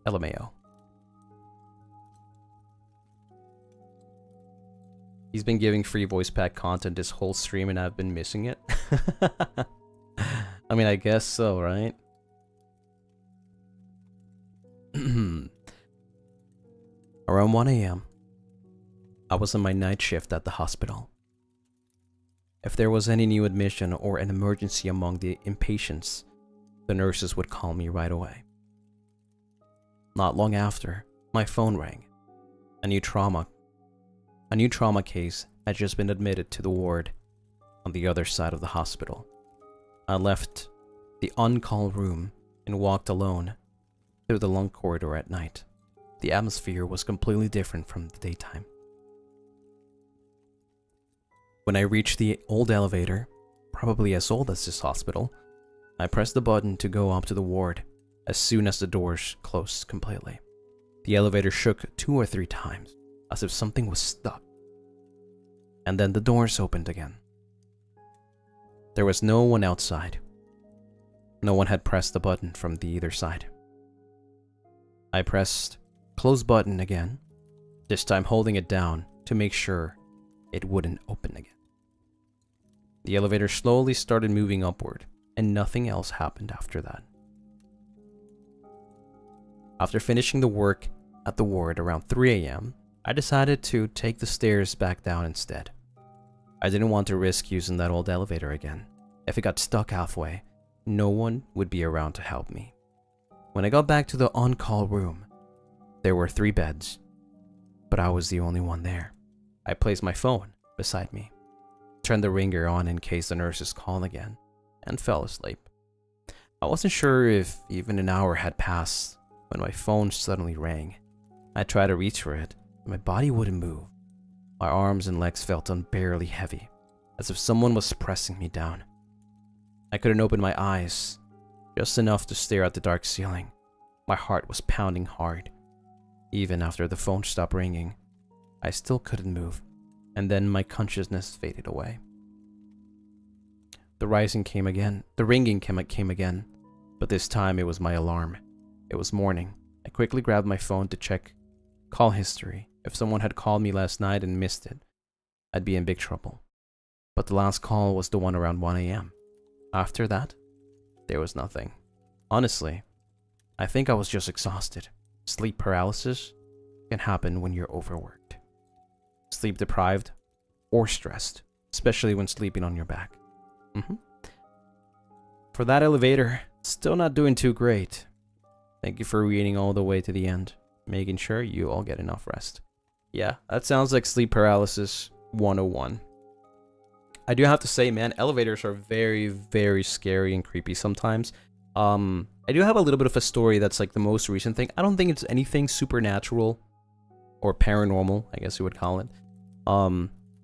LMAO. He's been giving free voice pack content this whole stream and I've been missing it. I mean, I guess so, right? Around 1 a.m., I was on my night shift at the hospital. If there was any new admission or an emergency among the inpatients, the nurses would call me right away. Not long after, my phone rang. A new trauma case had just been admitted to the ward on the other side of the hospital. I left the on-call room and walked alone through the long corridor at night. The atmosphere was completely different from the daytime. When I reached the old elevator, probably as old as this hospital, I pressed the button to go up to the ward as soon as the doors closed completely. The elevator shook 2 or 3 times, as if something was stuck. And then the doors opened again. There was no one outside. No one had pressed the button from the either side. I pressed close button again, this time holding it down to make sure it wouldn't open again. The elevator slowly started moving upward, and nothing else happened after that. After finishing the work at the ward around 3 a.m., I decided to take the stairs back down instead. I didn't want to risk using that old elevator again. If it got stuck halfway, no one would be around to help me. When I got back to the on-call room, there were 3 beds, but I was the only one there. I placed my phone beside me, turned the ringer on in case the nurses called again, and fell asleep. I wasn't sure if even an hour had passed when my phone suddenly rang. I tried to reach for it, but my body wouldn't move. My arms and legs felt unbearably heavy, as if someone was pressing me down. I couldn't open my eyes, just enough to stare at the dark ceiling. My heart was pounding hard. Even after the phone stopped ringing, I still couldn't move, and then my consciousness faded away. The ringing came again, but this time it was my alarm. It was morning. I quickly grabbed my phone to check call history. If someone had called me last night and missed it, I'd be in big trouble. But the last call was the one around 1 a.m. After that, there was nothing. Honestly, I think I was just exhausted. Sleep paralysis can happen when you're overworked, sleep deprived, or stressed, especially when sleeping on your back. For that elevator, still not doing too great. Thank you for reading all the way to the end, making sure you all get enough rest. Yeah, that sounds like sleep paralysis 101. I do have to say, man, elevators are very, very scary and creepy sometimes. I do have a little bit of a story that's like the most recent thing. I don't think it's anything supernatural or paranormal, I guess you would call it.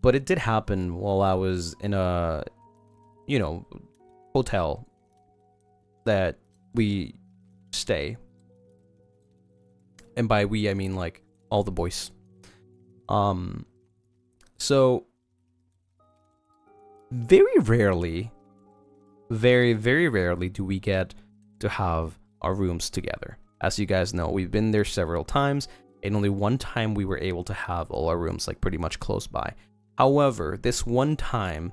But it did happen while I was in a, hotel that we stay. And by we, I mean like all the boys. So very rarely, very, very rarely do we get to have our rooms together. As you guys know, we've been there several times, and only one time we were able to have all our rooms like pretty much close by. However, this one time,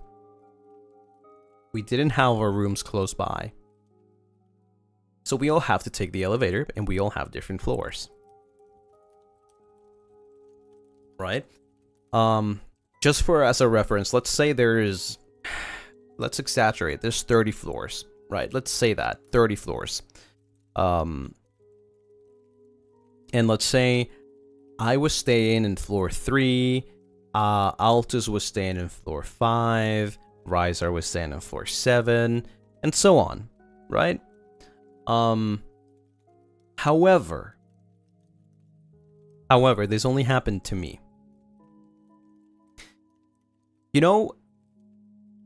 we didn't have our rooms close by. So we all have to take the elevator, and we all have different floors. Right? Just for as a reference, let's say let's exaggerate, there's 30 floors, right? Let's say that, 30 floors. And let's say I was staying in floor 3, Altus was staying in floor 5, Riser was staying in floor 7, and so on, right? However, this only happened to me. You know,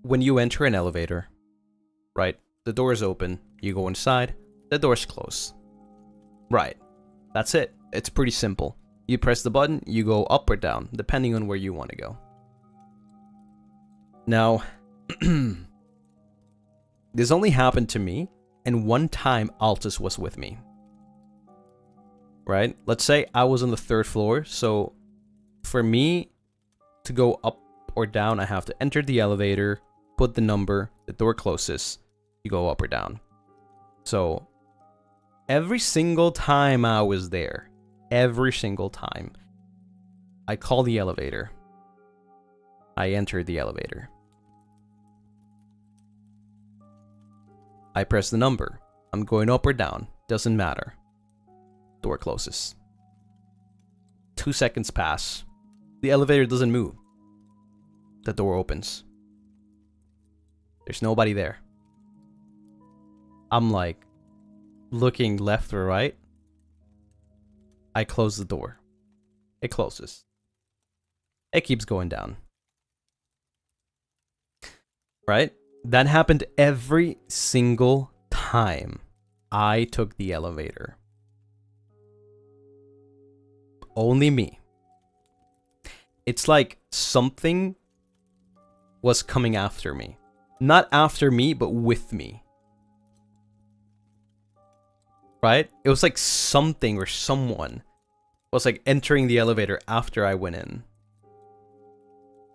when you enter an elevator, right, the doors open, you go inside, the doors close. Right, that's it. It's pretty simple. You press the button, you go up or down, depending on where you want to go. Now, this only happened to me, and one time Altus was with me. Right? Let's say I was on the 3rd floor, so for me to go up or down, I have to enter the elevator, put the number, the door closes, you go up or down. So every single time I was there, every single time, I call the elevator. I enter the elevator. I press the number. I'm going up or down. Doesn't matter. Door closes. 2 seconds pass. The elevator doesn't move. The door opens. There's nobody there. I'm like looking left or right. I close the door. It closes. It keeps going down. Right? That happened every single time I took the elevator. Only me. It's like something was coming after me. Not after me, but with me. Right? It was like something or someone was like entering the elevator after I went in.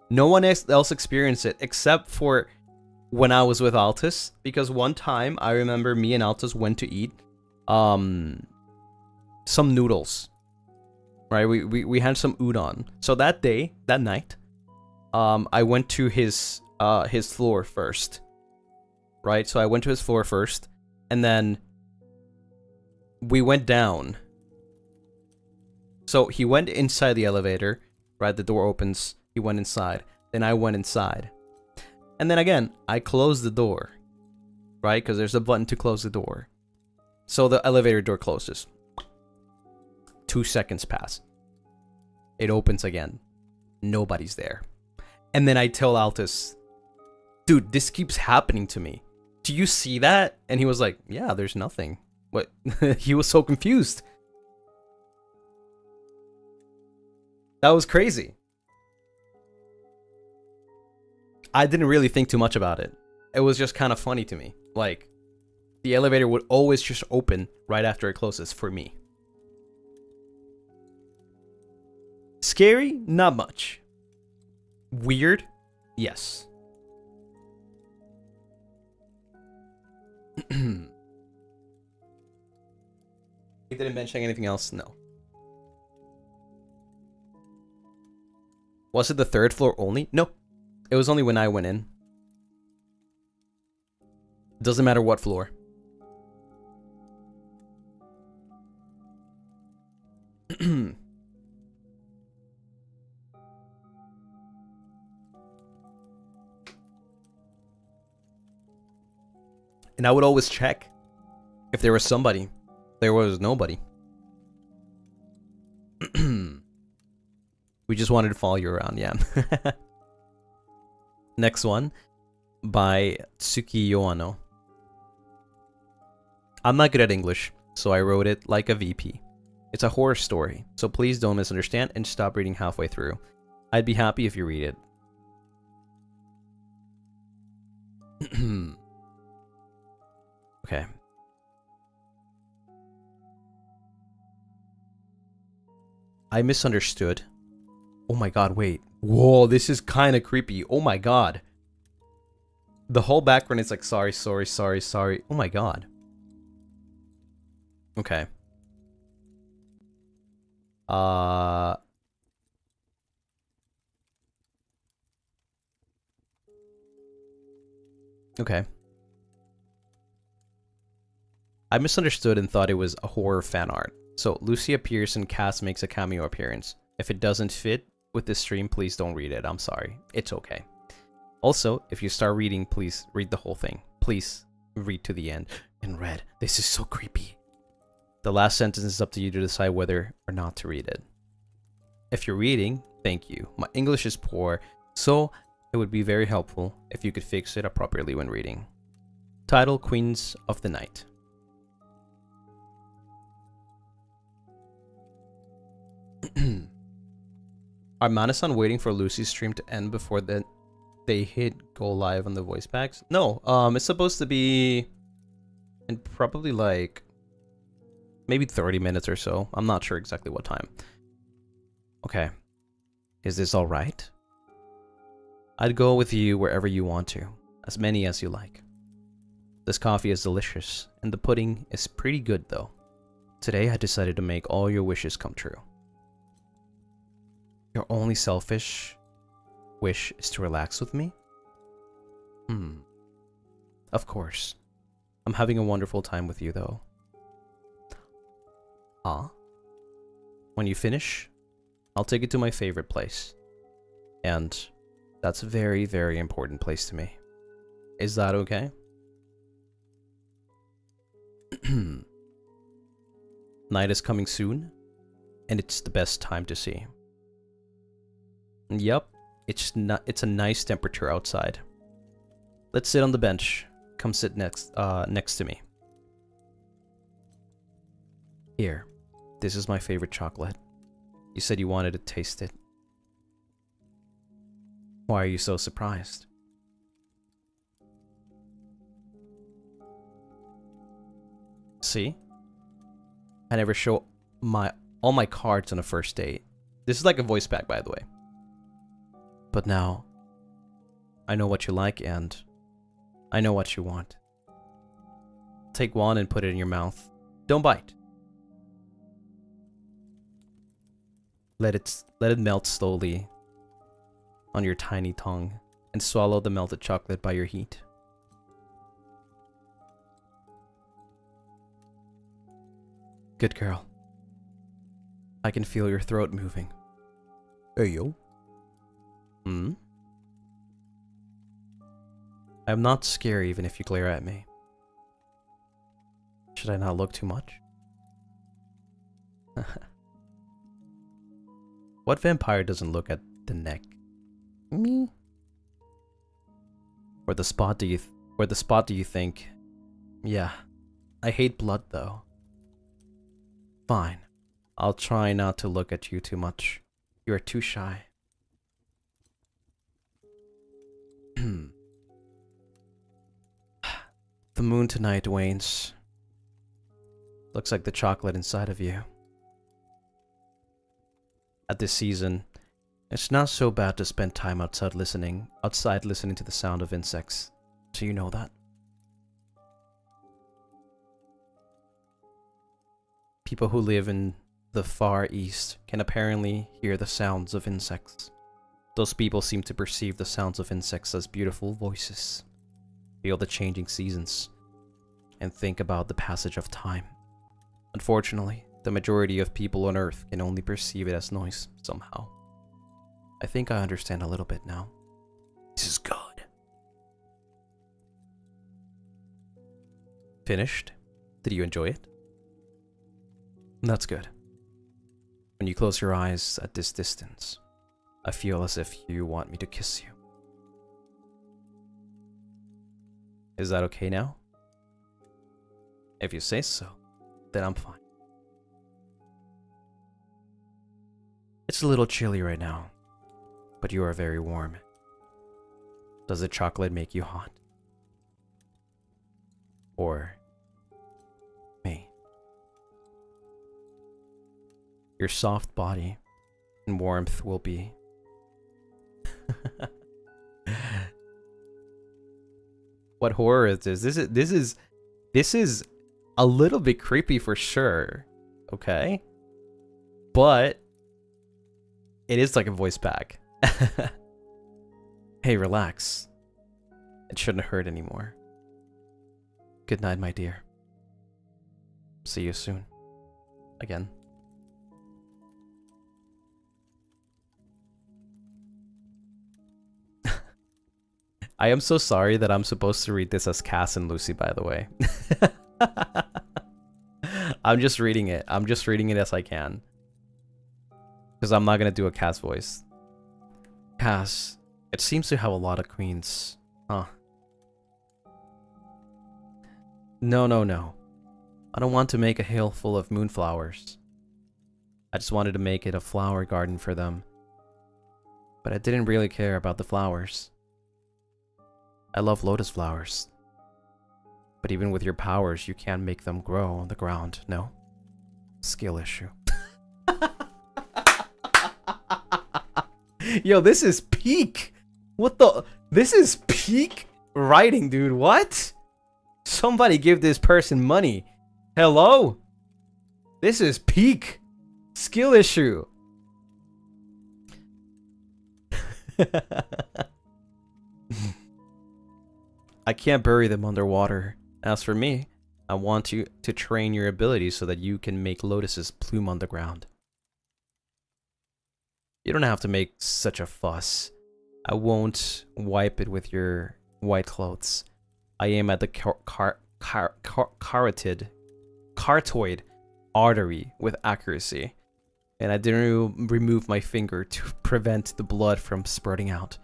No one else experienced it except for when I was with Altus, because one time I remember me and Altus went to eat some noodles. Right? We had some udon. So that day, that night, I went to his floor first. Right? So I went to his floor first, and then we went down. So he went inside the elevator, right? The door opens, he went inside. Then I went inside. And then again, I closed the door, right? Because there's a button to close the door. So the elevator door closes. 2 seconds pass. It opens again. Nobody's there. And then I tell Altus, dude, this keeps happening to me. Do you see that? And he was like, yeah, there's nothing. What? He was so confused. That was crazy. I didn't really think too much about it. It was just kind of funny to me. Like, the elevator would always just open right after it closes for me. Scary? Not much. Weird? Yes. He didn't mention anything else? No. Was it the 3rd floor only? No. It was only when I went in. Doesn't matter what floor. And I would always check if there was somebody. There was nobody. We just wanted to follow you around, yeah. Next one, by Tsukiyo Ano. I'm not good at English, so I wrote it like a VP. It's a horror story, so please don't misunderstand and stop reading halfway through. I'd be happy if you read it. Okay. I misunderstood. Oh my god, wait. Whoa, this is kind of creepy. Oh my god. The whole background is like, sorry, sorry, sorry, sorry. Oh my god. Okay. Okay. I misunderstood and thought it was a horror fan art. So, Lucy appears and Cass makes a cameo appearance. If it doesn't fit with this stream, please don't read it. I'm sorry. It's okay. Also, if you start reading, please read the whole thing. Please read to the end. In red. This is so creepy. The last sentence is up to you to decide whether or not to read it. If you're reading, thank you. My English is poor, so it would be very helpful if you could fix it appropriately when reading. Title, Queens of the Night. Are Manasan waiting for Lucy's stream to end before they hit go live on the voice packs? No, it's supposed to be in probably like maybe 30 minutes or so. I'm not sure exactly what time. Okay. Is this all right? I'd go with you wherever you want to, as many as you like. This coffee is delicious, and the pudding is pretty good though. Today I decided to make all your wishes come true. Your only selfish wish is to relax with me? Of course. I'm having a wonderful time with you though. When you finish, I'll take you to my favorite place. And that's a very, very important place to me. Is that okay? Night is coming soon, and it's the best time to see. Yep, it's a nice temperature outside. Let's sit on the bench. Come sit next to me. Here, this is my favorite chocolate. You said you wanted to taste it. Why are you so surprised? See? I never show all my cards on a first date. This is like a voice pack, by the way. But now, I know what you like and I know what you want. Take one and put it in your mouth. Don't bite. Let it melt slowly on your tiny tongue and swallow the melted chocolate by your heat. Good girl. I can feel your throat moving. Hey, yo. I'm not scary even if you glare at me. Should I not look too much? What vampire doesn't look at the neck? Me? Where the spot do you think? Yeah. I hate blood though. Fine. I'll try not to look at you too much. You are too shy. The moon tonight wanes. Looks like the chocolate inside of you. At this season, it's not so bad to spend time outside listening to the sound of insects. Do you know that? People who live in the Far East can apparently hear the sounds of insects. Those people seem to perceive the sounds of insects as beautiful voices, feel the changing seasons, and think about the passage of time. Unfortunately, the majority of people on Earth can only perceive it as noise somehow. I think I understand a little bit now. This is good. Finished? Did you enjoy it? That's good. When you close your eyes at this distance, I feel as if you want me to kiss you. Is that okay now? If you say so, then I'm fine. It's a little chilly right now, but you are very warm. Does the chocolate make you hot? Or me? Your soft body and warmth will be... What horror is this? This is a little bit creepy for sure. Okay? But it is like a voice pack. Hey, relax. It shouldn't hurt anymore. Good night, my dear. See you soon. Again. I am so sorry that I'm supposed to read this as Cass and Lucy, by the way. I'm just reading it. I'm just reading it as I can. Because I'm not going to do a Cass voice. Cass, it seems to have a lot of queens. Huh. No. I don't want to make a hill full of moonflowers. I just wanted to make it a flower garden for them. But I didn't really care about the flowers. I love lotus flowers. But even with your powers, you can't make them grow on the ground, no? Skill issue. Yo, this is peak! What the? This is peak writing, dude. What? Somebody give this person money. Hello? This is peak skill issue. I can't bury them underwater. As for me, I want you to train your abilities so that you can make lotuses plume on the ground. You don't have to make such a fuss. I won't wipe it with your white clothes. I aim at the carotid artery with accuracy, and I didn't remove my finger to prevent the blood from spurting out.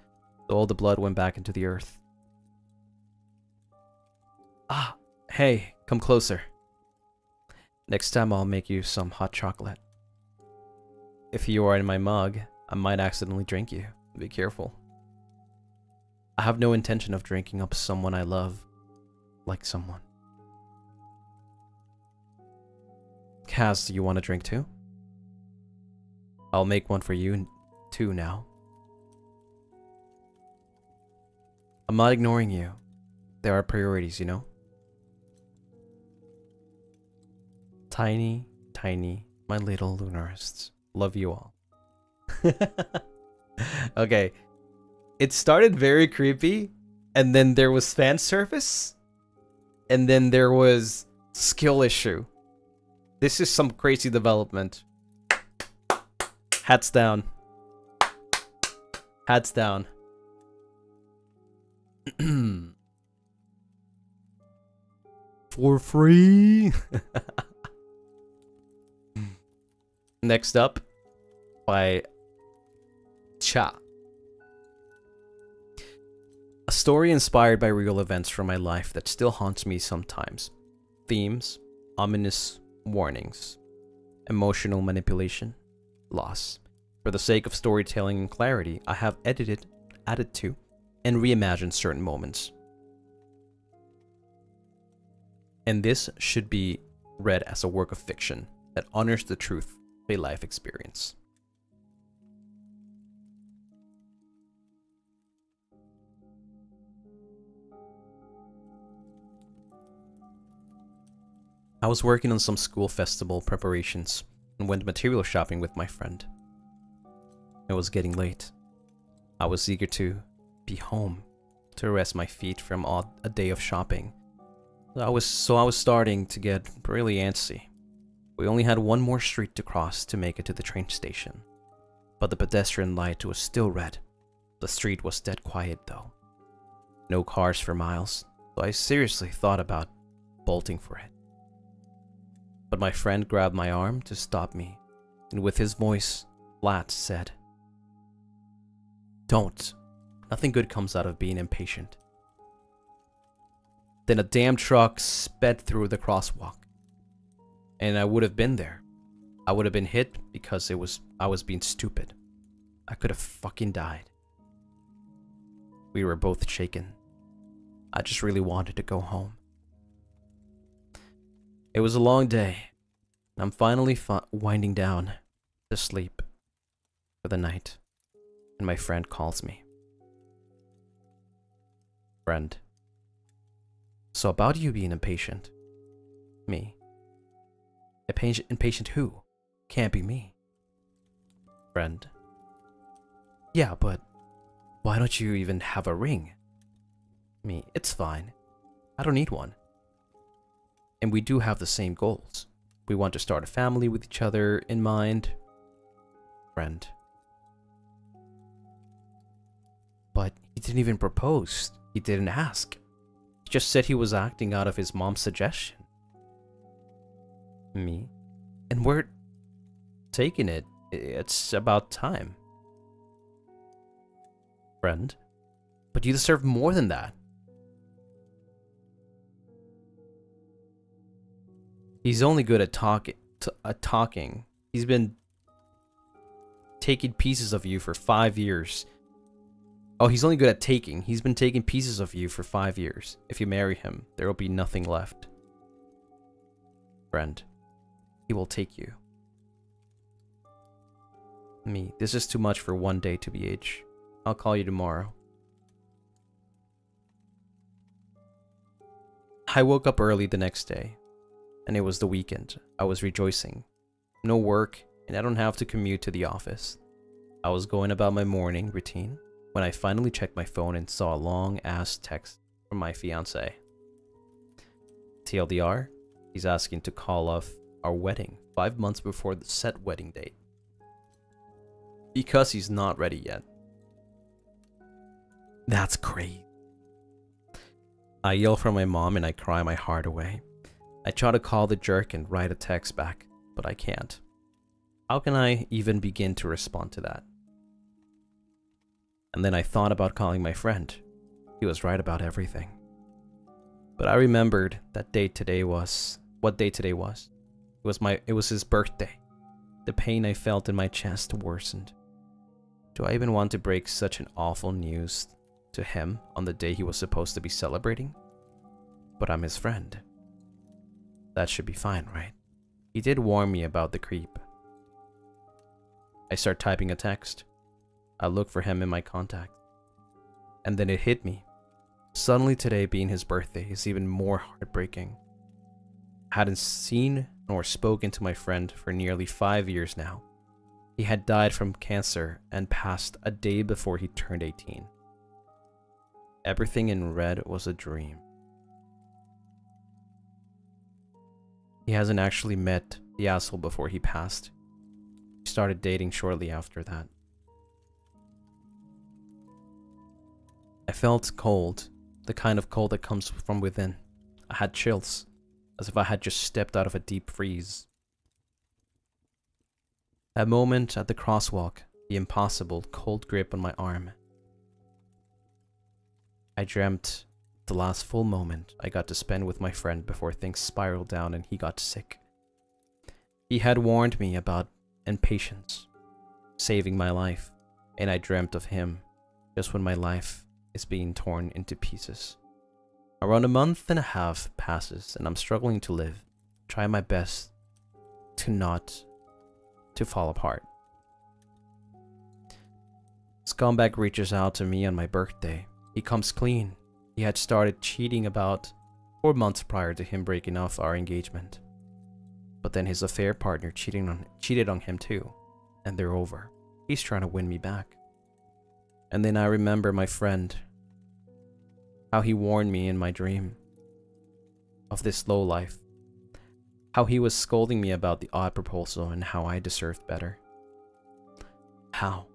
So all the blood went back into the earth. Ah, hey, come closer. Next time I'll make you some hot chocolate. If you are in my mug, I might accidentally drink you. Be careful. I have no intention of drinking up someone I love. Like someone. Kaz, do you want a drink too? I'll make one for you too now. I'm not ignoring you. There are priorities, you know? Tiny, tiny, my little Lunarists. Love you all. Okay. It started very creepy, and then there was fan service, and then there was skill issue. This is some crazy development. Hats down. Hats down. For free. Next up, by Cha. A story inspired by real events from my life that still haunts me sometimes. Themes, ominous warnings, emotional manipulation, loss. For the sake of storytelling and clarity, I have edited, added to, and reimagined certain moments. And this should be read as a work of fiction that honors the truth of a life experience. I was working on some school festival preparations and went material shopping with my friend. It was getting late. I was eager to be home to rest my feet from a day of shopping. I was starting to get really antsy. We only had one more street to cross to make it to the train station. But the pedestrian light was still red. The street was dead quiet though. No cars for miles, so I seriously thought about bolting for it. But my friend grabbed my arm to stop me, and with his voice flat said, "Don't. Nothing good comes out of being impatient." Then a damn truck sped through the crosswalk. And I would have been there. I would have been hit because I was being stupid. I could have fucking died. We were both shaken. I just really wanted to go home. It was a long day. I'm finally winding down to sleep for the night. And my friend calls me. Friend. So about you being impatient. Me. Impatient who? Can't be me. Friend. Yeah, but why don't you even have a ring? Me. It's fine. I don't need one. And we do have the same goals. We want to start a family with each other in mind. Friend. But he didn't even propose. He didn't ask. He just said he was acting out of his mom's suggestion. Me. And we're taking it. It's about time. Friend. But you deserve more than that. He's only good at talking. He's been taking pieces of you for 5 years. Oh, he's only good at taking. He's been taking pieces of you for 5 years. If you marry him, there will be nothing left. Friend. He will take you. Me. This is too much for one day to be age. I'll call you tomorrow. I woke up early the next day, and it was the weekend. I was rejoicing. No work, and I don't have to commute to the office. I was going about my morning routine when I finally checked my phone and saw a long-ass text from my fiancé. TLDR, he's asking to call off our wedding 5 months before the set wedding date. Because he's not ready yet. That's crazy. I yell for my mom and I cry my heart away. I try to call the jerk and write a text back, but I can't. How can I even begin to respond to that? And then I thought about calling my friend. He was right about everything. But I remembered that day today was what day today was. It was his birthday. The pain I felt in my chest worsened. Do I even want to break such an awful news to him on the day he was supposed to be celebrating? But I'm his friend. That should be fine, right? He did warn me about the creep. I start typing a text. I look for him in my contacts. And then it hit me. Suddenly today being his birthday is even more heartbreaking. I hadn't seen nor spoken to my friend for nearly 5 years now. He had died from cancer and passed a day before he turned 18. Everything in red was a dream. He hasn't actually met the asshole before he passed. We started dating shortly after that. I felt cold, the kind of cold that comes from within. I had chills, as if I had just stepped out of a deep freeze. That moment at the crosswalk, the impossible cold grip on my arm. I dreamt the last full moment I got to spend with my friend before things spiraled down and he got sick. He had warned me about impatience, saving my life, and I dreamt of him just when my life is being torn into pieces. Around a month and a half passes and I'm struggling to live, try my best to not to fall apart. Scumbag reaches out to me on my birthday. He comes clean. He had started cheating about 4 months prior to him breaking off our engagement. But then his affair partner cheated on him too, and they're over. He's trying to win me back. And then I remember my friend, how he warned me in my dream of this low life, how he was scolding me about the odd proposal and how I deserved better. How?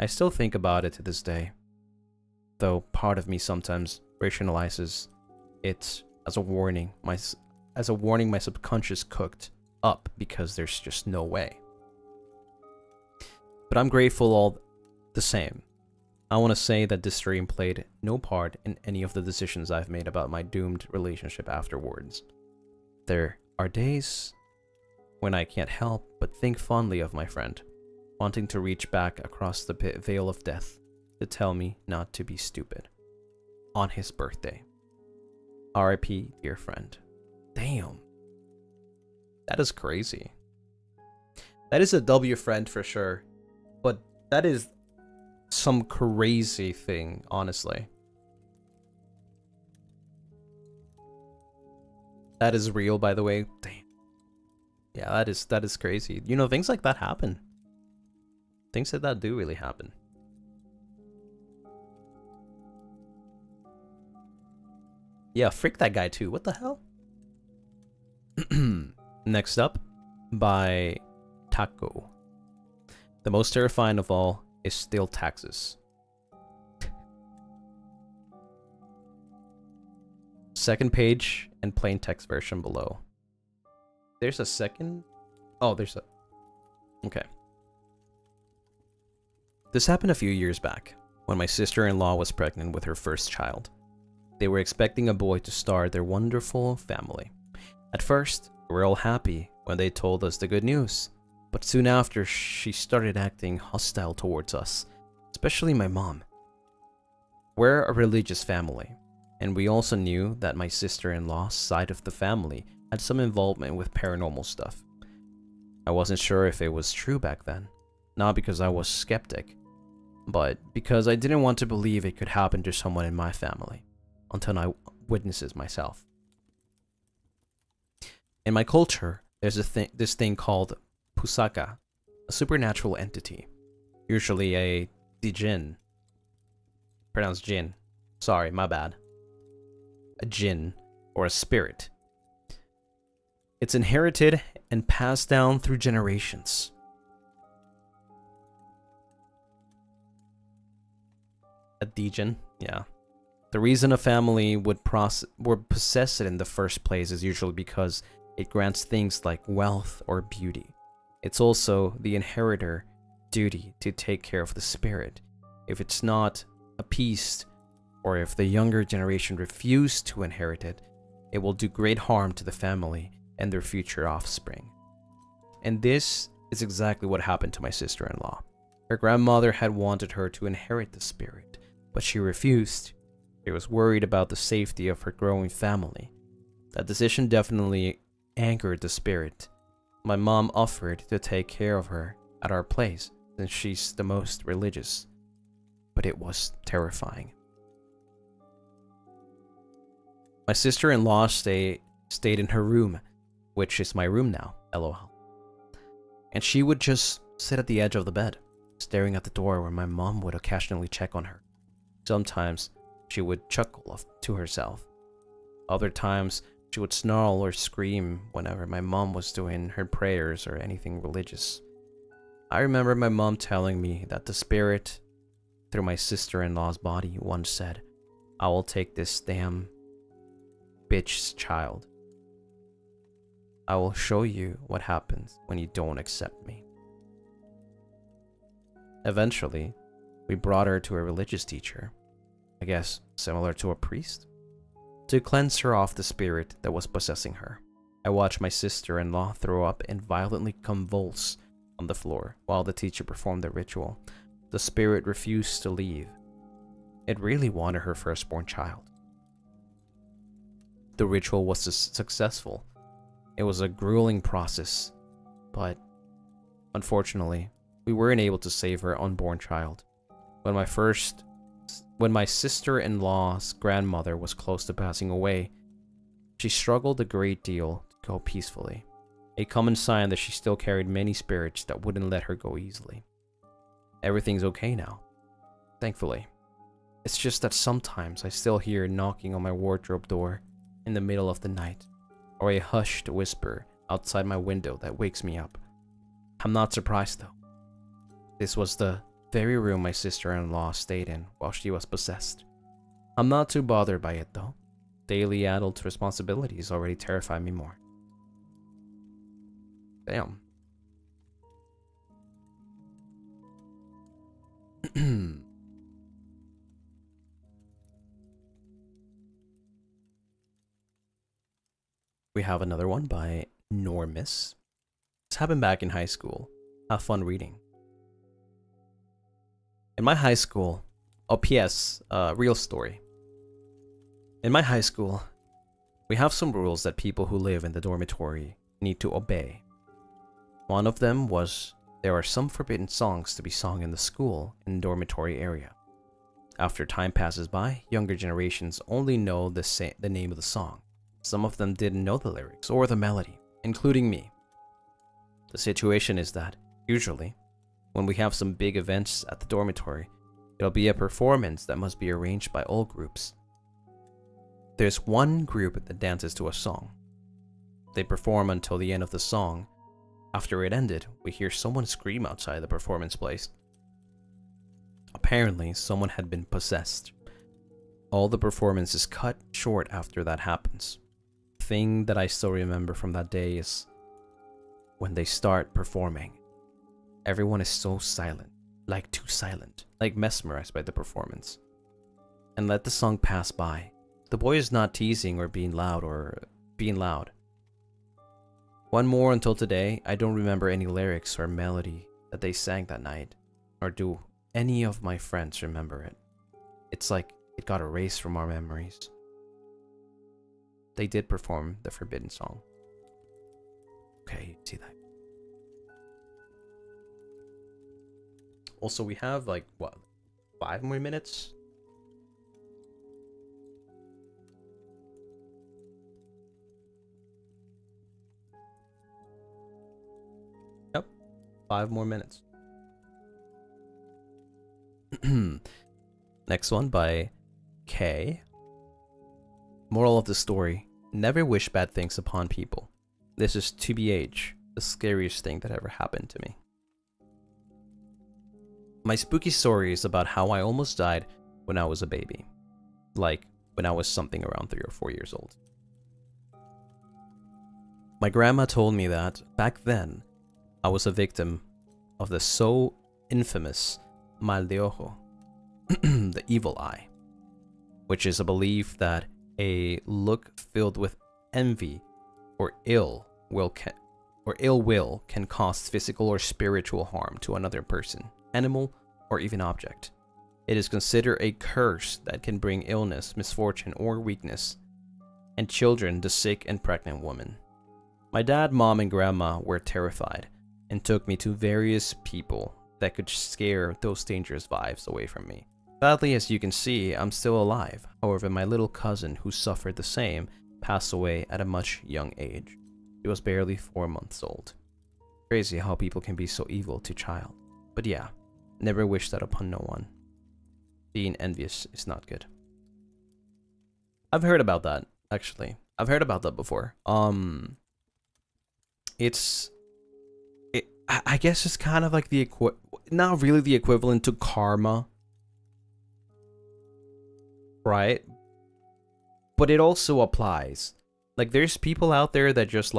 I still think about it to this day, though part of me sometimes rationalizes it as a warning. My subconscious cooked up because there's just no way. But I'm grateful all the same. I want to say that this dream played no part in any of the decisions I've made about my doomed relationship afterwards. There are days when I can't help but think fondly of my friend, wanting to reach back across the veil of death to tell me not to be stupid. On his birthday. R.I.P. dear friend. Damn. That is crazy. That is a W friend for sure. But that is some crazy thing, honestly. That is real, by the way. Damn. Yeah, that is crazy. You know, things like that happen. Things like that do really happen. Yeah, frick that guy too. What the hell? Next up, by Taco. The most terrifying of all is still taxes. Second page and plain text version below. There's a second? Oh, there's a... Okay. This happened a few years back, when my sister-in-law was pregnant with her first child. They were expecting a boy to start their wonderful family. At first, we were all happy when they told us the good news, but soon after, she started acting hostile towards us, especially my mom. We're a religious family, and we also knew that my sister-in-law's side of the family had some involvement with paranormal stuff. I wasn't sure if it was true back then, not because I was skeptic, but because I didn't want to believe it could happen to someone in my family. witnesses myself. In my culture, there's this thing called pusaka, a supernatural entity, usually a jinn. Pronounced jinn. Sorry, my bad. A jinn, or a spirit. It's inherited and passed down through generations. A djinn, yeah. The reason a family would possess it in the first place is usually because it grants things like wealth or beauty. It's also the inheritor duty to take care of the spirit. If it's not appeased, or if the younger generation refuse to inherit it, it will do great harm to the family and their future offspring. And this is exactly what happened to my sister-in-law. Her grandmother had wanted her to inherit the spirit, but she refused. She was worried about the safety of her growing family. That decision definitely angered the spirit. My mom offered to take care of her at our place, since she's the most religious. But it was terrifying. My sister-in-law stayed in her room, which is my room now, lol. And she would just sit at the edge of the bed, staring at the door where my mom would occasionally check on her. Sometimes she would chuckle to herself. Other times she would snarl or scream whenever my mom was doing her prayers or anything religious. I remember my mom telling me that the spirit through my sister-in-law's body once said, "I will take this damn bitch's child. I will show you what happens when you don't accept me." Eventually, we brought her to a religious teacher, I guess similar to a priest, to cleanse her off the spirit that was possessing her. I watched my sister-in-law throw up and violently convulse on the floor while the teacher performed the ritual. The spirit refused to leave. It really wanted her firstborn child. The ritual was successful. It was a grueling process, but unfortunately, we weren't able to save her unborn child. When my sister-in-law's grandmother was close to passing away, she struggled a great deal to go peacefully, a common sign that she still carried many spirits that wouldn't let her go easily. Everything's okay now, thankfully. It's just that sometimes I still hear knocking on my wardrobe door in the middle of the night, or a hushed whisper outside my window that wakes me up. I'm not surprised though. This was the very room my sister-in-law stayed in while she was possessed. I'm not too bothered by it though. Daily adult responsibilities already terrify me more. Damn. We have another one by Normus. This happened back in high school. Have fun reading. In my high school, oh P.S., real story. In my high school, we have some rules that people who live in the dormitory need to obey. One of them was there are some forbidden songs to be sung in the school and dormitory area. After time passes by, younger generations only know the name of the song. Some of them didn't know the lyrics or the melody, including me. The situation is that, usually, when we have some big events at the dormitory, it'll be a performance that must be arranged by all groups. There's one group that dances to a song. They perform until the end of the song. After it ended, we hear someone scream outside the performance place. Apparently, someone had been possessed. All the performance is cut short after that happens. The thing that I still remember from that day is when they start performing. Everyone is so silent, like too silent, like mesmerized by the performance. And let the song pass by. The boy is not teasing or being loud One more until today, I don't remember any lyrics or melody that they sang that night, nor do any of my friends remember it. It's like it got erased from our memories. They did perform the forbidden song. Okay, you see that. Also, we have like, what, 5 more minutes? 5 more minutes. Next one by K. Moral of the story: never wish bad things upon people. This is TBH, the scariest thing that ever happened to me. My spooky story is about how I almost died when I was a baby. Like, when I was something around 3 or 4 years old. My grandma told me that, back then, I was a victim of the so infamous mal de ojo, the evil eye, which is a belief that a look filled with envy or ill will can cause physical or spiritual harm to another person, animal, or even object. It is considered a curse that can bring illness, misfortune, or weakness, and children, the sick and pregnant women. My dad, mom, and grandma were terrified and took me to various people that could scare those dangerous vibes away from me. Sadly, as you can see, I'm still alive. However, my little cousin, who suffered the same, passed away at a much young age. He was barely 4 months old. Crazy how people can be so evil to child. But yeah, never wish that upon no one. Being envious is not good. I've heard about that, actually. I've heard about that before. I guess it's kind of like not really the equivalent to karma, right? But it also applies. Like, there's people out there that just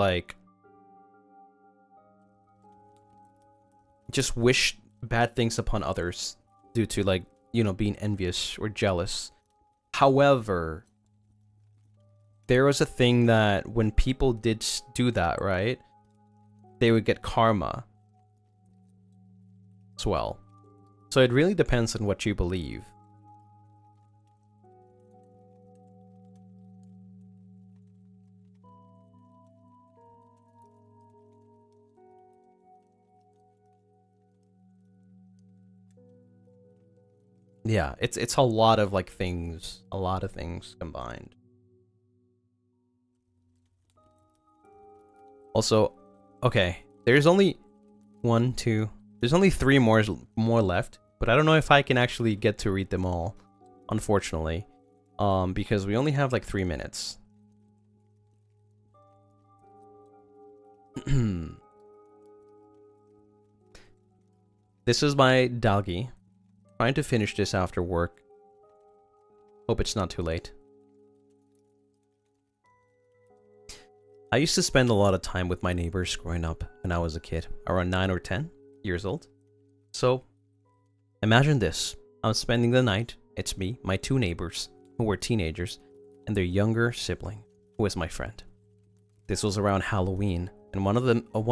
wish bad things upon others due to, like, you know, being envious or jealous. However, there was a thing that when people did do that, right, they would get karma as well. So it really depends on what you believe. Yeah, it's a lot of things combined. Also, okay, there's only there's only 3 more left, but I don't know if I can actually get to read them all, unfortunately, because we only have 3 minutes. This is my doggy. Trying to finish this after work. Hope it's not too late. I used to spend a lot of time with my neighbors growing up when I was a kid, around 9 or 10 years old. So, imagine this. I'm spending the night. It's me, my 2 neighbors, who were teenagers, and their younger sibling, who is my friend. This was around Halloween, and one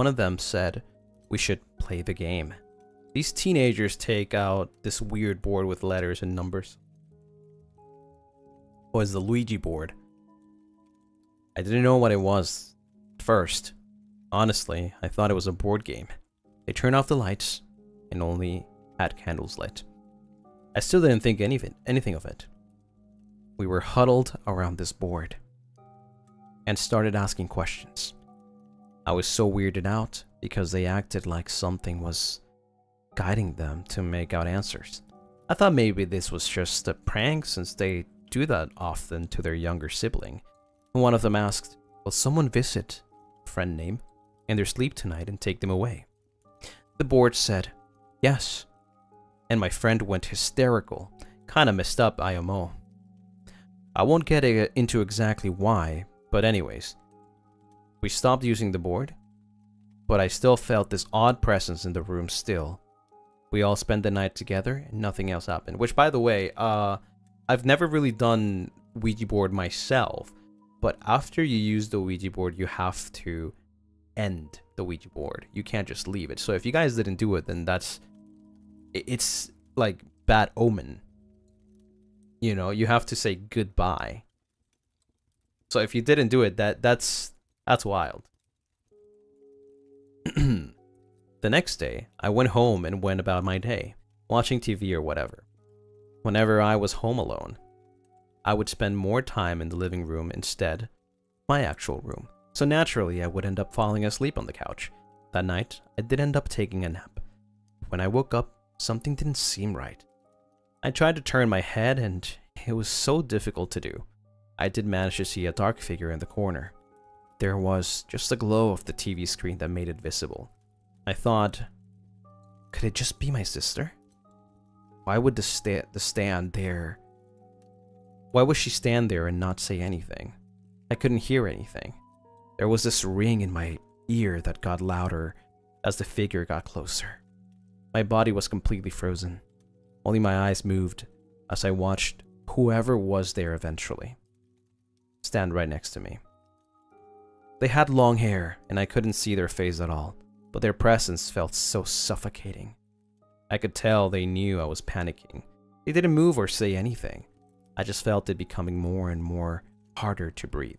of them said we should play the game. These teenagers take out this weird board with letters and numbers. It was the Luigi board. I didn't know what it was at first. Honestly, I thought it was a board game. They turned off the lights and only had candles lit. I still didn't think anything of it. We were huddled around this board and started asking questions. I was so weirded out because they acted like something was guiding them to make out answers. I thought maybe this was just a prank since they do that often to their younger sibling. And one of them asked, "Will someone visit a friend name in their sleep tonight and take them away?" The board said, "Yes." And my friend went hysterical. Kinda messed up, IMO. I won't get into exactly why, but anyways. We stopped using the board, but I still felt this odd presence in the room still. We all spent the night together and nothing else happened. Which, by the way, I've never really done Ouija board myself, but after you use the Ouija board, you have to end the Ouija board. You can't just leave it. So if you guys didn't do it, then it's like bad omen. You know, you have to say goodbye. So if you didn't do it, that's wild. The next day, I went home and went about my day, watching TV or whatever. Whenever I was home alone, I would spend more time in the living room instead of my actual room. So naturally, I would end up falling asleep on the couch. That night, I did end up taking a nap. When I woke up, something didn't seem right. I tried to turn my head and it was so difficult to do. I did manage to see a dark figure in the corner. There was just a glow of the TV screen that made it visible. I thought, could it just be my sister? Why would the stand there? Why would she stand there and not say anything? I couldn't hear anything. There was this ring in my ear that got louder as the figure got closer. My body was completely frozen. Only my eyes moved as I watched whoever was there eventually stand right next to me. They had long hair and I couldn't see their face at all, but their presence felt so suffocating. I could tell they knew I was panicking. They didn't move or say anything. I just felt it becoming more and more harder to breathe.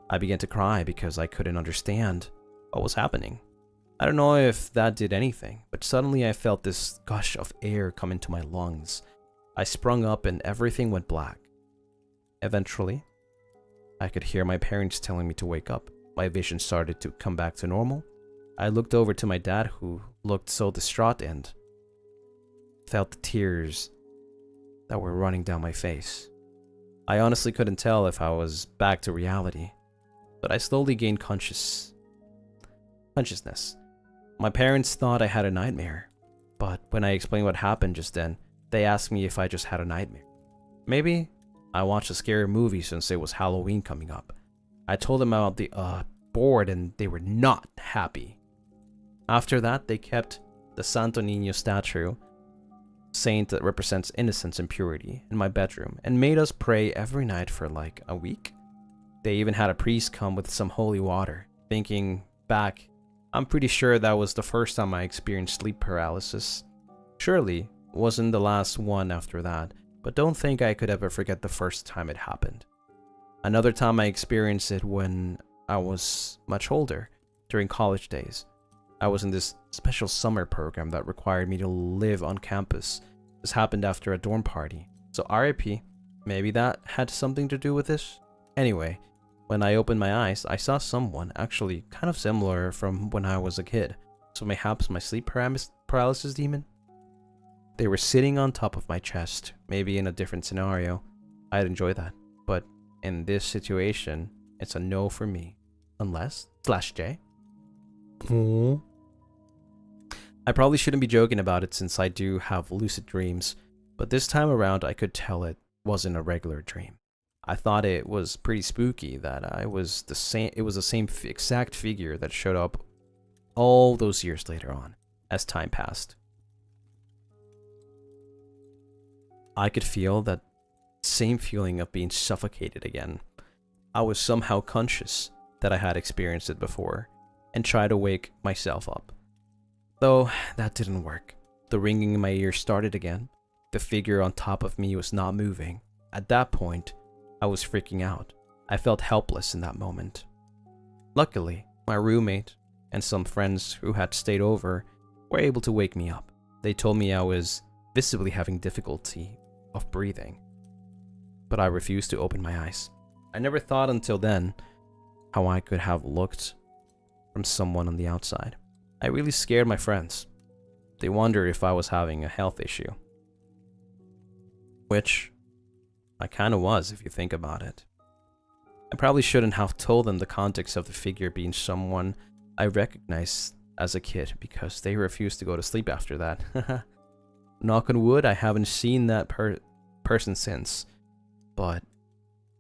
I began to cry because I couldn't understand what was happening. I don't know if that did anything, but suddenly I felt this gush of air come into my lungs. I sprung up and everything went black. Eventually, I could hear my parents telling me to wake up. My vision started to come back to normal. I looked over to my dad, who looked so distraught, and felt the tears that were running down my face. I honestly couldn't tell if I was back to reality, but I slowly gained consciousness. My parents thought I had a nightmare, but when I explained what happened just then, they asked me if I just had a nightmare. Maybe I watched a scary movie since it was Halloween coming up. I told them about the board and they were not happy. After that, they kept the Santo Niño statue, saint that represents innocence and purity, in my bedroom and made us pray every night for like a week. They even had a priest come with some holy water. Thinking back, I'm pretty sure that was the first time I experienced sleep paralysis. Surely wasn't the last one after that, but don't think I could ever forget the first time it happened. Another time I experienced it when I was much older, during college days. I was in this special summer program that required me to live on campus. This happened after a dorm party, so RIP, maybe that had something to do with this? Anyway, when I opened my eyes, I saw someone actually kind of similar from when I was a kid, so mayhaps my sleep paralysis demon? They were sitting on top of my chest. Maybe in a different scenario, I'd enjoy that, but in this situation, it's a no for me. Unless, /J. I probably shouldn't be joking about it since I do have lucid dreams, but this time around I could tell it wasn't a regular dream. I thought it was pretty spooky that it was the same exact figure that showed up all those years later on, as time passed. I could feel that same feeling of being suffocated again. I was somehow conscious that I had experienced it before, and tried to wake myself up. Though that didn't work. The ringing in my ears started again. The figure on top of me was not moving. At that point, I was freaking out. I felt helpless in that moment. Luckily, my roommate and some friends who had stayed over were able to wake me up. They told me I was visibly having difficulty of breathing, but I refused to open my eyes. I never thought until then how I could have looked from someone on the outside. I really scared my friends. They wondered if I was having a health issue. Which I kind of was, if you think about it. I probably shouldn't have told them the context of the figure being someone I recognized as a kid, because they refused to go to sleep after that. Knock on wood, I haven't seen that person since. But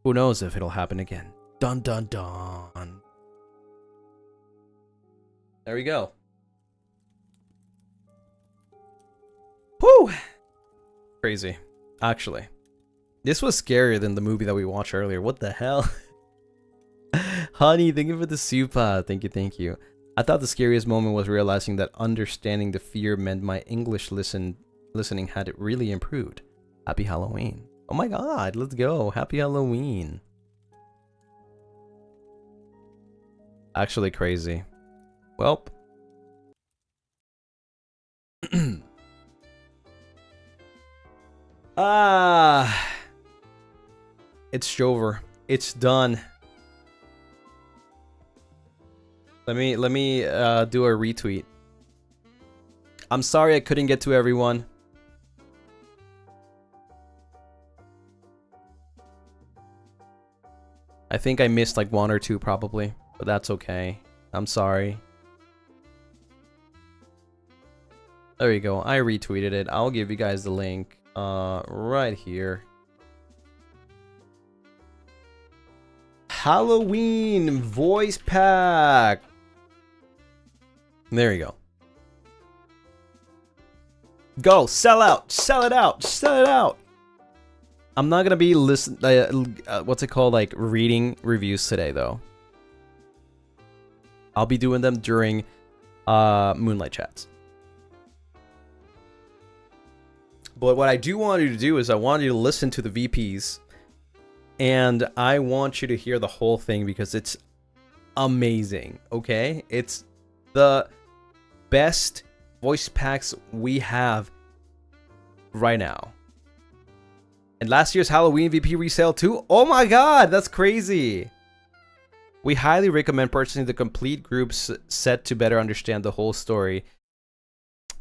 who knows if it'll happen again. Dun dun dun. There we go. Whew! Crazy. Actually, this was scarier than the movie that we watched earlier. What the hell? Honey, thank you for the super. Thank you. I thought the scariest moment was realizing that understanding the fear meant my English listening had it really improved. Happy Halloween. Oh my god, let's go. Happy Halloween. Actually crazy. Welp. It's over. It's done. Let me do a retweet. I'm sorry I couldn't get to everyone. I think I missed like 1 or 2 probably, but that's okay. I'm sorry. There you go. I retweeted it. I'll give you guys the link right here. Halloween voice pack. There you go. Go, sell out, sell it out, sell it out. I'm not gonna be what's it called, like reading reviews today though. I'll be doing them during Moonlight chats. But what I do want you to do is I want you to listen to the VPs, and I want you to hear the whole thing because it's amazing. Okay, it's the best voice packs we have right now. And last year's Halloween VP resale too? Oh my god, that's crazy! We highly recommend purchasing the complete group set to better understand the whole story.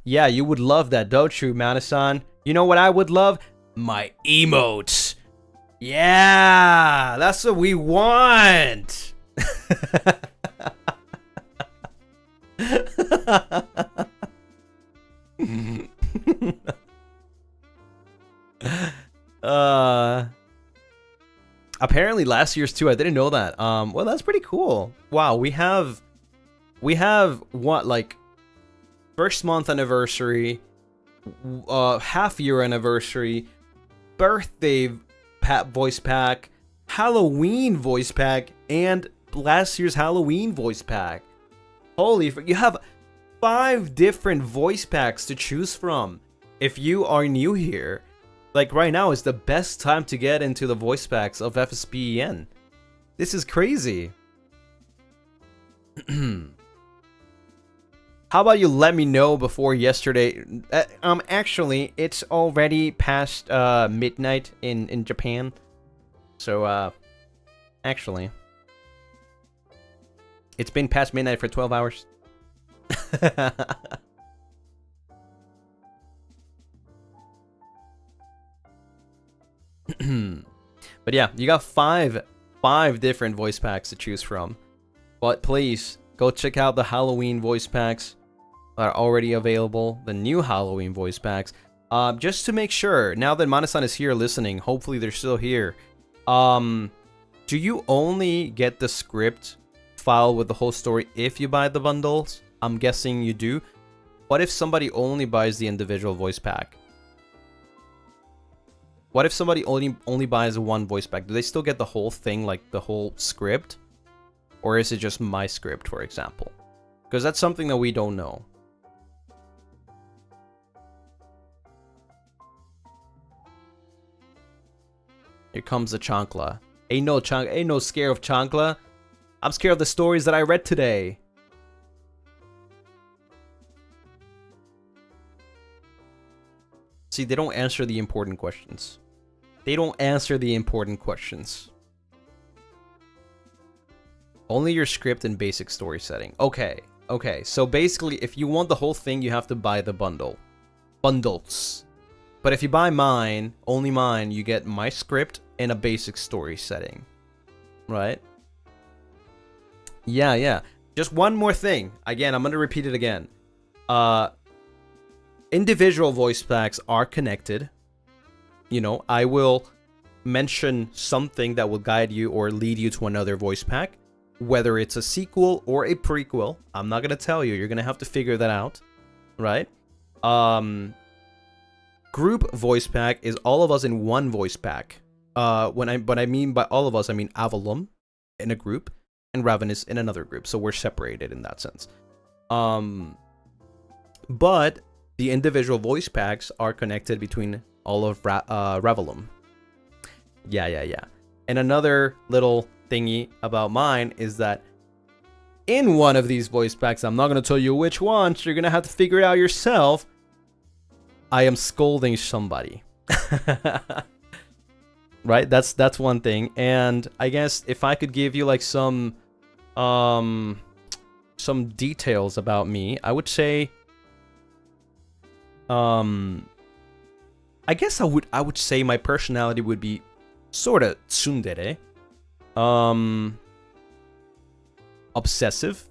Yeah, you would love that, don't you, Manasan? You know what I would love? My emotes! Yeah! That's what we want! Apparently last year's too. I didn't know that. Well, that's pretty cool. Wow, we have what, like first month anniversary, half year anniversary, birthday voice pack, Halloween voice pack, and last year's Halloween voice pack. Holy, you have 5 different voice packs to choose from. If you are new here, like right now is the best time to get into the voice packs of FSPEN. This is crazy. How about you let me know before yesterday? Actually, it's already past midnight in Japan. So actually, it's been past midnight for 12 hours. But yeah, you got five different voice packs to choose from. But please go check out the Halloween voice packs that are already available, the new Halloween voice packs. Just to make sure, now that Manasan is here listening, hopefully they're still here. Do you only get the script file with the whole story if you buy the bundles? I'm guessing you do. What if somebody only buys the individual voice pack? What if somebody only buys one voice pack? Do they still get the whole thing, like the whole script? Or is it just my script, for example? Because that's something that we don't know. Here comes the chancla. Ain't no scare of chancla. I'm scared of the stories that I read today. See, they don't answer the important questions. They don't answer the important questions. Only your script and basic story setting. Okay. So basically, if you want the whole thing, you have to buy the bundles. But if you buy mine, only mine, you get my script and a basic story setting. Right? Yeah. Just one more thing. Again, I'm going to repeat it again. Individual voice packs are connected. You know, I will mention something that will guide you or lead you to another voice pack. Whether it's a sequel or a prequel, I'm not going to tell you. You're going to have to figure that out. Right? Group voice pack is all of us in one voice pack. What I mean by all of us, I mean Avalon in a group and Ravenous in another group. So we're separated in that sense. But the individual voice packs are connected between all of Ravelum. Yeah. And another little thingy about mine is that in one of these voice packs, I'm not going to tell you which one, so you're going to have to figure it out yourself. I am scolding somebody. Right? That's one thing. And I guess if I could give you like some some details about me, I would say, I guess I would say my personality would be sort of tsundere, obsessive,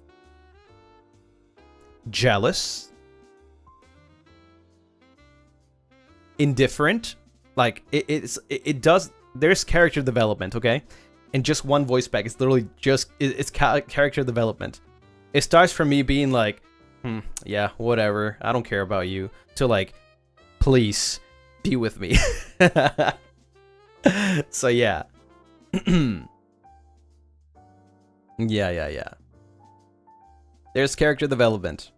jealous, indifferent. Like it does. There's character development, okay? And just one voice pack. It's literally just it's character development. It starts from me being like, yeah, whatever. I don't care about you. To like, please be with me. So yeah. Yeah. There's character development.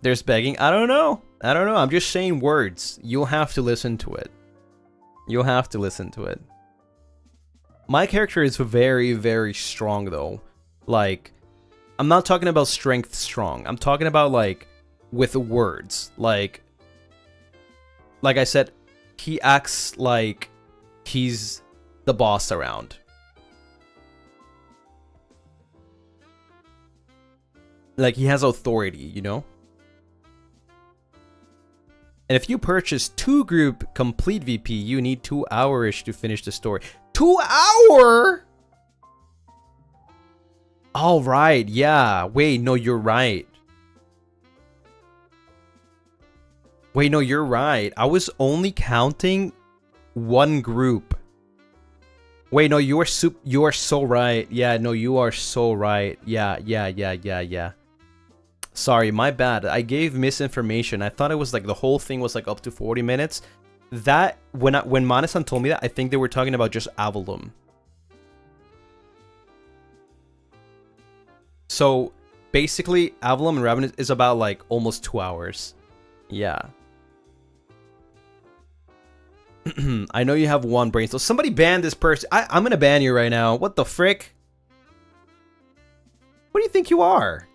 There's begging. I don't know. I'm just saying words. You'll have to listen to it. My character is very, very strong, though. Like, I'm not talking about strength strong. I'm talking about, like, with words. Like I said, he acts like he's the boss around. Like, he has authority, you know? And if you purchase 2 group complete VP, you need 2 hours to finish the story. 2 hour? All right, yeah. Wait, no, you're right. I was only counting 1 group. Wait, no, you are so right. Yeah, no, you are so right. Yeah. Sorry, my bad. I gave misinformation. I thought it was like the whole thing was like up to 40 minutes. That when Mane-san told me that, I think they were talking about just Avalum. So basically, Avalum and Ravenous is about like almost 2 hours. Yeah. I know you have 1 brain. So somebody ban this person. I'm gonna ban you right now. What the frick? What do you think you are?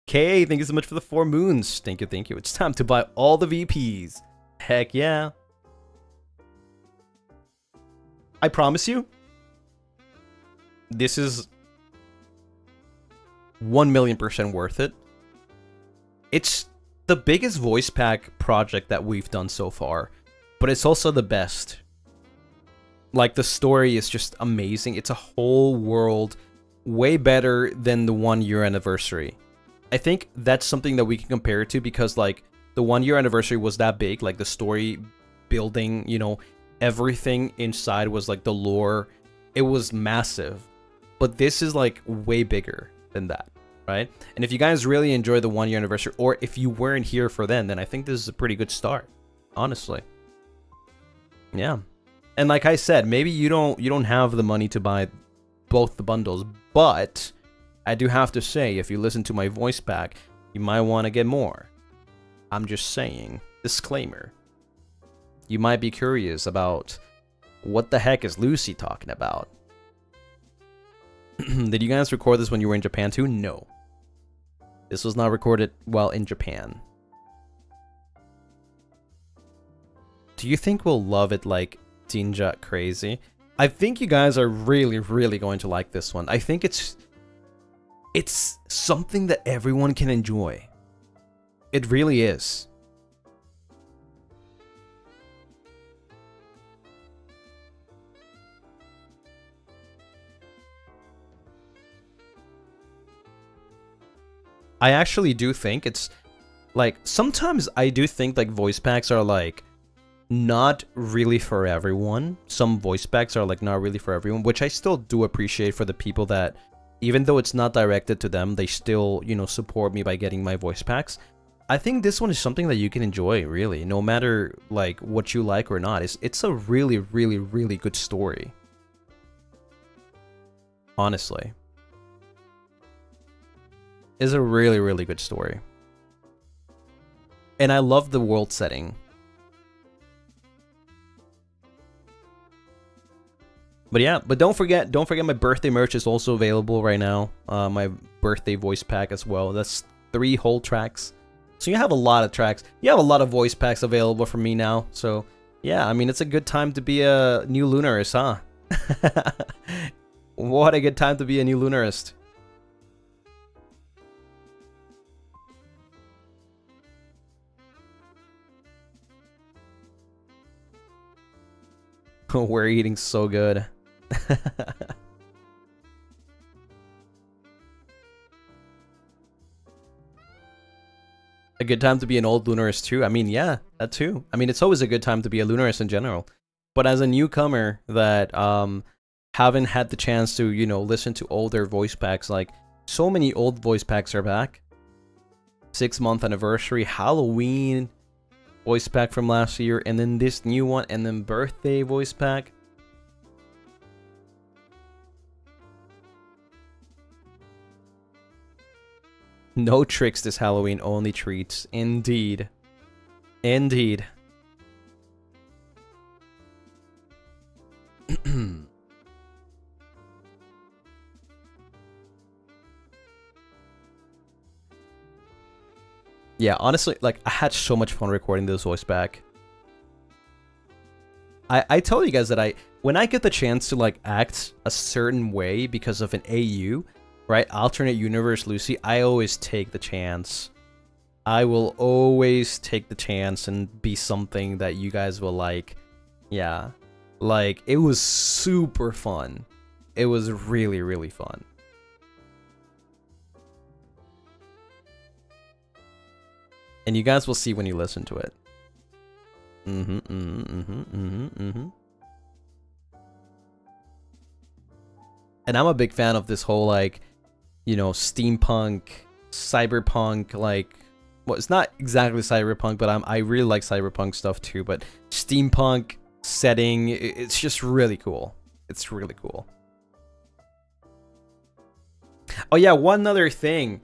Okay, thank you so much for the 4 moons. Thank you. It's time to buy all the VPs. Heck yeah. I promise you, this is 1,000,000% worth it. It's the biggest voice pack project that we've done so far, but it's also the best. Like, the story is just amazing. It's a whole world, way better than the 1-year anniversary. I think that's something that we can compare it to, because like the 1-year anniversary was that big, like the story building, you know, everything inside was like the lore. It was massive, but this is like way bigger than that, right? And if you guys really enjoy the 1-year anniversary, or if you weren't here for then I think this is a pretty good start, honestly. Yeah. And like I said, maybe you don't have the money to buy both the bundles, but I do have to say, if you listen to my voice pack, you might want to get more. I'm just saying. Disclaimer. You might be curious about what the heck is Lucy talking about. Did you guys record this when you were in Japan too? No. This was not recorded while in Japan. Do you think we'll love it like Jinja crazy? I think you guys are really, really going to like this one. I think it's something that everyone can enjoy. It really is. I actually do think it's like, sometimes I do think like voice packs are like not really for everyone. Some voice packs are like not really for everyone, which I still do appreciate for the people that, even though it's not directed to them, they still, you know, support me by getting my voice packs. I think this one is something that you can enjoy, really, no matter like what you like or not. It's a really, really, really good story. Honestly. It's a really, really good story. And I love the world setting. But yeah, but don't forget my birthday merch is also available right now. My birthday voice pack as well. That's 3 whole tracks. So you have a lot of tracks. You have a lot of voice packs available from me now. So yeah, I mean, it's a good time to be a new Lunaris, huh? What a good time to be a new Lunarist. We're eating so good. A good time to be an old Lunarist too. I mean, yeah, that too. I mean, it's always a good time to be a Lunarist in general. But as a newcomer that haven't had the chance to, you know, listen to older voice packs, like so many old voice packs are back. 6-month anniversary, Halloween voice pack from last year, and then this new one, and then birthday voice pack. No tricks this Halloween, only treats. Indeed. Indeed. Yeah, honestly, like, I had so much fun recording this voice back. I told you guys that when I get the chance to, like, act a certain way because of an AU, right, alternate universe Lucy, I always take the chance. I will always take the chance and be something that you guys will like. Yeah. Like, it was super fun. It was really, really fun. And you guys will see when you listen to it. And I'm a big fan of this whole, like, you know, steampunk, cyberpunk, like, well, it's not exactly cyberpunk, but I really like cyberpunk stuff too, but steampunk setting, it's just really cool. It's really cool. Oh yeah, one other thing.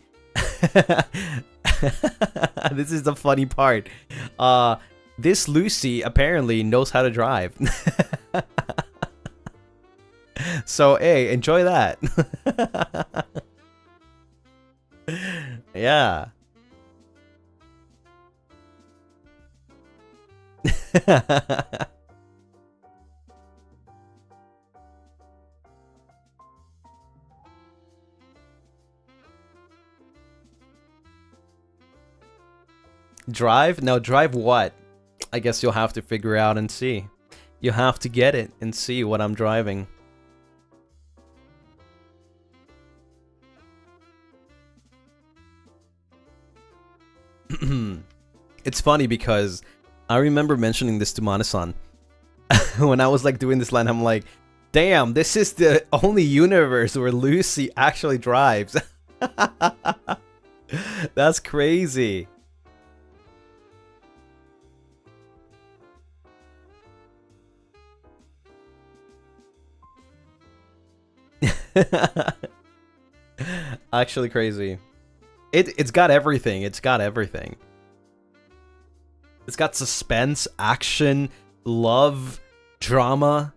This is the funny part. This Lucy apparently knows how to drive. So, hey, enjoy that. Yeah. Drive? No, drive what? I guess you'll have to figure out and see. You have to get it and see what I'm driving. It's funny because I remember mentioning this to Manasan. When I was like doing this line, I'm like, damn, this is the only universe where Lucy actually drives. That's crazy. Actually crazy. It's got everything. It's got everything. It's got suspense, action, love, drama.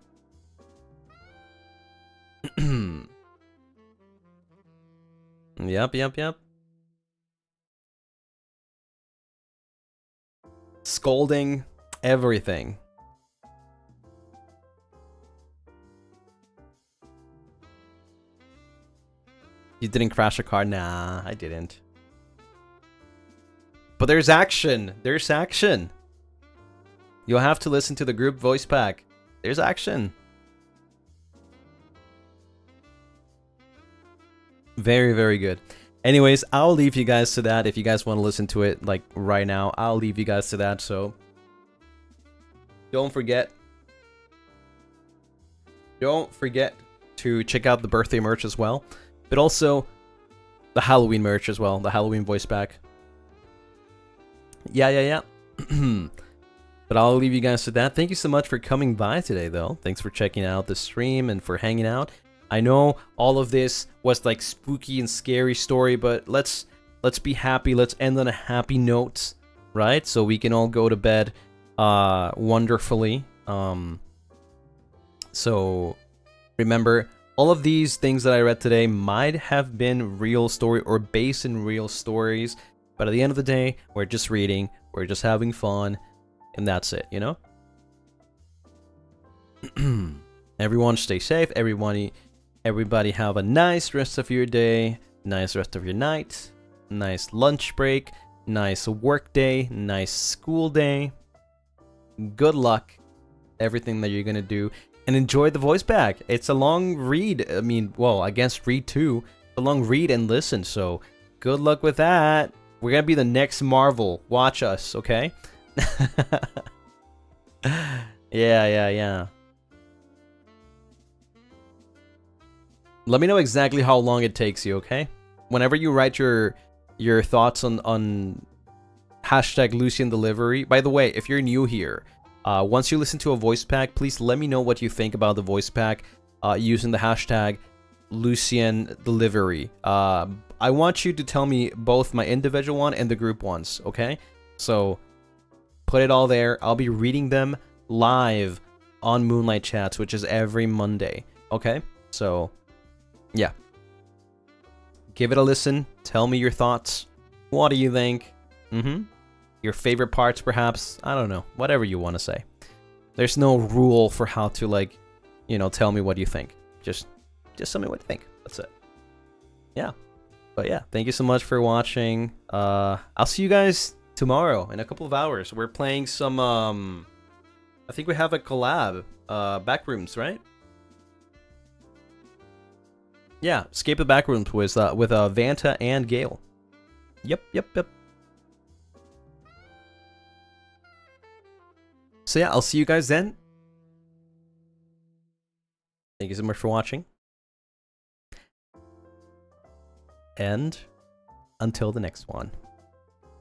Yep. Scolding, everything. You didn't crash a car? Nah, I didn't. But there's action. There's action. You'll have to listen to the group voice pack. There's action. Very, very good. Anyways, I'll leave you guys to that. If you guys want to listen to it, like, right now, I'll leave you guys to that. So, don't forget to check out the birthday merch as well. But also, the Halloween merch as well. The Halloween voice pack. Yeah. But I'll leave you guys to that. Thank you so much for coming by today, though. Thanks for checking out the stream and for hanging out. I know all of this was like spooky and scary story, but let's be happy. Let's end on a happy note, right? So we can all go to bed wonderfully. So Remember, all of these things that I read today might have been real story or based in real stories, but at the end of the day, we're just reading, we're just having fun, and that's it, you know? Everyone stay safe, everybody have a nice rest of your day, nice rest of your night, nice lunch break, nice work day, nice school day. Good luck, everything that you're gonna do. And enjoy the voice pack. It's a long read. I mean, well, I guess read too. A long read and listen. So good luck with that. We're gonna be the next Marvel. Watch us, okay? Yeah. Let me know exactly how long it takes you, okay? Whenever you write your thoughts on hashtag Lucien delivery. By the way, if you're new here, once you listen to a voice pack, please let me know what you think about the voice pack using the hashtag Lucien delivery. I want you to tell me both my individual one and the group ones, okay? So put it all there. I'll be reading them live on Moonlight Chats, which is every Monday, okay? So yeah, give it a listen. Tell me your thoughts. What do you think? Your favorite parts, perhaps. I don't know. Whatever you want to say. There's no rule for how to, like, you know, tell me what you think. Just tell me what you think. That's it. Yeah. But yeah, thank you so much for watching. I'll see you guys tomorrow in a couple of hours. We're playing some, I think we have a collab. Backrooms, right? Yeah, Escape the Backrooms with Vanta and Gale. Yep. So yeah, I'll see you guys then. Thank you so much for watching. And until the next one.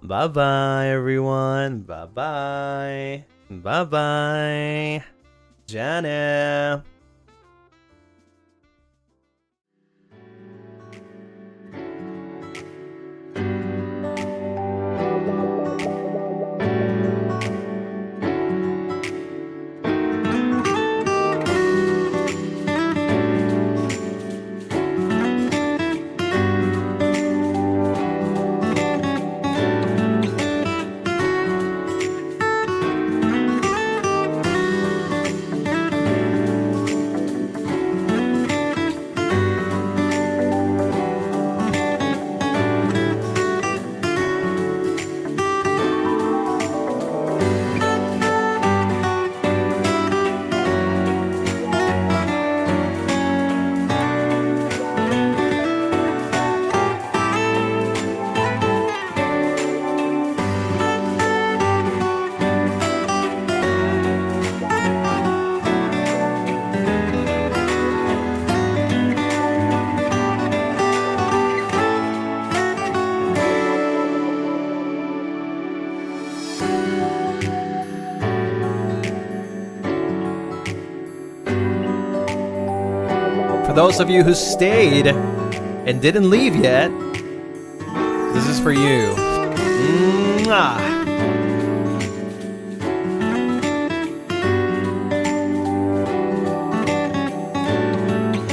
Bye-bye, everyone. Bye-bye. Bye-bye. Janet. For those of you who stayed and didn't leave yet, this is for you. Mwah.